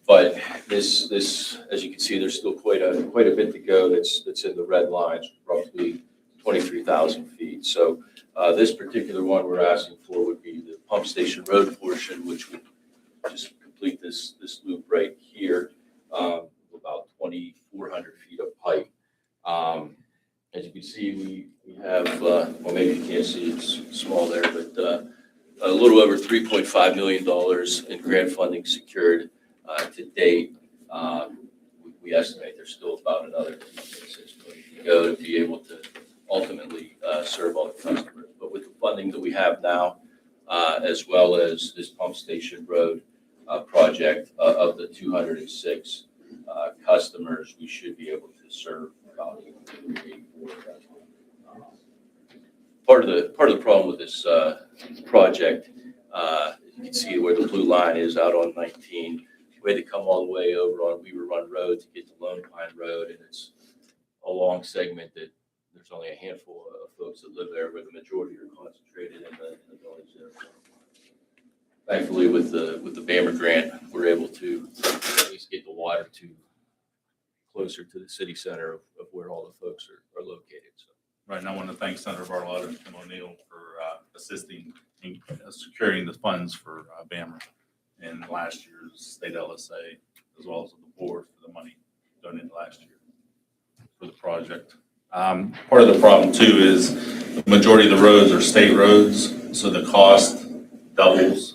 But this, as you can see, there's still quite a bit to go that's in the red lines, roughly 23,000 feet. So this particular one we're asking for would be the pump station road portion, which would just complete this loop right here, about 2,400 feet of pipe. As you can see, we have, well, maybe you can't see, it's small there, but a little over $3.5 million in grant funding secured to date. We estimate there's still about another $2.6 million to go to be able to ultimately serve all the customers. But with the funding that we have now, as well as this pump station road project of the 206 customers, we should be able to serve about 84 customers. Part of the problem with this project, you can see where the blue line is out on 19. We had to come all the way over on Weaver Run Road to get to Lone Pine Road, and it's a long segment that there's only a handful of folks that live there, where the majority are concentrated in the village there. Thankfully, with the BAMR grant, we're able to at least get the water to closer to the city center of where all the folks are located. So. Right, and I want to thank Senator Bartolotta and Tim O'Neill for assisting in securing the funds for BAMR in last year's state LSA, as well as the board for the money donated last year for the project. Part of the problem too is the majority of the roads are state roads, so the cost doubles.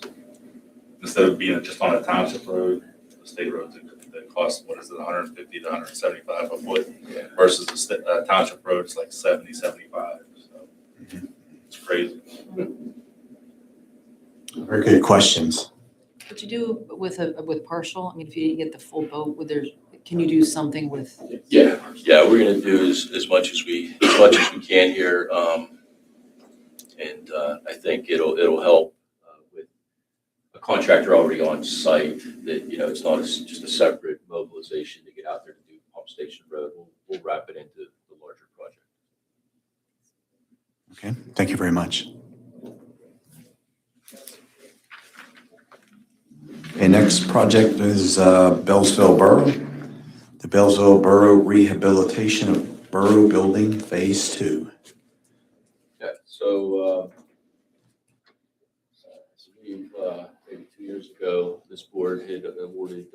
Instead of being just on a township road, the state roads, the cost, what is it, 150 to 175 a foot versus a township road, it's like 70, 75. So it's crazy. Very good questions. What you do with partial, I mean, if you didn't get the full boat, can you do something with? Yeah, we're gonna do as much as we can here. And I think it'll help with a contractor already on site that, you know, it's not just a separate mobilization to get out there to do Pump Station Road. We'll wrap it into the larger project. Okay, thank you very much. Okay, next project is Bellsville Borough. The Bellsville Borough Rehabilitation of Borough Building Phase 2. Yeah, so we've, maybe 2 years ago, this board had awarded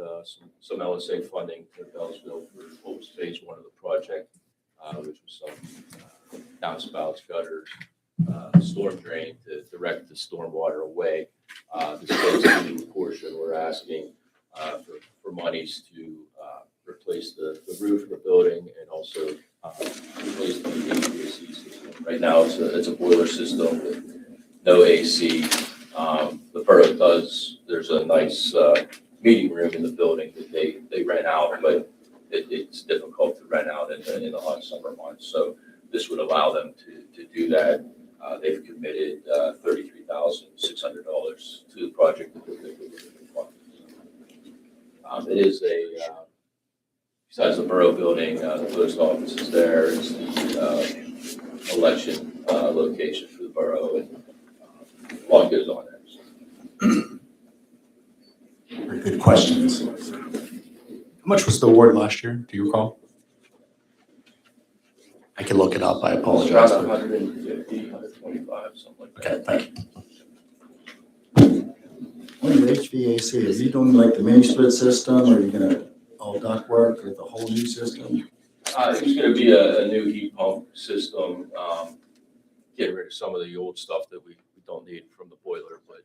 some LSA funding to Bellsville for what was phase 1 of the project, which was some downspouts, gutters, storm drain to direct the storm water away. This phase 2 portion, we're asking for monies to replace the roof of the building and also replace the HVAC system. Right now, it's a boiler system with no AC. The borough there's a nice meeting room in the building that they rent out, but it's difficult to rent out in the hot summer months. So this would allow them to do that. They've committed $33,600 to the project. It is besides the borough building, the post office is there. It's the election location for the borough, and a lot goes on there. Very good questions. How much was the award last year? Do you recall? I can look it up. I apologize. Around 150, 125, something like that. Okay, thank you. On your HVAC, are you doing like the mini split system, or are you gonna all ductwork or the whole new system? It's going to be a new heat pump system, getting rid of some of the old stuff that we don't need from the boiler, but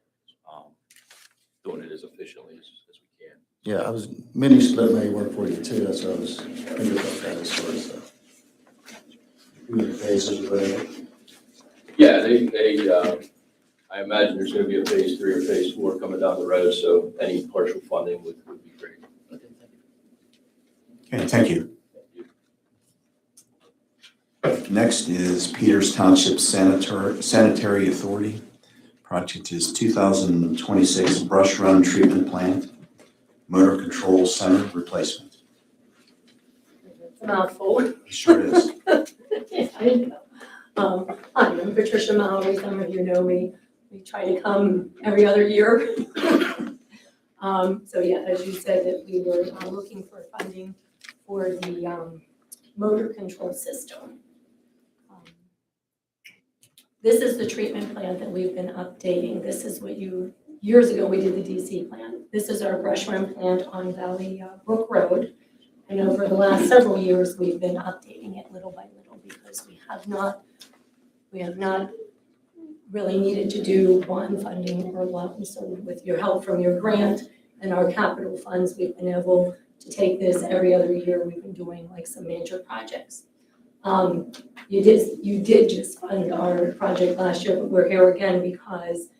doing it as efficiently as we can. Yeah, mini split may work for you too, that's what I was thinking about that as far as phases or whatever. Yeah, I imagine there's going to be a phase 3 or phase 4 coming down the road, so any partial funding would be great. Okay, thank you. Next is Peters Township Sanitary Authority. Project is 2026 Brush Run Treatment Plant, Motor Control Center Replacement. It's a mouthful. It sure is. Yeah, I know. Hi, I'm Patricia Mallory. Some of you know me. We try to come every other year. So yeah, as you said, that we were looking for funding for the motor control system. This is the treatment plant that we've been updating. This is what years ago we did the DC plant. This is our brush run plant on Valley Brook Road. And over the last several years, we've been updating it little by little because we have not really needed to do bond funding or loan. So with your help from your grant and our capital funds, we've been able to take this every other year. We've been doing like some major projects. You did just fund our project last year, but we're here again because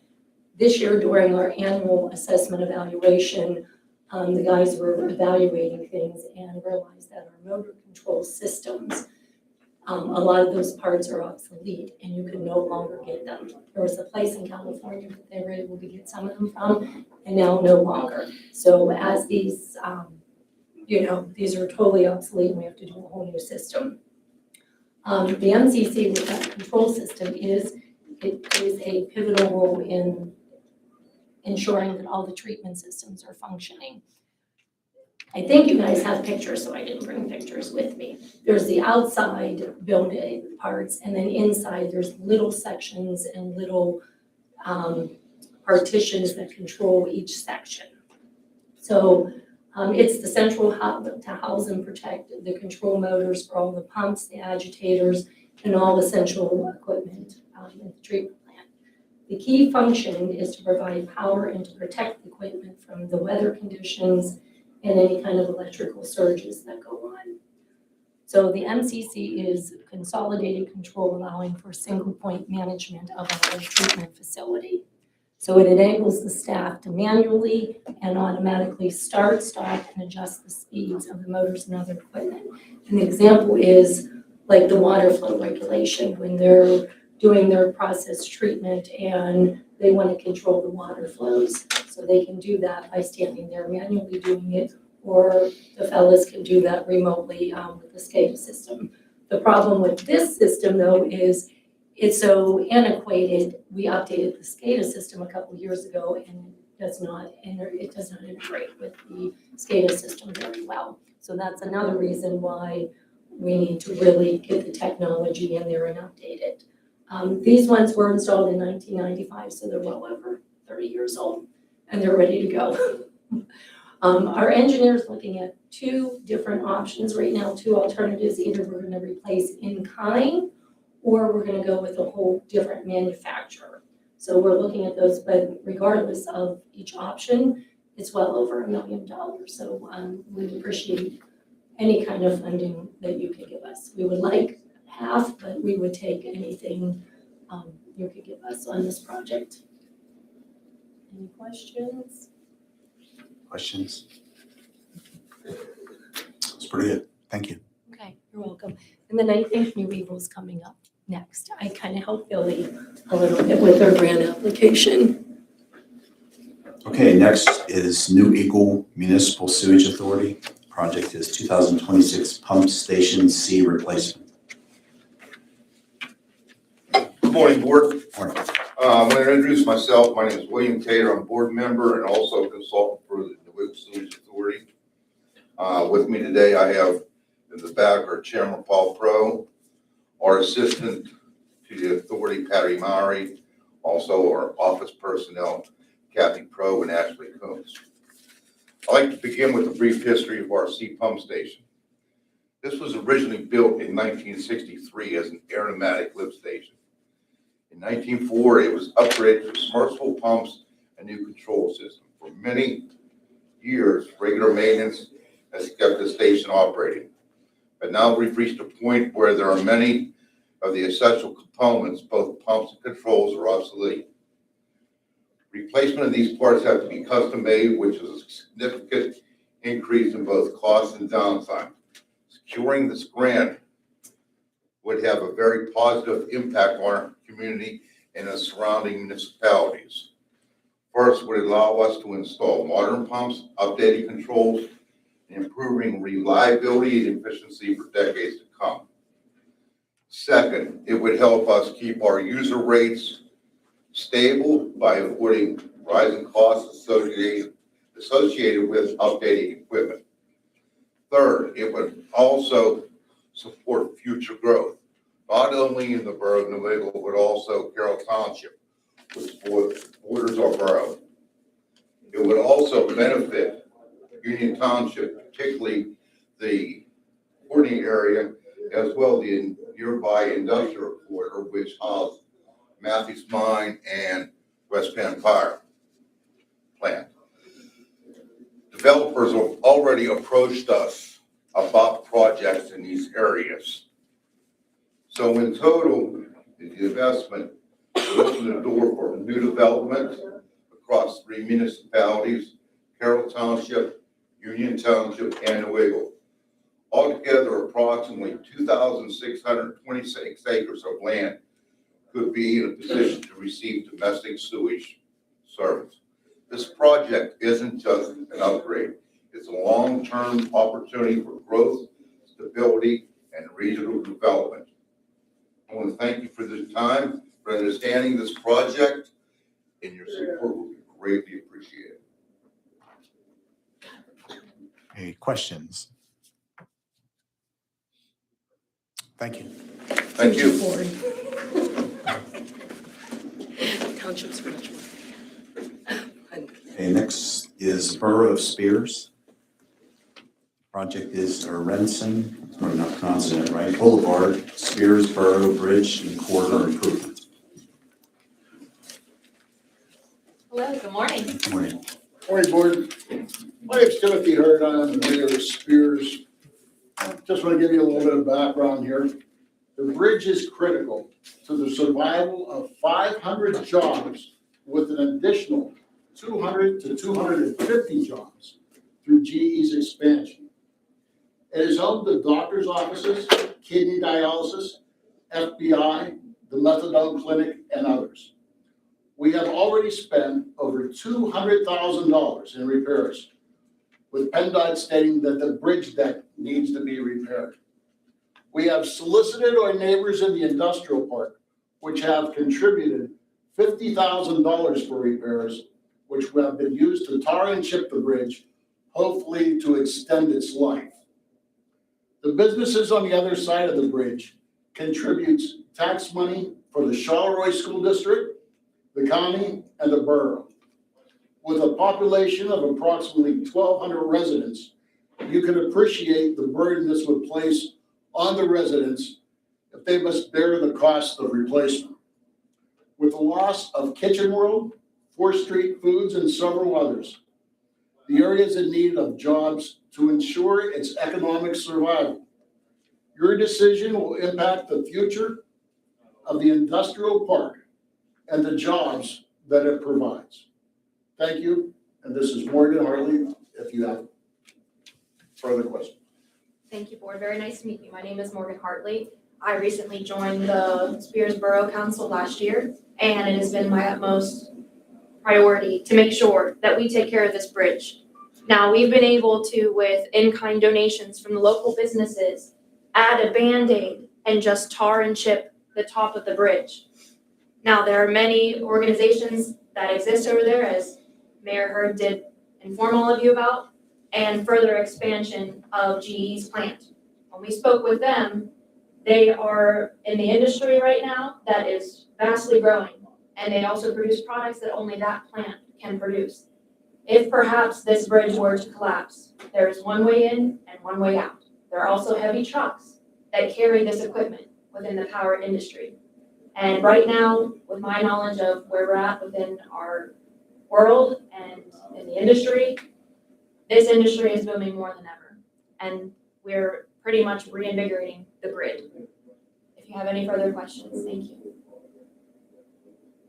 this year during our annual assessment evaluation, the guys were evaluating things and realized that our motor control systems, a lot of those parts are obsolete and you can no longer get them. There was a place in California that they were able to get some of them from, and now no longer. So as these, these are totally obsolete and we have to do a whole new system. The MCC with that control system is a pivotal role in ensuring that all the treatment systems are functioning. I think you guys have pictures, so I didn't bring pictures with me. There's the outside building parts, and then inside there's little sections and little partitions that control each section. So it's the central hub to house and protect the control motors for all the pumps, the agitators, and all the central equipment in the treatment plant. The key function is to provide power and to protect the equipment from the weather conditions and any kind of electrical surges that go on. So the MCC is consolidated control, allowing for single point management of our water treatment facility. So it enables the staff to manually and automatically start, stop, and adjust the speeds of the motors and other equipment. An example is like the water flow regulation, when they're doing their process treatment and they want to control the water flows. So they can do that by standing there manually doing it, or the fellows can do that remotely with the SCADA system. The problem with this system though is it's so antiquated. We updated the SCADA system a couple years ago and it does not integrate with the SCADA system very well. So that's another reason why we need to really get the technology in there and update it. These ones were installed in 1995, so they're well over 30 years old and they're ready to go. Our engineer's looking at two different options right now, two alternatives. Either we're gonna replace in kind or we're gonna go with a whole different manufacturer. So we're looking at those, but regardless of each option, it's well over $1 million. So we appreciate any kind of funding that you could give us. We would like half, but we would take anything you could give us on this project. Any questions? Questions? It's pretty good. Thank you. Okay, you're welcome. And then I think New Eagle's coming up next. I kind of helped Billy a little bit with their grant application. Okay, next is New Eagle Municipal Sewage Authority. Project is 2026 Pump Station C replacement. Good morning, Board. Morning. I want to introduce myself. My name is William Taylor. I'm a board member and also a consultant for the New Eagle Sewage Authority. With me today, I have in the back our Chairman Paul Pro, our assistant to the authority, Patty Mowry, also our office personnel, Kathy Pro and Ashley Combs. I'd like to begin with a brief history of our C pump station. This was originally built in 1963 as an aromatic lift station. In 1904, it was upgraded to submersible pumps and new control system. For many years, regular maintenance has kept the station operating. But now we've reached a point where there are many of the essential components, both pumps and controls, are obsolete. Replacement of these parts have to be custom made, which is a significant increase in both cost and downtime. Securing this grant would have a very positive impact on our community and the surrounding municipalities. First, would allow us to install modern pumps, updated controls, and improving reliability and efficiency for decades to come. Second, it would help us keep our user rates stable by avoiding rising costs associated with updating equipment. Third, it would also support future growth, not only in the borough of New Eagle, but also Carroll Township, which borders our borough. It would also benefit Union Township, particularly the Courtney area, as well as the nearby industrial corridor, which houses Matthews Mine and West Penn Fire Plant. Developers have already approached us about projects in these areas. So in total, the investment will open the door for new development across 3 municipalities, Carroll Township, Union Township, and New Eagle. Altogether, approximately 2,626 acres of land could be in a position to receive domestic sewage service. This project isn't just an upgrade. It's a long-term opportunity for growth, stability, and regional development. I want to thank you for the time, for understanding this project, and your support will be greatly appreciated. Any questions? Thank you. Thank you. Township's much more. Okay, next is Borough of Spears. Project is Renson, I'm not pronouncing it right, Boulevard, Spears Borough Bridge and Corridor Improvement. Hello, good morning. Good morning. Morning, Board. My name's Timothy Hurd. I'm the mayor of Spears. Just want to give you a little bit of background here. The bridge is critical to the survival of 500 jobs with an additional 200 to 250 jobs through GE's expansion. It is home to doctor's offices, kidney dialysis, FBI, the methadone clinic, and others. We have already spent over $200,000 in repairs, with PennDOT stating that the bridge deck needs to be repaired. We have solicited our neighbors in the industrial park, which have contributed $50,000 for repairs, which have been used to tar and chip the bridge, hopefully to extend its life. The businesses on the other side of the bridge contributes tax money for the Charleroi School District, the county, and the borough. With a population of approximately 1,200 residents, you can appreciate the burden this would place on the residents if they must bear the cost of replacement. With the loss of Kitchen World, 4th Street Foods, and several others, the area is in need of jobs to ensure its economic survival. Your decision will impact the future of the industrial park and the jobs that it provides. Thank you, and this is Morgan Hartley, if you have further questions. Thank you, Board. Very nice to meet you. My name is Morgan Hartley. I recently joined the Spears Borough Council last year, and it has been my utmost priority to make sure that we take care of this bridge. Now, we've been able to, with in-kind donations from the local businesses, add a Band-Aid and just tar and chip the top of the bridge. Now, there are many organizations that exist over there, as Mayor Hurd did inform all of you about, and further expansion of GE's plant. When we spoke with them, they are in the industry right now that is vastly growing, and they also produce products that only that plant can produce. If perhaps this bridge were to collapse, there is one way in and one way out. There are also heavy trucks that carry this equipment within the power industry. And right now, with my knowledge of where we're at within our world and in the industry, this industry is booming more than ever. And we're pretty much reinvigorating the grid. If you have any further questions, thank you.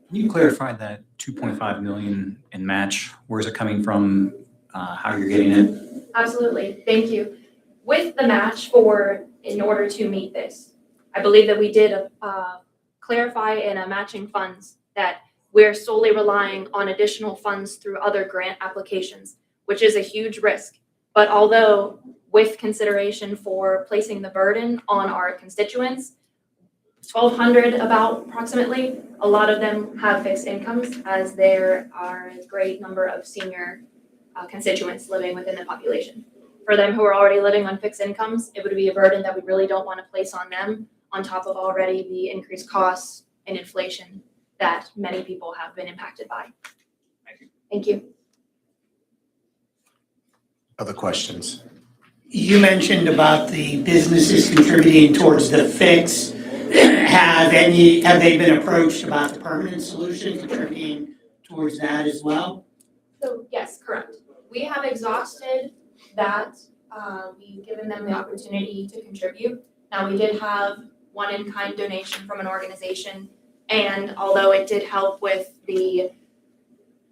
Can you clarify that 2.5 million in match? Where's it coming from? How you're getting it? Absolutely, thank you. With the match in order to meet this, I believe that we did clarify in a matching funds that we're solely relying on additional funds through other grant applications, which is a huge risk. But although with consideration for placing the burden on our constituents, 1,200 about approximately, a lot of them have fixed incomes, as there are a great number of senior constituents living within the population. For them who are already living on fixed incomes, it would be a burden that we really don't want to place on them, on top of already the increased costs and inflation that many people have been impacted by. Thank you. Other questions? You mentioned about the businesses contributing towards the fix. Have they been approached about the permanent solution contributing towards that as well? So yes, correct. We have exhausted that. We've given them the opportunity to contribute. Now, we did have one in-kind donation from an organization, and although it did help with the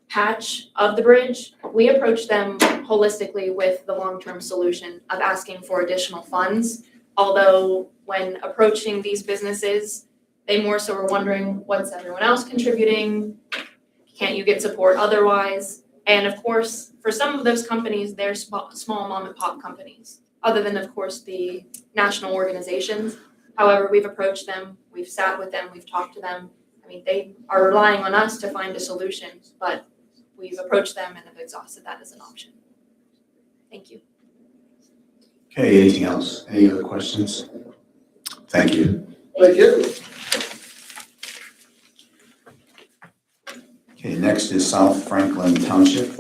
patch of the bridge, we approached them holistically with the long-term solution of asking for additional funds. Although when approaching these businesses, they more so were wondering, what's everyone else contributing? Can't you get support otherwise? And of course, for some of those companies, they're small mom and pop companies, other than of course the national organizations. However, we've approached them, we've sat with them, we've talked to them. I mean, they are relying on us to find a solution, but we've approached them and have exhausted that as an option. Thank you. Okay, anything else? Any other questions? Thank you. Thank you. Okay, next is South Franklin Township.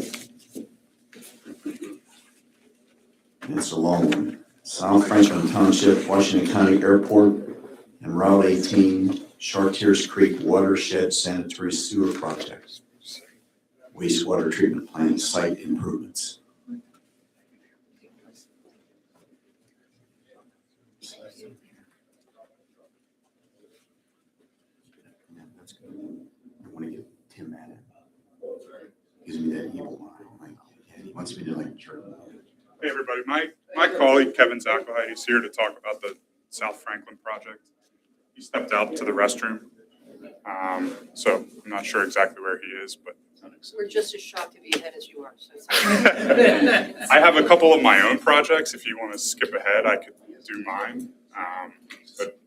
It's a long one. South Franklin Township, Washington County Airport, and Route 18, Chartiers Creek Watershed Sanitary Sewer Project. wastewater treatment plant site improvements. Yeah, that's good. I want to get Tim at it. Gives me that evil eye. Like, yeah, he wants me to like jerk. Hey, everybody. My colleague, Kevin Zackelheide, is here to talk about the South Franklin project. He stepped out to the restroom. So I'm not sure exactly where he is, but We're just as shocked to be ahead as you are, so. I have a couple of my own projects. If you want to skip ahead, I could do mine. But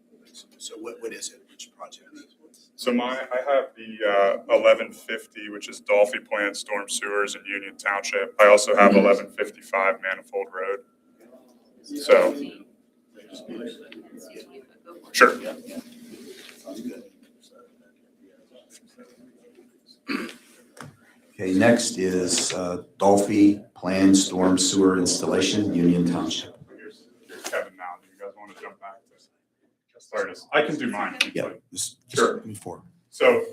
So what is it? Which project? so I have the 1150, which is Dolphy Plant Storm Sewers in Union Township. I also have 1155 Manifold Road. So, sure. Okay, next is Dolphy Planned Storm Sewer Installation, Union Township. Here's Kevin now. Do you guys want to jump back to start? I can do mine. if you'd Yeah, like. just Sure. move forward. So,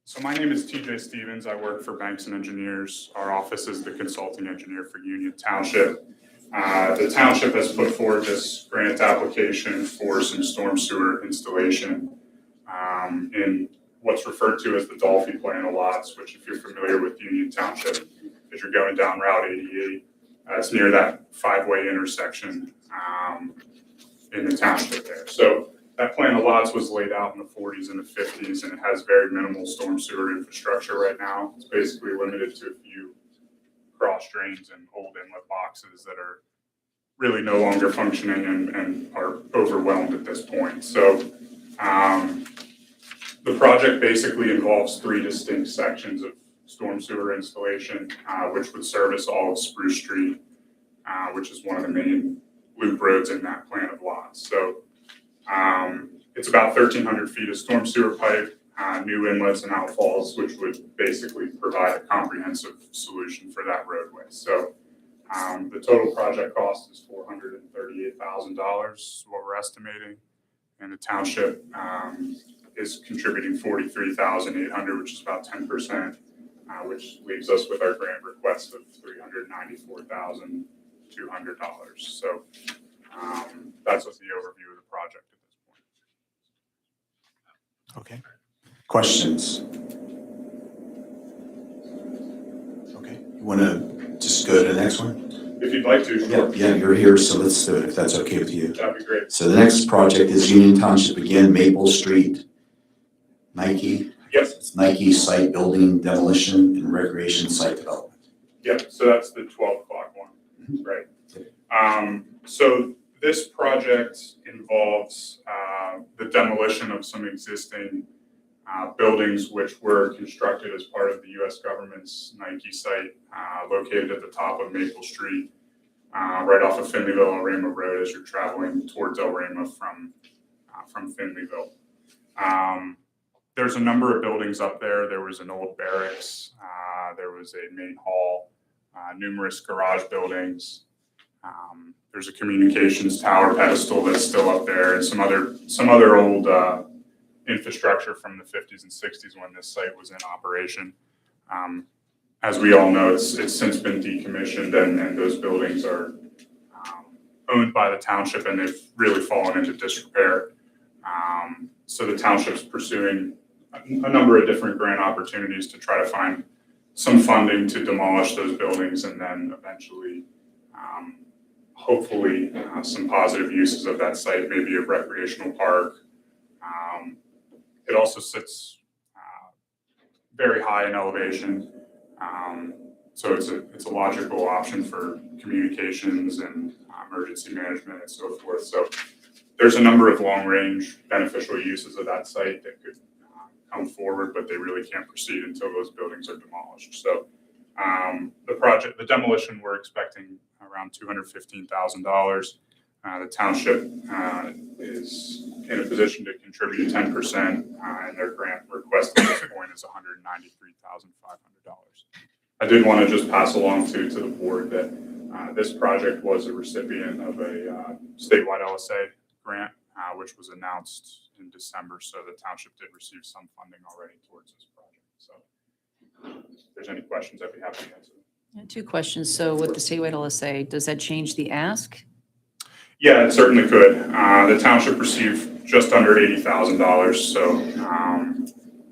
so my name is TJ Stevens. I work for Banks and Engineers. Our office is the consulting engineer for Union Township. The township has put forward this grant application for some storm sewer installation in what's referred to as the Dolphy Plan lots, which if you're familiar with Union Township, as you're going down Route 88, it's near that five-way intersection in the township there. So that plan of lots was laid out in the 40s and the 50s, and it has very minimal storm sewer infrastructure right now. It's basically limited to a few cross drains and old inlet boxes that are really no longer functioning and are overwhelmed at this point. So the project basically involves three distinct sections of storm sewer installation, which would service all of Spruce Street, which is one of the main loop roads in that plan of lots. So it's about 1,300 feet of storm sewer pipe, new inlets and outfalls, which would basically provide a comprehensive solution for that roadway. So the total project cost is $438,000 is what we're estimating. And the township is contributing $43,800, which is about 10%, which leaves us with our grant request of $394,200. So that's what's the overview of the project at this point. Okay. Questions? Okay. You want to just go to the next one? If you'd like to, sure. Yeah, you're here, so let's do it if that's okay with you. That'd be great. So the next project is Union Township again, Maple Street, Nike. Yes. It's Nike site building demolition and recreation site development. Yep, so that's the 12 o'clock one, right? So this project involves the demolition of some existing buildings which were constructed as part of the U.S. government's Nike site located at the top of Maple Street, right off of Finleyville, El Ramo Road as you're traveling towards El Ramo from Finleyville. There's a number of buildings up there. There was an old barracks, there was a main hall, numerous garage buildings. There's a communications tower pedestal that's still up there, and some other old infrastructure from the 50s and 60s when this site was in operation. As we all know, it's since been decommissioned, and those buildings are owned by the township, and they've really fallen into disrepair. So the township's pursuing a number of different grant opportunities to try to find some funding to demolish those buildings and then eventually, hopefully, some positive uses of that site, maybe a recreational park. It also sits very high in elevation, so it's a logical option for communications and emergency management and so forth. So there's a number of long-range beneficial uses of that site that could come forward, but they really can't proceed until those buildings are demolished. So the demolition, we're expecting around $215,000. The township is in a position to contribute 10%, and their grant request at this point is $193,500. I did want to just pass along to the board that this project was a recipient of a statewide LSA grant, which was announced in December. So the township did receive some funding already towards this project. So If there's any questions, I'd be happy to answer. Two questions. So with the statewide LSA, does that change the ask? Yeah, it certainly could. The township received just under $80,000, so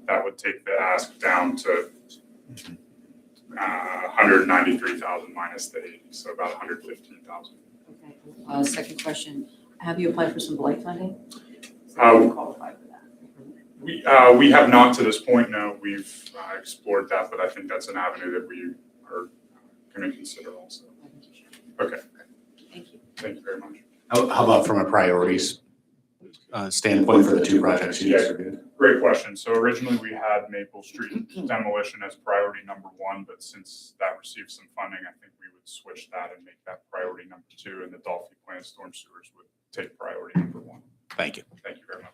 that would take the ask down to 193,000 minus the 80, so about 115,000. Okay. Second question, have you applied for some blight funding? Qualify for that? We have not to this point, no. We've explored that, but I think that's an avenue that we are going to consider also. Okay. Thank you. Thank you very much. How about from a priorities standpoint for the two projects you just reviewed? Great question. So originally we had Maple Street demolition as priority number 1, but since that received some funding, I think we would switch that and make that priority number 2, and the Dolphy Plant storm sewers would take priority number 1. Thank you. Thank you very much.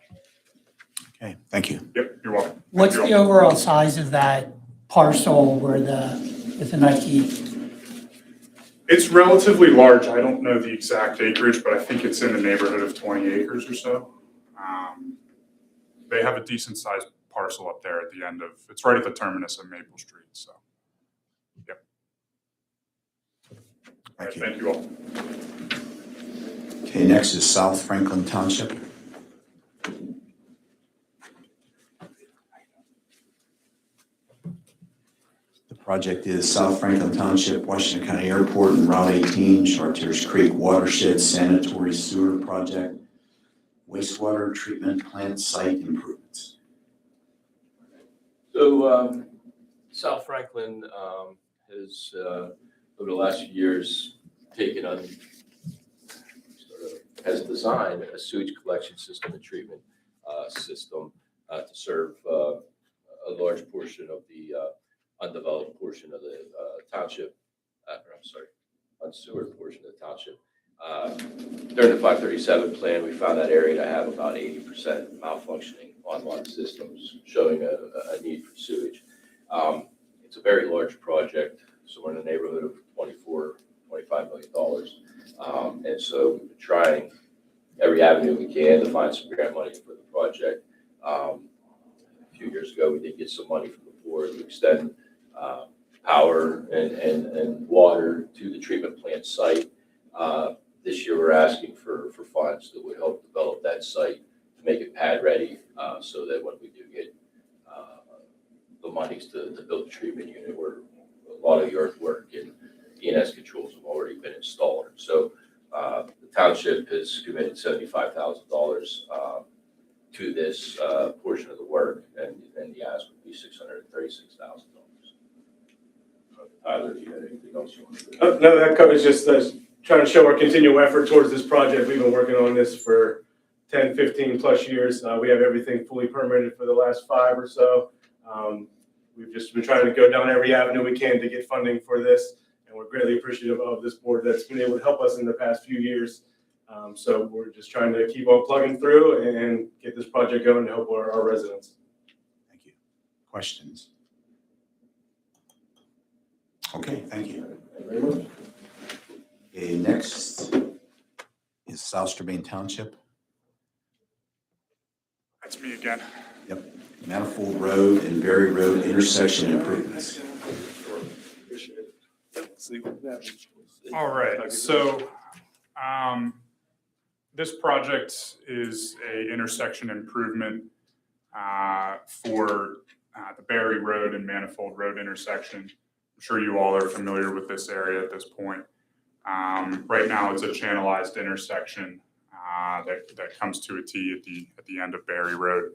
Okay, thank you. Yep, you're welcome. What's the overall size of that parcel where with the Nike? It's relatively large. I don't know the exact acreage, but I think it's in the neighborhood of 20 acres or so. They have a decent sized parcel up there at the end of, it's right at the terminus of Maple Street, so. Yep. Thank you. Thank you all. Okay, next is South Franklin Township. The project is South Franklin Township, Washington County Airport and Route 18, Chartiers Creek Watershed Sanitary Sewer Project, wastewater treatment plant site improvements. So South Franklin has, over the last few years, taken on, has designed a sewage collection system and treatment system to serve a large portion of the undeveloped portion of the township, unsewered portion of the township. During the 537 plan, we found that area to have about 80% malfunctioning online systems, showing a need for sewage. It's a very large project, somewhere in the neighborhood of $25 million. And so we've been trying every avenue we can to find some grant money for the project. A few years ago, we did get some money from the board to extend power and water to the treatment plant site. This year, we're asking for funds that would help develop that site to make it pad ready, so that when we do get the monies to build the treatment unit, where a lot of the earthwork and E&S controls have already been installed. So the township has committed $75,000 to this portion of the work, and the ask would be $636,000. Tyler, do you have anything else you want to do? No, that covers just trying to show our continual effort towards this project. We've been working on this for 10, 15 plus years. We have everything fully permitted for the last 5 or so. We've just been trying to go down every avenue we can to get funding for this, and we're greatly appreciative of this board that's been able to help us in the past few years. So we're just trying to keep on plugging through and get this project going to help our residents. Thank you. Questions? Okay, thank you. Okay, next is South Strabane Township. That's me again. Yep. Manifold Road and Berry Road intersection improvements. All right, so this project is a intersection improvement for the Berry Road and Manifold Road intersection. I'm sure you all are familiar with this area at this point. Right now, it's a channelized intersection that comes to a T at the end of Berry Road.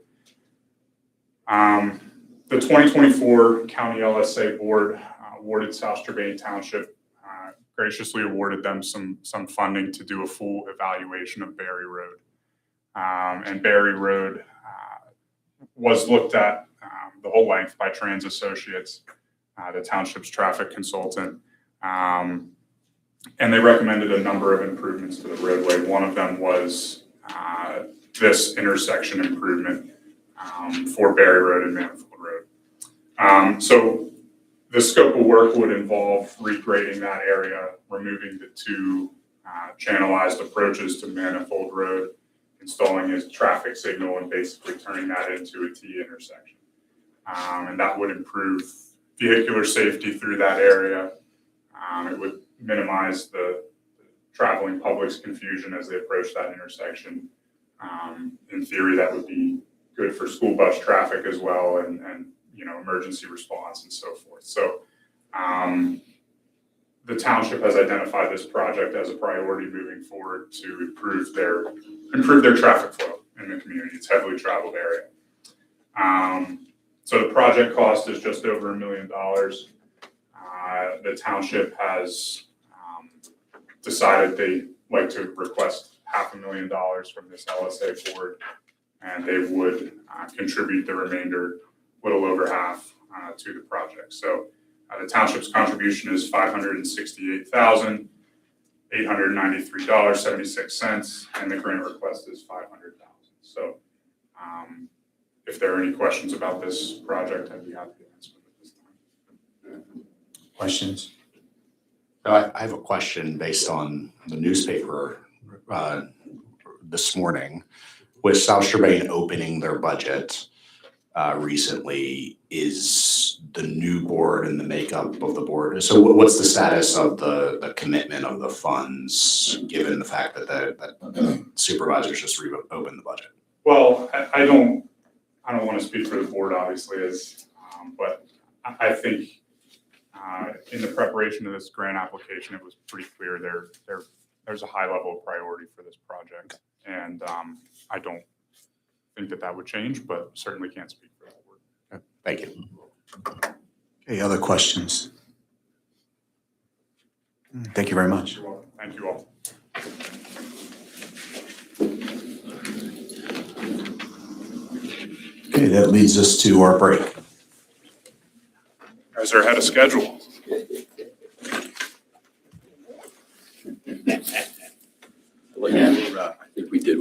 The 2024 County LSA Board awarded South Strabane Township, graciously awarded them some funding to do a full evaluation of Berry Road. And Berry Road was looked at the whole length by Trans Associates, the township's traffic consultant. And they recommended a number of improvements to the roadway. One of them was this intersection improvement for Berry Road and Manifold Road. So the scope of work would involve regrading that area, removing the 2 channelized approaches to Manifold Road, installing a traffic signal, and basically turning that into a T intersection. And that would improve vehicular safety through that area. It would minimize the traveling public's confusion as they approach that intersection. In theory, that would be good for school bus traffic as well, and emergency response and so forth. So the township has identified this project as a priority moving forward to improve their traffic flow in the community. It's a heavily traveled area. So the project cost is just over $1 million. The township has decided they like to request $500,000 from this LSA board, and they would contribute the remainder, little over half, to the project. So the township's contribution is $568,893.76, and the grant request is $500,000. So if there are any questions about this project, I'd be happy to answer them at this time. Questions? I have a question based on the newspaper this morning. With South Strabane opening their budget recently, is the new board and the makeup of the board, so what's the status of the commitment of the funds, given the fact that the supervisors just reopened the budget? Well, I don't want to speak for the board, obviously, but I think in the preparation of this grant application, it was pretty clear there's a high level of priority for this project. And I don't think that would change, but certainly can't speak for the board. Thank you. Okay, other questions? Thank you very much. You're welcome. Thank you all. Okay, that leads us to our break. Guys are ahead of schedule.